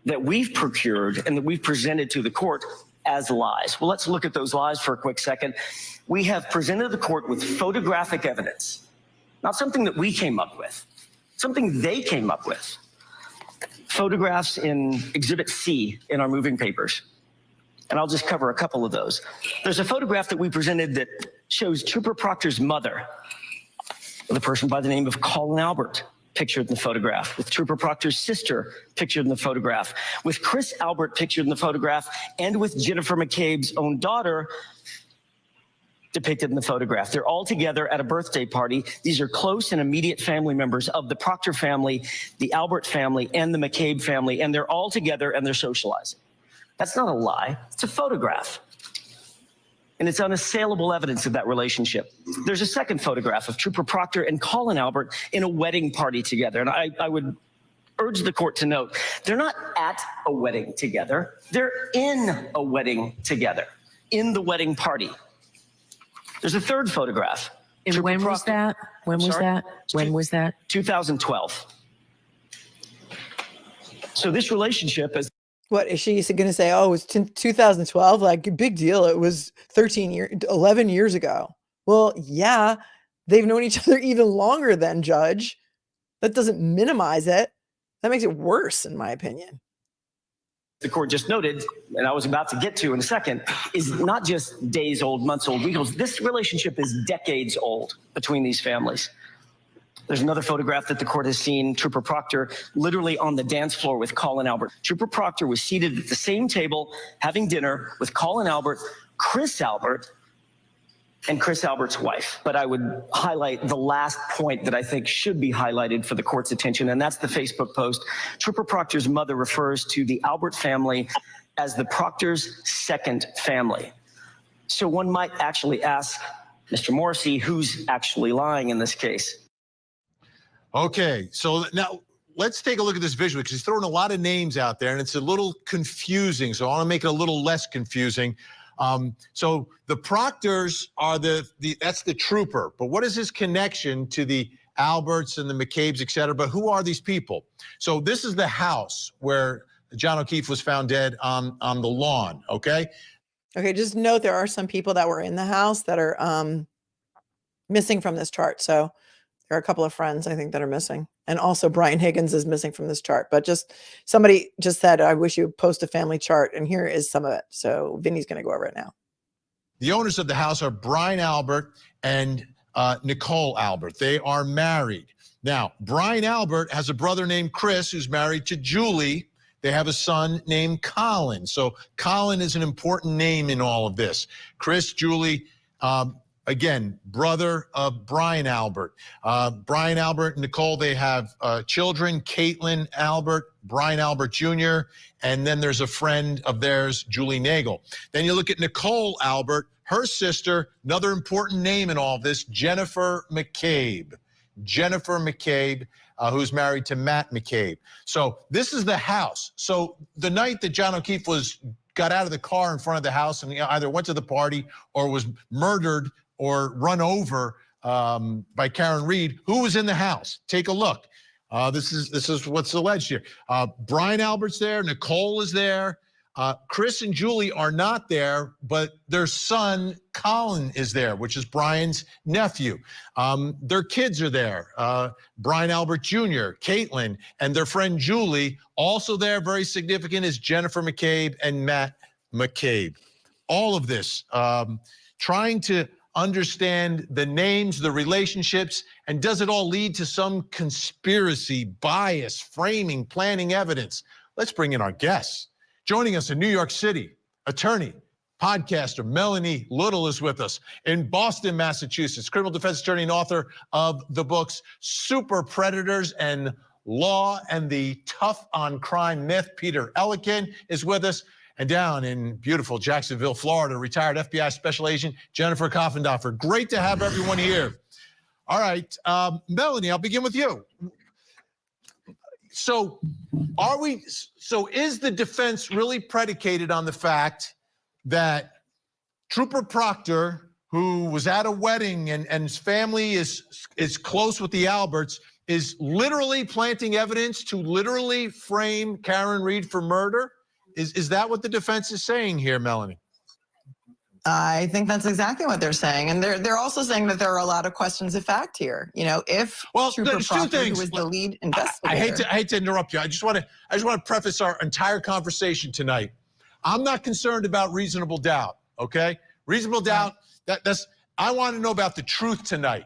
that we've procured and that we've presented to the court as lies. Well, let's look at those lies for a quick second. We have presented the court with photographic evidence, not something that we came up with, something they came up with. Photographs in Exhibit C in our moving papers. And I'll just cover a couple of those. There's a photograph that we presented that shows Trooper Proctor's mother, the person by the name of Colin Albert, pictured in the photograph, with Trooper Proctor's sister pictured in the photograph, with Chris Albert pictured in the photograph, and with Jennifer McCabe's own daughter depicted in the photograph. They're all together at a birthday party. These are close and immediate family members of the Proctor family, the Albert family, and the McCabe family, and they're all together and they're socializing. That's not a lie, it's a photograph. And it's unassailable evidence of that relationship. There's a second photograph of Trooper Proctor and Colin Albert in a wedding party together. And I would urge the court to note, they're not at a wedding together, they're in a wedding together, in the wedding party. There's a third photograph. And when was that? When was that? When was that? 2012. So this relationship is. What is she going to say? Oh, it was 2012. Like, big deal. It was 11 years ago. Well, yeah, they've known each other even longer than Judge. That doesn't minimize it. That makes it worse, in my opinion. the court just noted, and I was about to get to in a second, is not just days old, months old, weeks old. This relationship is decades old between these families. There's another photograph that the court has seen, Trooper Proctor literally on the dance floor with Colin Albert. Trooper Proctor was seated at the same table having dinner with Colin Albert, Chris Albert, and Chris Albert's wife. But I would highlight the last point that I think should be highlighted for the court's attention, and that's the Facebook post. Trooper Proctor's mother refers to the Albert family as the Proctor's second family. So one might actually ask Mr. Morrissey, who's actually lying in this case? Okay, so now let's take a look at this visually, because he's throwing a lot of names out there, and it's a little confusing, so I want to make it a little less confusing. So the Proctors are that's the trooper, but what is his connection to the Alberts and the McCabe's, et cetera? But who are these people? So this is the house where John O'Keefe was found dead on the lawn, okay? Okay, just note there are some people that were in the house that are missing from this chart. So there are a couple of friends, I think, that are missing. And also Brian Higgins is missing from this chart. But just somebody just said, I wish you would post a family chart. And here is some of it. So Vinny's going to go over it now. The owners of the house are Brian Albert and Nicole Albert. They are married. Now, Brian Albert has a brother named Chris who's married to Julie. They have a son named Colin. So Colin is an important name in all of this. Chris, Julie, again, brother of Brian Albert. Brian Albert and Nicole, they have children, Caitlin Albert, Brian Albert Jr., and then there's a friend of theirs, Julie Nagel. Then you look at Nicole Albert, her sister, another important name in all of this, Jennifer McCabe. Jennifer McCabe, who's married to Matt McCabe. So this is the house. So the night that John O'Keefe got out of the car in front of the house and either went to the party or was murdered or run over by Karen Reed, who was in the house? Take a look. This is what's alleged here. Brian Albert's there. Nicole is there. Chris and Julie are not there, but their son, Colin, is there, which is Brian's nephew. Their kids are there. Brian Albert Jr., Caitlin, and their friend Julie. Also there, very significant, is Jennifer McCabe and Matt McCabe. All of this, trying to understand the names, the relationships, and does it all lead to some conspiracy, bias, framing, planning evidence? Let's bring in our guests. Joining us in New York City, attorney, podcaster Melanie Little is with us. In Boston, Massachusetts, criminal defense attorney and author of the books Super Predators and Law and the Tough on Crime Myth, Peter Ellikin is with us. And down in beautiful Jacksonville, Florida, retired FBI Special Agent Jennifer Koffendorfer. Great to have everyone here. All right, Melanie, I'll begin with you. So is the defense really predicated on the fact that Trooper Proctor, who was at a wedding and his family is close with the Alberts, is literally planting evidence to literally frame Karen Reed for murder? Is that what the defense is saying here, Melanie? I think that's exactly what they're saying. And they're also saying that there are a lot of questions of fact here. You know, if Trooper Proctor, who was the lead investigator. I hate to interrupt you. I just want to preface our entire conversation tonight. I'm not concerned about reasonable doubt, okay? Reasonable doubt, I want to know about the truth tonight,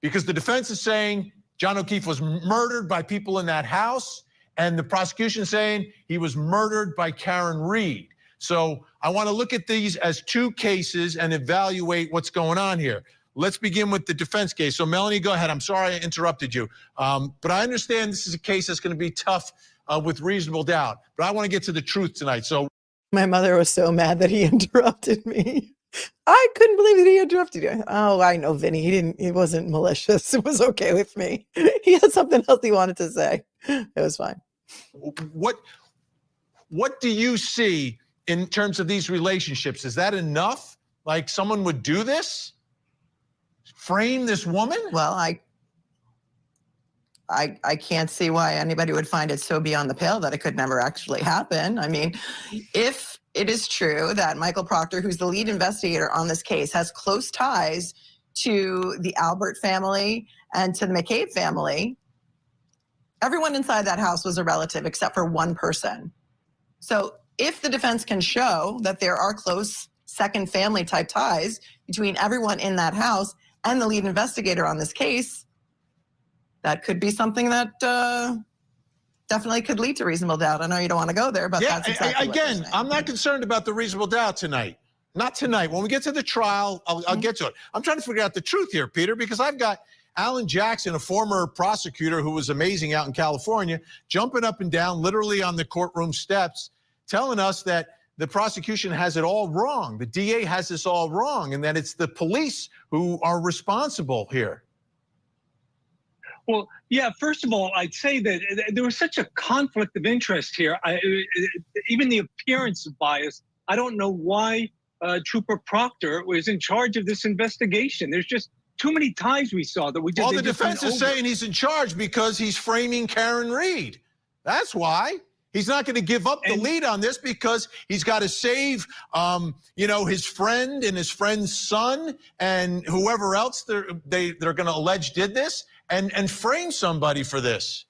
because the defense is saying John O'Keefe was murdered by people in that house, and the prosecution saying he was murdered by Karen Reed. So I want to look at these as two cases and evaluate what's going on here. Let's begin with the defense case. So Melanie, go ahead. I'm sorry I interrupted you. But I understand this is a case that's going to be tough with reasonable doubt. But I want to get to the truth tonight. So my mother was so mad that he interrupted me. I couldn't believe that he interrupted you. Oh, I know, Vinny. He wasn't malicious. It was okay with me. He had something else he wanted to say. It was fine. What do you see in terms of these relationships? Is that enough? Like someone would do this? Frame this woman? Well, I can't see why anybody would find it so beyond the pale that it could never actually happen. I mean, if it is true that Michael Proctor, who's the lead investigator on this case, has close ties to the Albert family and to the McCabe family, everyone inside that house was a relative except for one person. So if the defense can show that there are close second family type ties between everyone in that house and the lead investigator on this case, that could be something that definitely could lead to reasonable doubt. I know you don't want to go there, but Yeah, that's exactly what again, they're saying. I'm not concerned about the reasonable doubt tonight. Not tonight. When we get to the trial, I'll get to it. I'm trying to figure out the truth here, Peter, because I've got Alan Jackson, a former prosecutor who was amazing out in California, jumping up and down literally on the courtroom steps, telling us that the prosecution has it all wrong. The DA has this all wrong, and that it's the police who are responsible here. Well, yeah, first of all, I'd say that there was such a conflict of interest here. Even the appearance of bias, I don't know why Trooper Proctor was in charge of this investigation. There's just too many times we saw that we just. Well, the defense is saying he's in charge because he's framing Karen Reed. That's why. He's not going to give up the lead on this because he's got to save, his friend and his friend's son and whoever else they're going to allege did this and frame somebody for this.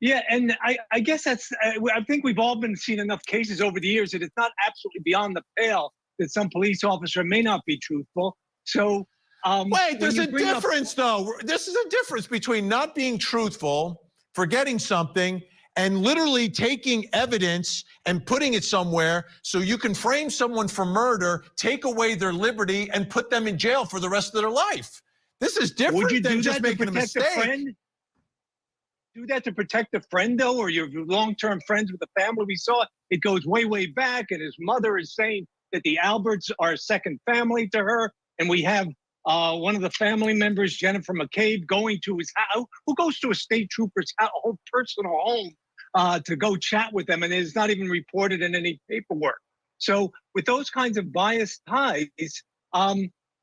Yeah, and I guess that's. I think we've all been seeing enough cases over the years that it's not absolutely beyond the pale that some police officer may not be truthful. So. Wait, there's a difference, though. This is a difference between not being truthful, forgetting something, and literally taking evidence and putting it somewhere so you can frame someone for murder, take away their liberty, and put them in jail for the rest of their life. This is different than just making a mistake. Do that to protect a friend, though, or your long-term friends with the family? We saw it goes way, way back, and his mother is saying that the Alberts are a second family to her, and we have one of the family members, Jennifer McCabe, going to his house, who goes to a state trooper's whole personal home to go chat with them, and is not even reported in any paperwork. So with those kinds of biased ties,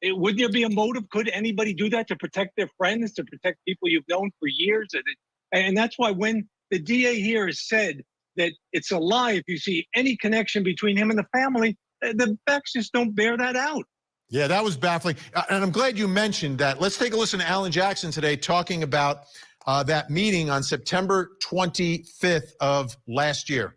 would there be a motive? Could anybody do that to protect their friends, to protect people you've known for years? And that's why when the DA here has said that it's a lie if you see any connection between him and the family, the facts just don't bear that out. Yeah, that was baffling. And I'm glad you mentioned that. Let's take a listen to Alan Jackson today talking about that meeting on September 25th of last year.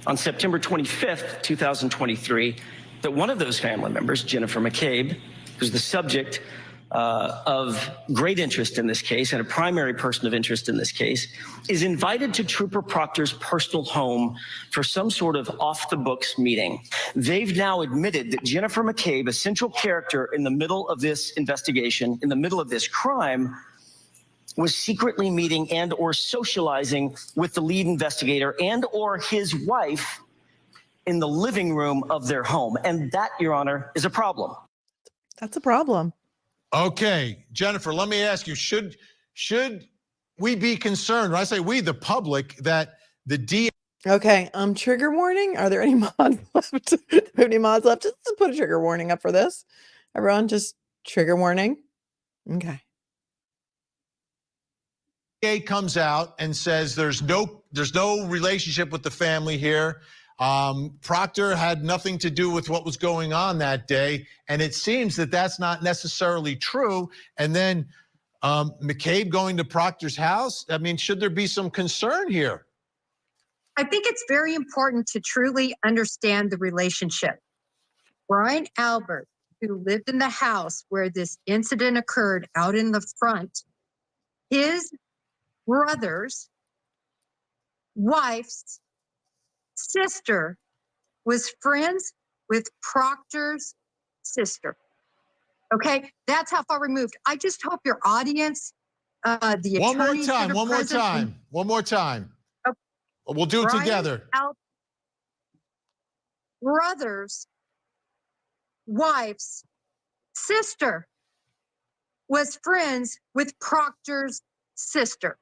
On September 25th, 2023, that one of those family members, Jennifer McCabe, who's the subject of great interest in this case and a primary person of interest in this case, is invited to Trooper Proctor's personal home for some sort of off-the-books meeting. They've now admitted that Jennifer McCabe, a central character in the middle of this investigation, in the middle of this crime, was secretly meeting and or socializing with the lead investigator and or his wife in the living room of their home. And that, Your Honor, is a problem. That's a problem. Okay, Jennifer, let me ask you, should we be concerned, when I say we, the public, that the DA... Okay, trigger warning. Are there any mods left? Do we have any mods left? Just put a trigger warning up for this. Everyone, just trigger warning. Okay. DA comes out and says there's no relationship with the family here. Proctor had nothing to do with what was going on that day, and it seems that that's not necessarily true. And then McCabe going to Proctor's house, I mean, should there be some concern here? I think it's very important to truly understand the relationship. Brian Albert, who lived in the house where this incident occurred out in the front, his brother's wife's sister was friends with Proctor's sister. Okay, that's how far removed. I just hope your audience, the one more attorneys time, that are one more present- time, one more time. Okay. We'll do it Brian together. Brother's wife's sister was friends with Proctor's sister.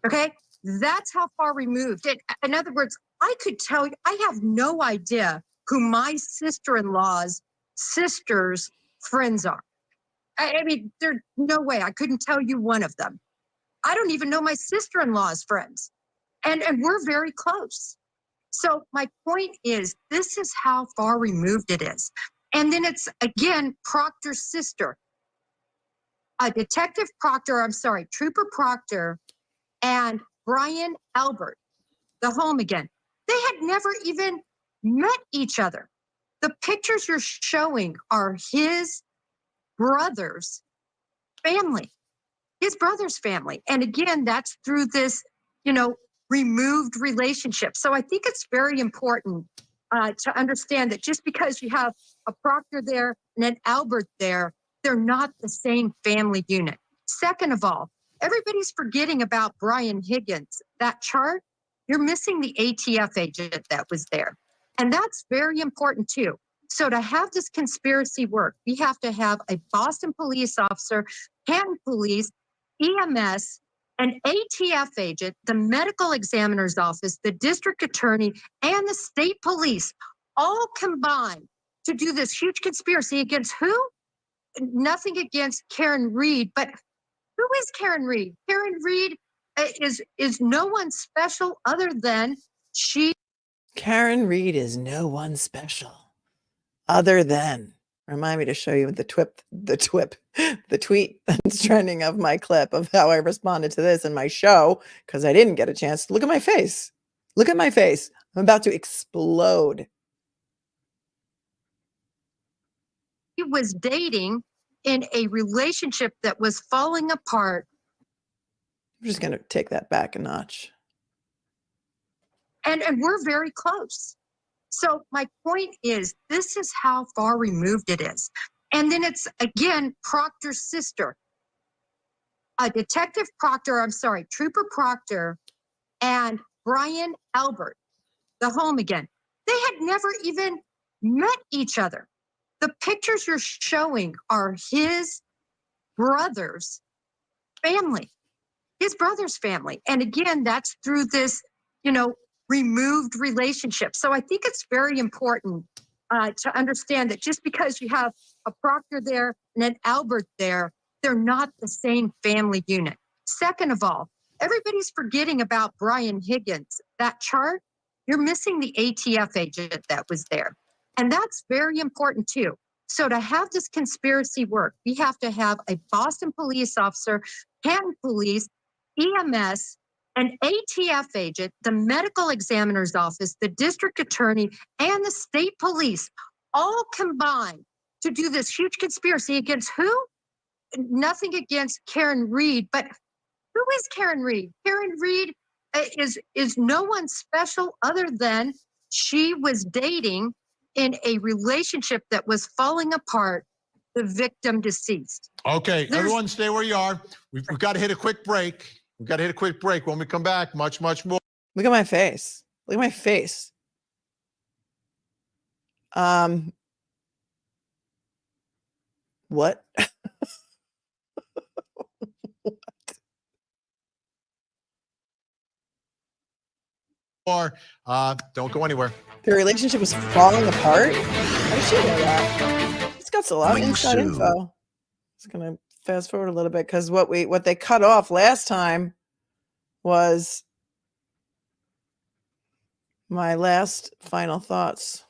Okay, that's how far removed. In other words, I could tell you, I have no idea who my sister-in-law's sister's friends are. I mean, there's no way. I couldn't tell you one of them. I don't even know my sister-in-law's friends. And we're very close. So my point is, this is how far removed it is. And then it's, again, Proctor's sister. Trooper Proctor and Brian Albert the home again. They had never even met each other. The pictures you're showing are his brother's family, his brother's family. And again, that's through this, removed relationship. So I think it's very important to understand that just because you have a Proctor there and an Albert there, they're not the same family unit. Second of all, everybody's forgetting about Brian Higgins. That chart, you're missing the ATF agent that was there. And that's very important too. So to have this conspiracy work, we have to have a Boston police officer, Canton Police, EMS, an ATF agent, the medical examiner's office, the district attorney, and the state police all combined to do this huge conspiracy against who? Nothing against Karen Reed, but who is Karen Reed? Karen Reed is no one special other than she. Karen Reed is no one special other than. Remind me to show you the tweet that's trending of my clip of how I responded to this in my show, because I didn't get a chance to look at my face. Look at my face. I'm about to explode. He was dating in a relationship that was falling apart. I'm just going to take that back a notch. And we're very close. So my point is, this is how far removed it is. And then it's, again, Proctor's sister. Trooper Proctor and Brian Albert, the home again. They had never even met each other. The pictures you're showing are his brother's family, his brother's family. And again, that's through this, removed relationship. So I think it's very important to understand that just because you have a Proctor there and an Albert there, they're not the same family unit. Second of all, everybody's forgetting about Brian Higgins. That chart, you're missing the ATF agent that was there. And that's very important too. So to have this conspiracy work, we have to have a Boston police officer, Canton Police, EMS, an ATF agent, the medical examiner's office, the district attorney, and the state police all combined to do this huge conspiracy against who? Nothing against Karen Reed, but who is Karen Reed? Karen Reed is no one special other than she was dating in a relationship that was falling apart, the victim deceased. Okay, everyone stay where you are. We've got to hit a quick break. When we come back, much more. Look at my face. Look at my face. What? Or don't go anywhere. The relationship was falling apart? How did she know that? It's got a lot of inside info. Just gonna fast forward a little bit, because what they cut off last time was my last final thoughts.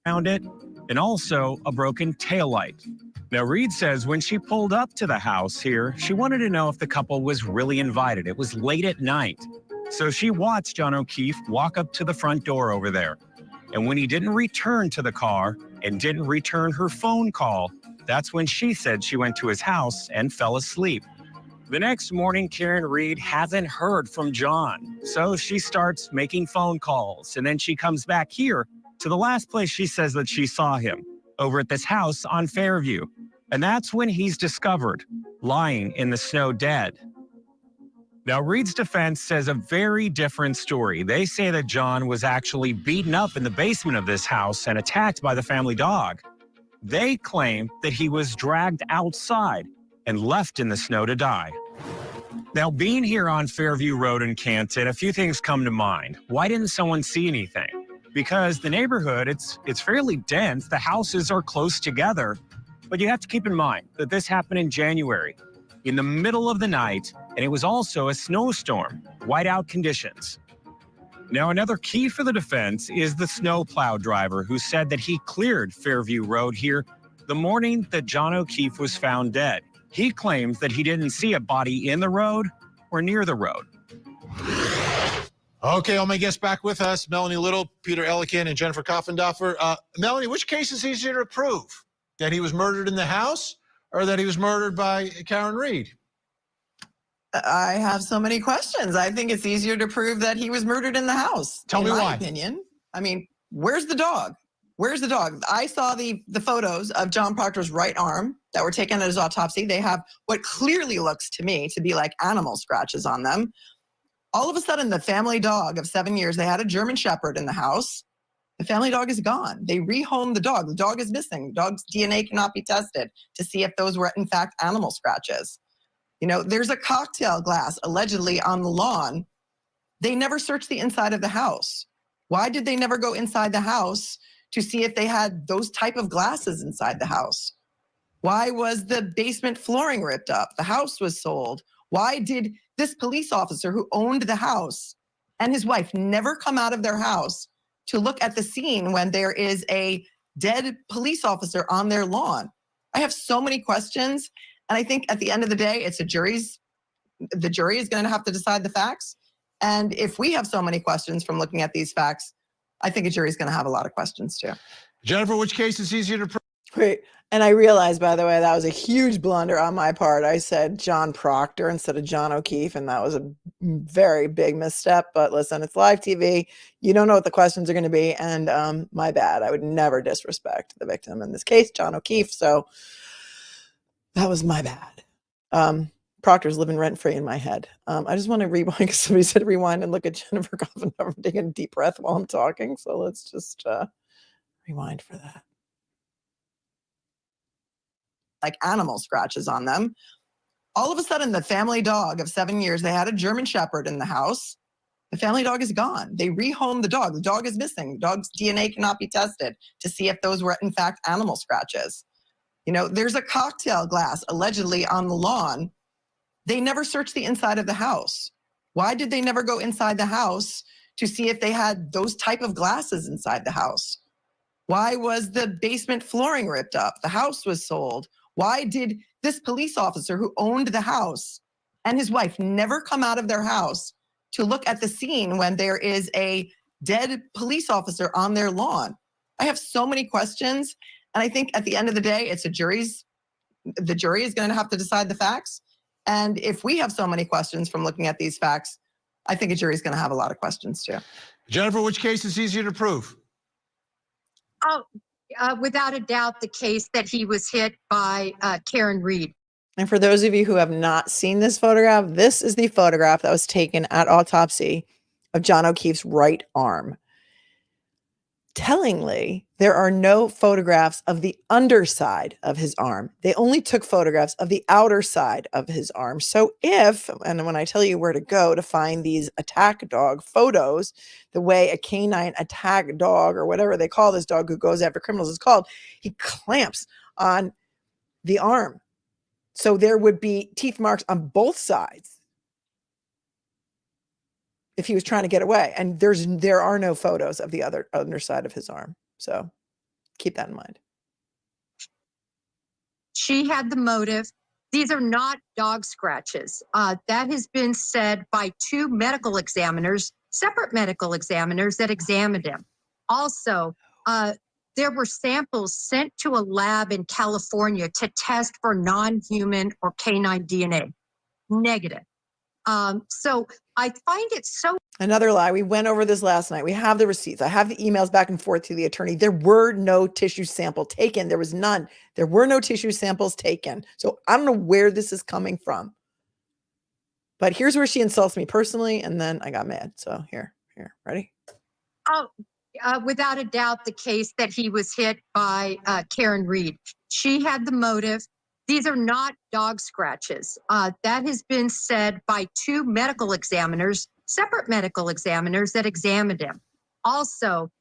Found it, and also a broken taillight. Now, Reed says when she pulled up to the house here, she wanted to know if the couple was really invited. It was late at night. So she watched John O'Keefe walk up to the front door over there. And when he didn't return to the car and didn't return her phone call, that's when she said she went to his house and fell asleep. The next morning, Karen Reed hasn't heard from John. So she starts making phone calls, and then she comes back here to the last place she says that she saw him, over at this house on Fairview. And that's when he's discovered, lying in the snow dead. Now, Reed's defense says a very different story. They say that John was actually beaten up in the basement of this house and attacked by the family dog. They claim that he was dragged outside and left in the snow to die. Now, being here on Fairview Road in Canton, a few things come to mind. Why didn't someone see anything? Because the neighborhood, it's fairly dense. The houses are close together. But you have to keep in mind that this happened in January, in the middle of the night, and it was also a snowstorm, whiteout conditions. Now, another key for the defense is the snowplow driver who said that he cleared Fairview Road here the morning that John O'Keefe was found dead. He claims that he didn't see a body in the road or near the road. Okay, all my guests back with us, Melanie Little, Peter Ellikin, and Jennifer Koffendorfer. Melanie, which case is easier to prove? That he was murdered in the house or that he was murdered by Karen Reed? I have so many questions. I think it's easier to prove that he was murdered in the house. Tell me in my why. opinion. I mean, where's the dog? Where's the dog? I saw the photos of John Proctor's right arm that were taken at his autopsy. They have what clearly looks to me to be like animal scratches on them. All of a sudden, the family dog of 7 years, they had a German Shepherd in the house. The family dog is gone. They rehomed the dog. The dog is missing. The dog's DNA cannot be tested to see if those were, in fact, animal scratches. You know, there's a cocktail glass allegedly on the lawn. They never searched the inside of the house. Why did they never go inside the house to see if they had those type of glasses inside the house? Why was the basement flooring ripped up? The house was sold. Why did this police officer who owned the house and his wife never come out of their house to look at the scene when there is a dead police officer on their lawn? I have so many questions. And I think at the end of the day, the jury is going to have to decide the facts. And if we have so many questions from looking at these facts, I think a jury is going to have a lot of questions too. Jennifer, which case is easier to prove? Wait, and I realized, by the way, that was a huge blunder on my part. I said John Proctor instead of John O'Keefe, and that was a very big misstep. But listen, it's live TV. You don't know what the questions are going to be, and my bad. I would never disrespect the victim in this case, John O'Keefe. So that was my bad. Proctor's living rent-free in my head. I just want to rewind because somebody said rewind and look at Jennifer Koffendorfer taking a deep breath while I'm talking. So let's just rewind for that. Like animal scratches on them. All of a sudden, the family dog of 7 years, they had a German Shepherd in the house. The family dog is gone. They rehomed the dog. The dog is missing. The dog's DNA cannot be tested to see if those were, in fact, animal scratches. You know, there's a cocktail glass allegedly on the lawn. They never searched the inside of the house. Why did they never go inside the house to see if they had those type of glasses inside the house? Why was the basement flooring ripped up? The house was sold. Why did this police officer who owned the house and his wife never come out of their house to look at the scene when there is a dead police officer on their lawn? I have so many questions. And I think at the end of the day, the jury is going to have to decide the facts. And if we have so many questions from looking at these facts, I think a jury is going to have a lot of questions too. Jennifer, which case is easier to prove? Oh, without a doubt, the case that he was hit by Karen Reed. And for those of you who have not seen this photograph, this is the photograph that was taken at autopsy of John O'Keefe's right arm. Tellingly, there are no photographs of the underside of his arm. They only took photographs of the outer side of his arm. So and when I tell you where to go to find these attack dog photos, the way a K-9 attack dog or whatever they call this dog who goes after criminals is called, he clamps on the arm. So there would be teeth marks on both sides if he was trying to get away. And there are no photos of the other underside of his arm. So keep that in mind. She had the motive. These are not dog scratches. That has been said by two medical examiners, separate medical examiners that examined him. Also, there were samples sent to a lab in California to test for non-human or K-9 DNA. Negative. So I find it so. Another lie. We went over this last night. We have the receipts. I have the emails back and forth to the attorney. There were no tissue sample taken. There was none. There were no tissue samples taken. So I don't know where this is coming from. But here's where she insults me personally, and then I got mad. So here, ready? Oh, without a doubt, the case that he was hit by Karen Reed. She had the motive. These are not dog scratches. That has been said by two medical examiners, separate medical examiners that examined him. Also,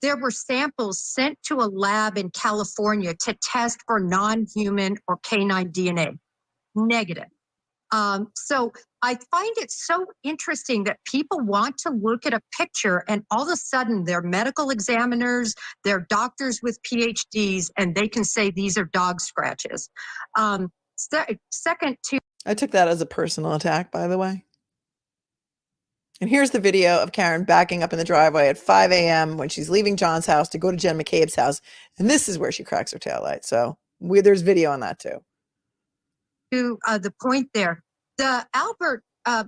there were samples sent to a lab in California to test for non-human or K-9 DNA. Negative. So I find it so interesting that people want to look at a picture and all of a sudden they're medical examiners, they're doctors with PhDs, and they can say these are dog scratches. Second to. I took that as a personal attack, by the way. And here's the video of Karen backing up in the driveway at 5 a.m. when she's leaving John's house to go to Jen McCabe's house. And this is where she cracks her taillight. So there's video on that too. To the point there, the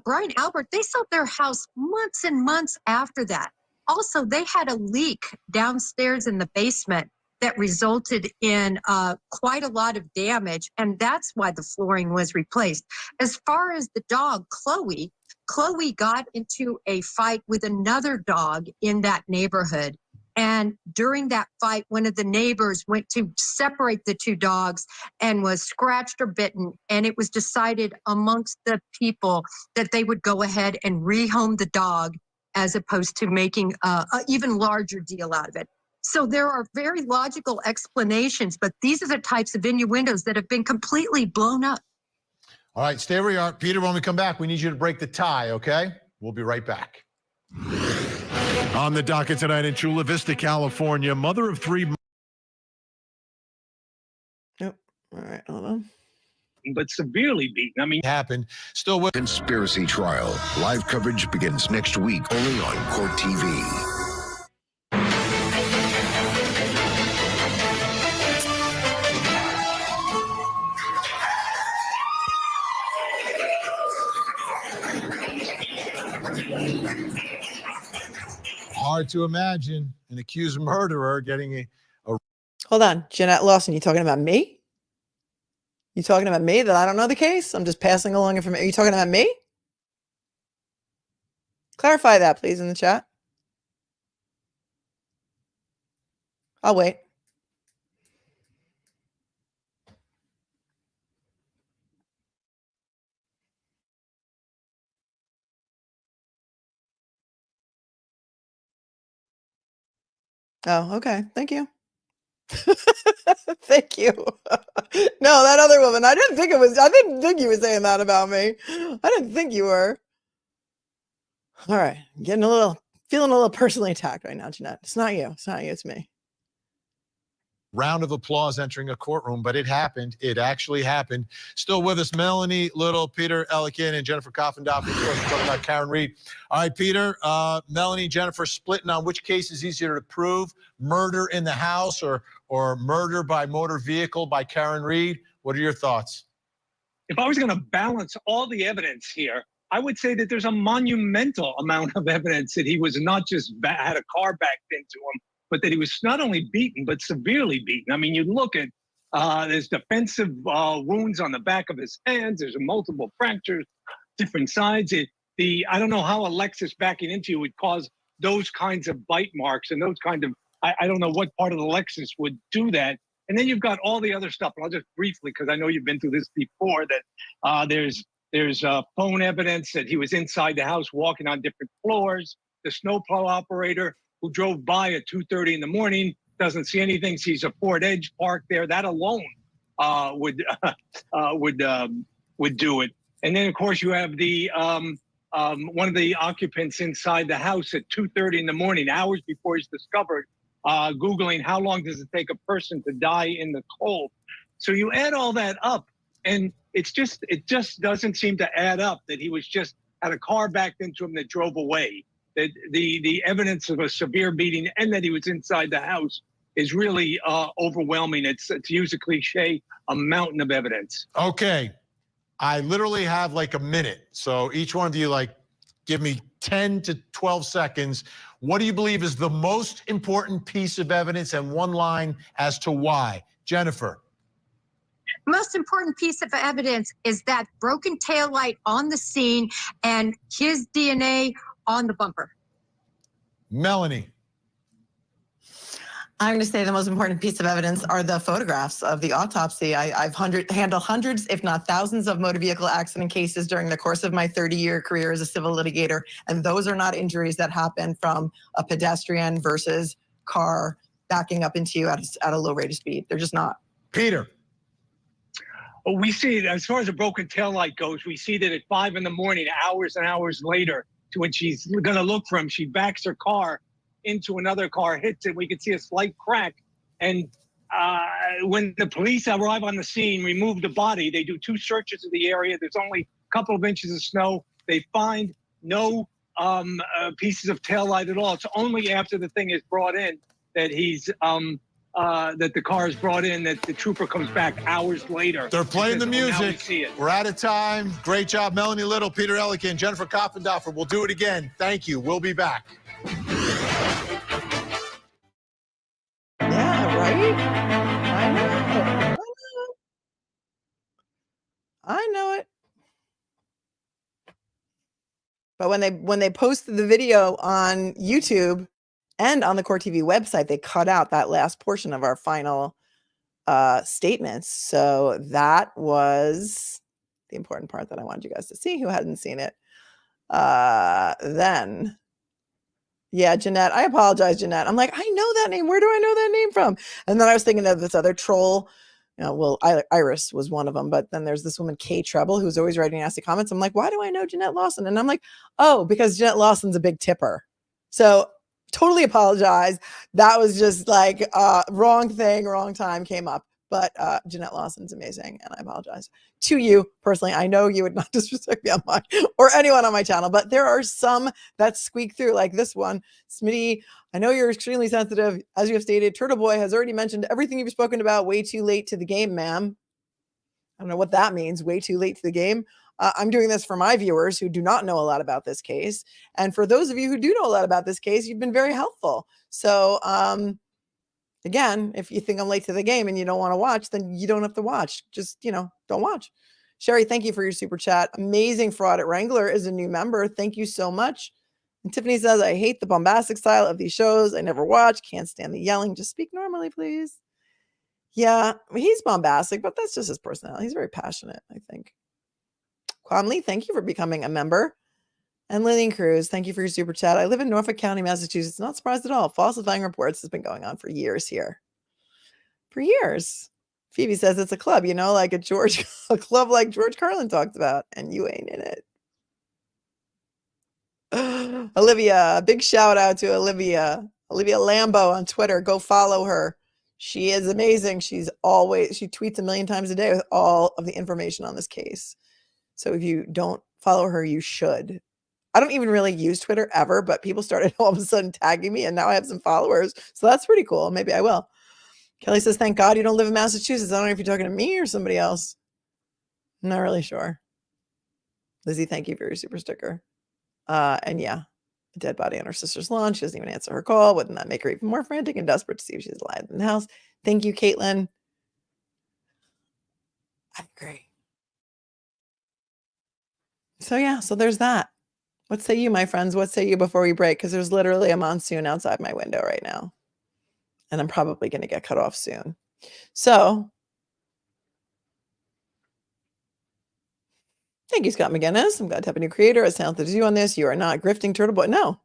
Brian Albert, they sold their house months and months after that. Also, they had a leak downstairs in the basement that resulted in quite a lot of damage, and that's why the flooring was replaced. As far as the dog, Chloe got into a fight with another dog in that neighborhood. And during that fight, one of the neighbors went to separate the two dogs and was scratched or bitten. And it was decided amongst the people that they would go ahead and rehome the dog as opposed to making an even larger deal out of it. So there are very logical explanations, but these are the types of innuendos that have been completely blown up. All right, stay where you are. Peter, when we come back, we need you to break the tie, okay? We'll be right back. On the docket tonight in Chula Vista, California, mother of three. Yep. All right, hold on. But severely beaten. I mean, happened. Still with Conspiracy trial. Live coverage begins next week only on Court TV. Hard to imagine an accused murderer getting a Hold on, Jeanette Lawson, you talking about me? You talking about me that I don't know the case? I'm just passing along information. Are you talking about me? Clarify that, please, in the chat. I'll wait. Oh, okay. Thank you. Thank you. No, that other woman. I didn't think you were saying that about me. I didn't think you were. All right. Feeling a little personally attacked right now, Jeanette. It's not you. It's not you. It's me. round of applause entering a courtroom, but it happened. It actually happened. Still with us, Melanie Little, Peter Ellikin, and Jennifer Coffindorf. Of course, we're talking about Karen Reed. All right, Peter, Melanie, Jennifer splitting on which case is easier to prove, murder in the house or murder by motor vehicle by Karen Reed. What are your thoughts? If I was going to balance all the evidence here, I would say that there's a monumental amount of evidence that he was not just had a car backed into him, but that he was not only beaten, but severely beaten. I mean, you look at, there's defensive wounds on the back of his hands. There's multiple fractures, different sides. I don't know how a Lexus backing into you would cause those kinds of bite marks and those kind of, I don't know what part of the Lexus would do that. And then you've got all the other stuff. And I'll just briefly, because I know you've been through this before, that there's phone evidence that he was inside the house walking on different floors. The snowplow operator who drove by at 2:30 in the morning doesn't see anything, sees a Ford Edge parked there. That alone would do it. And then, of course, you have the one of the occupants inside the house at 2:30 in the morning, hours before he's discovered, Googling how long does it take a person to die in the cold. So you add all that up, and it just doesn't seem to add up that he was just had a car backed into him that drove away. That the evidence of a severe beating and that he was inside the house is really overwhelming. It's, to use a cliche, a mountain of evidence. Okay. I literally have like a minute. So each one of you, like, give me 10 to 12 seconds. What do you believe is the most important piece of evidence, and one line as to why? Jennifer. Most important piece of evidence is that broken taillight on the scene and his DNA on the bumper. Melanie. I'm going to say the most important piece of evidence are the photographs of the autopsy. I've handled hundreds, if not thousands, of motor vehicle accident cases during the course of my 30-year career as a civil litigator, and those are not injuries that happen from a pedestrian versus car backing up into you at a low rate of speed. They're just not. Peter. Well, we see, as far as a broken taillight goes, we see that at 5 in the morning, hours and hours later, to when she's going to look for him, she backs her car into another car, hits it. We can see a slight crack. And when the police arrive on the scene, remove the body, they do 2 searches of the area. There's only a couple of inches of snow. They find no pieces of taillight at all. It's only after the thing is brought in that that the car is brought in, that the trooper comes back hours later. They're playing the Says, "Oh, now we music. see it." We're out of time. Great job, Melanie Little, Peter Ellikin, Jennifer Koppendorfer. We'll do it again. Thank you. We'll be back. Yeah, right? I know it. But when they posted the video on YouTube and on the Court TV website, they cut out that last portion of our final statements. So that was the important part that I wanted you guys to see who hadn't seen it. Then, yeah, Jeanette, I apologize, Jeanette. I'm like, I know that name. Where do I know that name from? And then I was thinking of this other troll. Well, Iris was one of them, but then there's this woman, K Treble, who's always writing nasty comments. I'm like, why do I know Jeanette Lawson? And I'm like, oh, because Jeanette Lawson's a big tipper. So totally apologize. That was just like wrong thing, wrong time came up. But Jeanette Lawson's amazing, and I apologize to you personally. I know you would not disrespect me on my or anyone on my channel, but there are some that squeak through, like this one. Smitty, I know you're extremely sensitive. As you have stated, Turtle Boy has already mentioned everything you've spoken about. Way too late to the game, ma'am. I don't know what that means. Way too late to the game. I'm doing this for my viewers who do not know a lot about this case. And for those of you who do know a lot about this case, you've been very helpful. So, again, if you think I'm late to the game and you don't want to watch, then you don't have to watch. Just, don't watch. Sherry, thank you for your super chat. Amazing Fraud at Wrangler is a new member. Thank you so much. And Tiffany says, I hate the bombastic style of these shows. I never watch. Can't stand the yelling. Just speak normally, please. Yeah, he's bombastic, but that's just his personality. He's very passionate, I think. Kwamli, thank you for becoming a member. And Lillian Cruz, thank you for your super chat. I live in Norfolk County, Massachusetts. Not surprised at all. Falsifying reports has been going on for years here. For years. Phoebe says it's a club, like a club like George Carlin talked about, and you ain't in it. Olivia, big shout out to Olivia Lambo on Twitter. Go follow her. She is amazing. She tweets 1 million times a day with all of the information on this case. So if you don't follow her, you should. I don't even really use Twitter ever, but people started all of a sudden tagging me, and now I have some followers. So that's pretty cool. Maybe I will. Kelly says, thank God you don't live in Massachusetts. I don't know if you're talking to me or somebody else. I'm not really sure. Lizzie, thank you for your super sticker. And yeah, a dead body on her sister's lawn. She doesn't even answer her call. Wouldn't that make her even more frantic and desperate to see if she's alive in the house? Thank you, Caitlin. I agree. So yeah, so there's that. What say you, my friends? What say you before we break? Because there's literally a monsoon outside my window right now. And I'm probably going to get cut off soon. So thank you, Scott McGinnis. I'm glad to have a new creator as talented as you on this. You are not grifting Turtle Boy. No,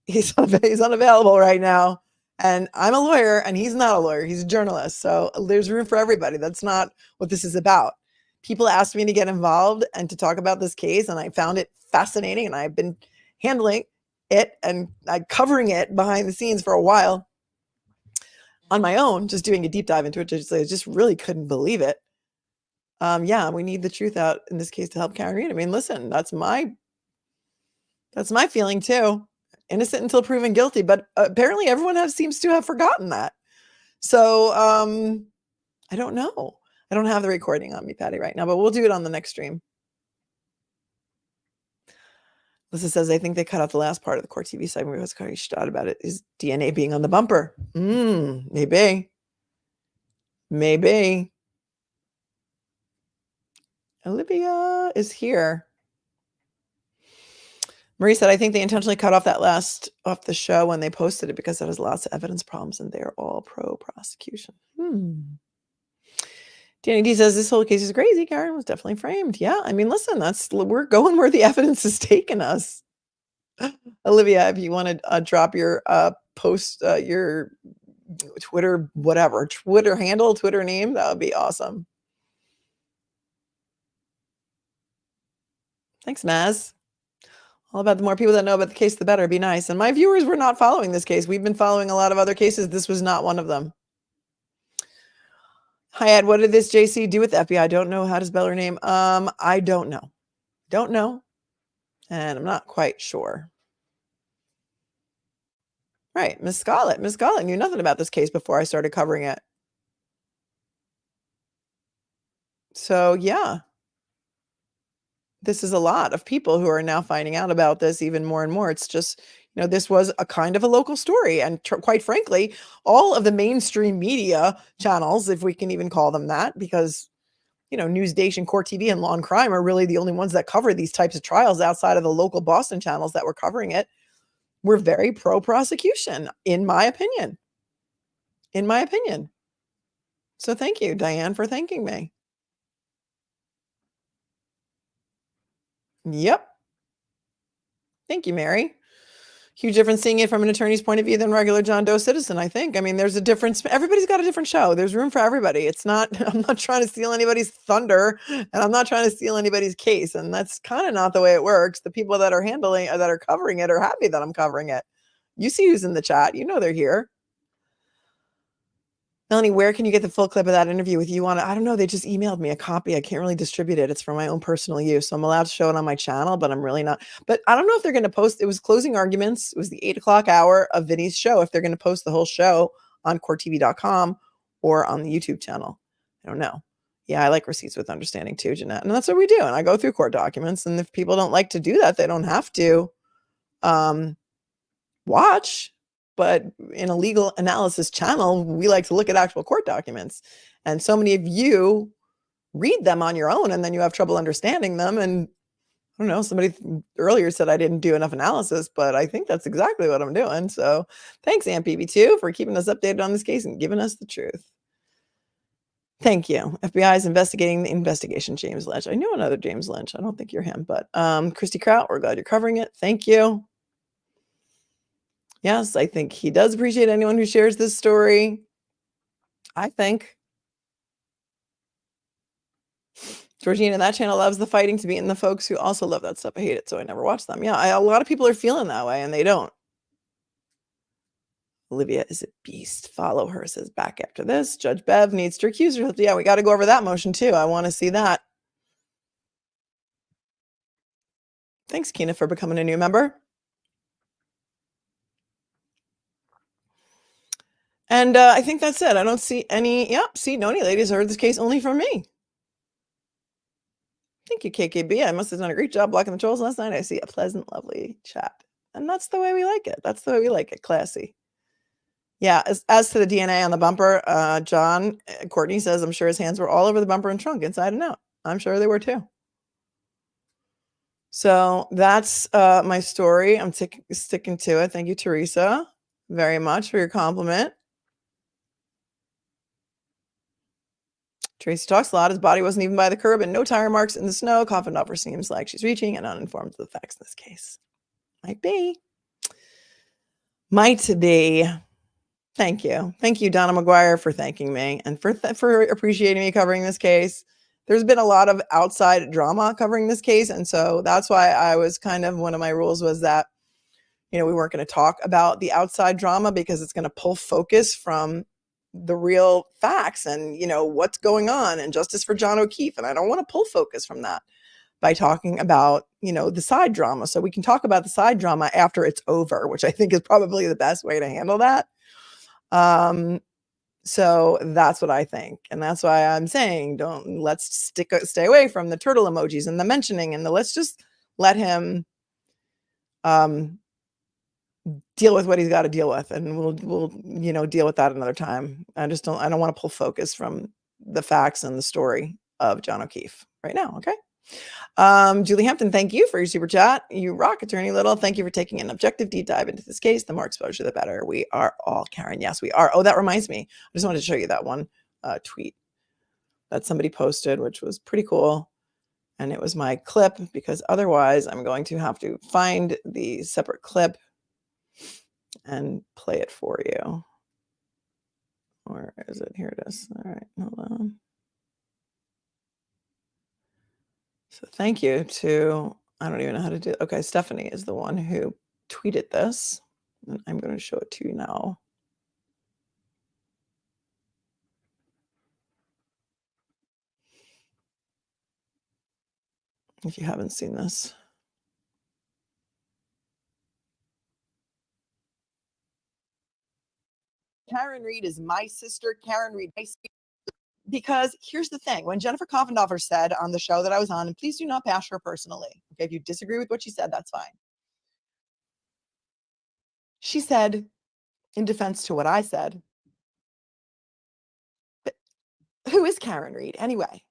he's unavailable right now. And I'm a lawyer and he's not a lawyer. He's a journalist. So there's room for everybody. That's not what this is about. People asked me to get involved and to talk about this case, and I found it fascinating, and I've been handling it and covering it behind the scenes for a while on my own, just doing a deep dive into it. I just really couldn't believe it. Yeah, we need the truth out in this case to help Karen Reed. I mean, listen, that's my feeling too. Innocent until proven guilty, but apparently everyone seems to have forgotten that. So I don't know. I don't have the recording on me, Patty, right now, but we'll do it on the next stream. Lisa says, I think they cut out the last part of the Court TV segment where I was shot about it. Is DNA being on the bumper? Maybe. Maybe. Olivia is here. Marie said, I think they intentionally cut off the show when they posted it because there was lots of evidence problems and they're all pro-prosecution. Danny D says, this whole case is crazy. Karen was definitely framed. Yeah, I mean, listen, we're going where the evidence has taken us. Olivia, if you want to drop your post, your Twitter, whatever, Twitter handle, Twitter name, that would be awesome. Thanks, Maz. All about the more people that know about the case, the better. Be nice. And my viewers were not following this case. We've been following a lot of other cases. This was not one of them. Hi, Ed. What did this JC do with the FBI? I don't know how to spell her name. I don't know. Don't know. And I'm not quite sure. Right. Miss Scarlett. Miss Scarlett knew nothing about this case before I started covering it. So, yeah. This is a lot of people who are now finding out about this even more and more. It's just, this was a kind of a local story. And quite frankly, all of the mainstream media channels, if we can even call them that, because, Newsday, Court TV, and Law and Crime are really the only ones that cover these types of trials outside of the local Boston channels that were covering it, were very pro-prosecution, in my opinion. In my opinion. So thank you, Diane, for thanking me. Yep. Thank you, Mary. Huge difference seeing it from an attorney's point of view than regular John Doe citizen, I think. I mean, there's a difference. Everybody's got a different show. There's room for everybody. It's not, I'm not trying to steal anybody's thunder, and I'm not trying to steal anybody's case. And that's kind of not the way it works. The people that are handling, that are covering it, are happy that I'm covering it. You see who's in the chat. They're here. Melanie, where can you get the full clip of that interview with you on it? I don't know. They just emailed me a copy. I can't really distribute it. It's for my own personal use. So I'm allowed to show it on my channel, but I'm really not. But I don't know if they're going to post. It was closing arguments. It was the 8 o'clock hour of Vinny's show. If they're going to post the whole show on courttv.com or on the YouTube channel. I don't know. Yeah, I like receipts with understanding too, Jeanette. And that's what we do. And I go through court documents. And if people don't like to do that, they don't have to watch. But in a legal analysis channel, we like to look at actual court documents. And so many of you read them on your own, and then you have trouble understanding them. And I don't know, somebody earlier said I didn't do enough analysis, but I think that's exactly what I'm doing. So thanks, AmpPB2, for keeping us updated on this case and giving us the truth. Thank you. FBI is investigating the investigation, James Lynch. I knew another James Lynch. I don't think you're him, but Christy Kraut, we're glad you're covering it. Thank you. Yes, I think he does appreciate anyone who shares this story. I think. Georgina, that channel loves the fighting to be in the folks who also love that stuff. I hate it, so I never watch them. Yeah, a lot of people are feeling that way, and they don't. Olivia is a beast. Follow her, says back after this. Judge Bev needs to recuse herself. Yeah, we got to go over that motion, too. I want to see that. Thanks, Keena, for becoming a new member. And I think that's it. I don't see any. Yep, see, Noni ladies heard this case only from me. Thank you, KKB. I must have done a great job blocking the trolls last night. I see a pleasant, lovely chat. And that's the way we like it. That's the way we like it. Classy. Yeah, as to the DNA on the bumper, John, Courtney says, I'm sure his hands were all over the bumper and trunk, inside and out. I'm sure they were too. So that's my story. I'm sticking to it. Thank you, Teresa, very much for your compliment. Tracy talks a lot. His body wasn't even by the curb and no tire marks in the snow. Coffin offer seems like she's reaching and uninformed of the facts in this case. Might be. Might be. Thank you. Thank you, Donna McGuire, for thanking me and for appreciating me covering this case. There's been a lot of outside drama covering this case. And so that's why I was kind of, one of my rules was that, we weren't going to talk about the outside drama because it's going to pull focus from the real facts and, what's going on and justice for John O'Keefe. And I don't want to pull focus from that by talking about, the side drama. So we can talk about the side drama after it's over, which I think is probably the best way to handle that. So that's what I think. And that's why I'm saying, let's stay away from the turtle emojis and the mentioning and let's just let him, deal with what he's got to deal with. And we'll, deal with that another time. I don't want to pull focus from the facts and the story of John O'Keefe right now. Okay. Julie Hampton, thank you for your super chat. You rock, Attorney Little. Thank you for taking an objective deep dive into this case. The more exposure, the better. We are all, Karen. Yes, we are. Oh, that reminds me. I just wanted to show you that one tweet that somebody posted, which was pretty cool. And it was my clip because otherwise I'm going to have to find the separate clip and play it for you. Or is it? Here it is. All right, hold on. So thank you to, I don't even know how to do it. Okay, Stephanie is the one who tweeted this. And I'm going to show it to you now. If you haven't seen this. Karen Reed is my sister. Karen Reed, because here's the thing. When Jennifer Koffendorfer said on the show that I was on, and please do not bash her personally. Okay, if you disagree with what she said, that's fine. She said, in defense to what I said, but who is Karen Reed anyway?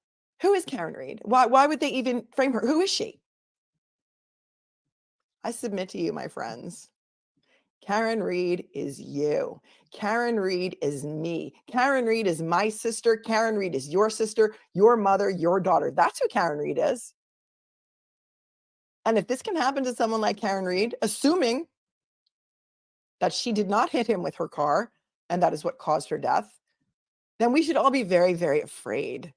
Who is Karen Reed? Why would they even frame her? Who is she? I submit to you, my friends, Karen Reed is you. Karen Reed is me. Karen Reed is my sister. Karen Reed is your sister, your mother, your daughter. That's who Karen Reed is. And if this can happen to someone like Karen Reed, assuming that she did not hit him with her car and that is what caused her death, then we should all be very, very afraid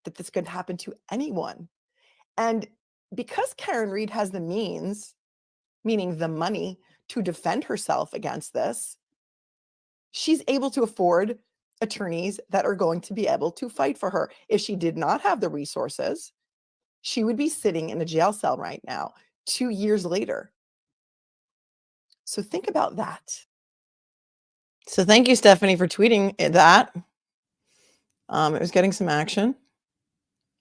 that this could happen to anyone. And because Karen Reed has the means, meaning the money, to defend herself against this, she's able to afford attorneys that are going to be able to fight for her. If she did not have the resources, she would be sitting in a jail cell right now, 2 years later. So think about that. So thank you, Stephanie, for tweeting that. It was getting some action.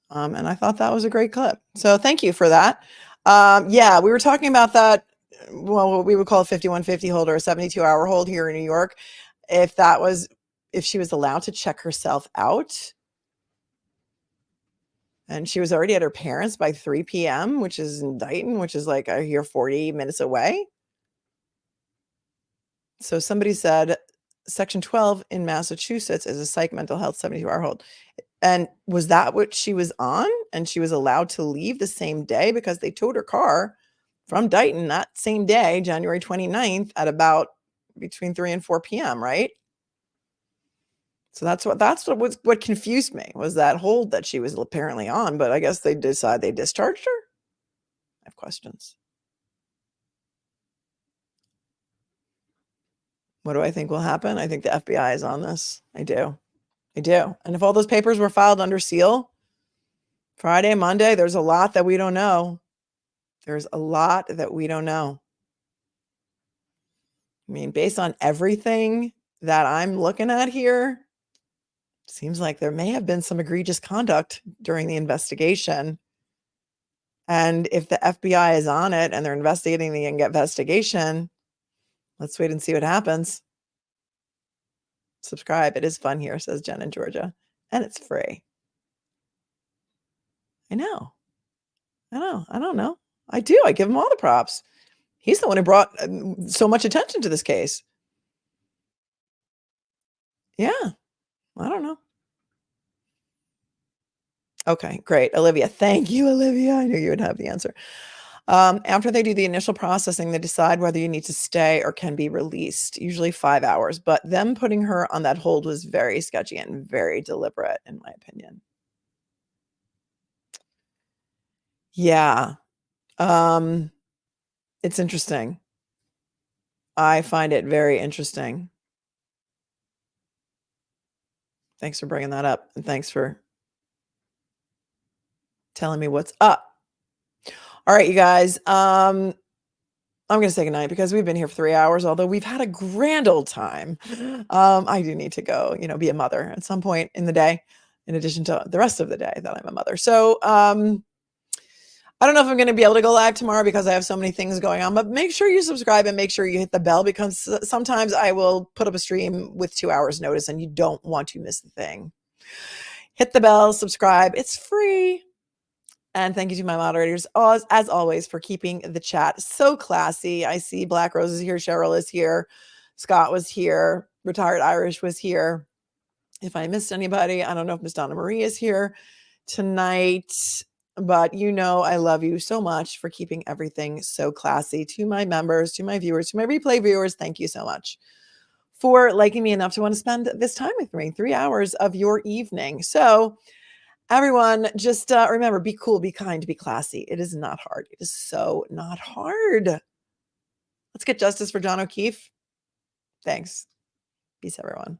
And I thought that was a great clip. So thank you for that. Yeah, we were talking about that. Well, what we would call a 5150 hold or a 72-hour hold here in New York. If she was allowed to check herself out, and she was already at her parents by 3 p.m., which is in Dighton, which is like, I hear 40 minutes away. So somebody said Section 12 in Massachusetts is a psych mental health 72-hour hold. And was that what she was on? And she was allowed to leave the same day because they towed her car from Dighton that same day, January 29th, at about between 3 and 4 p.m., right? So that's what confused me, was that hold that she was apparently on, but I guess they decide they discharged her. I have questions. What do I think will happen? I think the FBI is on this. I do. And if all those papers were filed under seal Friday, Monday, there's a lot that we don't know. There's a lot that we don't know. I mean, based on everything that I'm looking at here, seems like there may have been some egregious conduct during the investigation. And if the FBI is on it and they're investigating the investigation, let's wait and see what happens. Subscribe. It is fun here, says Jen in Georgia. And it's free. I know. I don't know. I do. I give him all the props. He's the one who brought so much attention to this case. Yeah. I don't know. Okay, great. Olivia. Thank you, Olivia. I knew you would have the answer. After they do the initial processing, they decide whether you need to stay or can be released, usually 5 hours. But them putting her on that hold was very sketchy and very deliberate, in my opinion. Yeah. It's interesting. I find it very interesting. Thanks for bringing that up. And thanks for telling me what's up. All right, you guys. I'm going to say goodnight because we've been here for 3 hours, although we've had a grand old time. I do need to go, be a mother at some point in the day, in addition to the rest of the day that I'm a mother. So I don't know if I'm going to be able to go live tomorrow because I have so many things going on, but make sure you subscribe and make sure you hit the bell, because sometimes I will put up a stream with 2 hours notice and you don't want to miss the thing. Hit the bell, subscribe. It's free. And thank you to my moderators, as always, for keeping the chat so classy. I see Black Rose is here. Cheryl is here. Scott was here. Retired Irish was here. If I missed anybody, I don't know if Miss Donna Marie is here tonight. But I love you so much for keeping everything so classy. To my members, to my viewers, to my replay viewers, thank you so much for liking me enough to want to spend this time with me, 3 hours of your evening. So everyone, just remember, be cool, be kind, be classy. It is not hard. It is so not hard. Let's get justice for John O'Keefe. Thanks. Peace, everyone.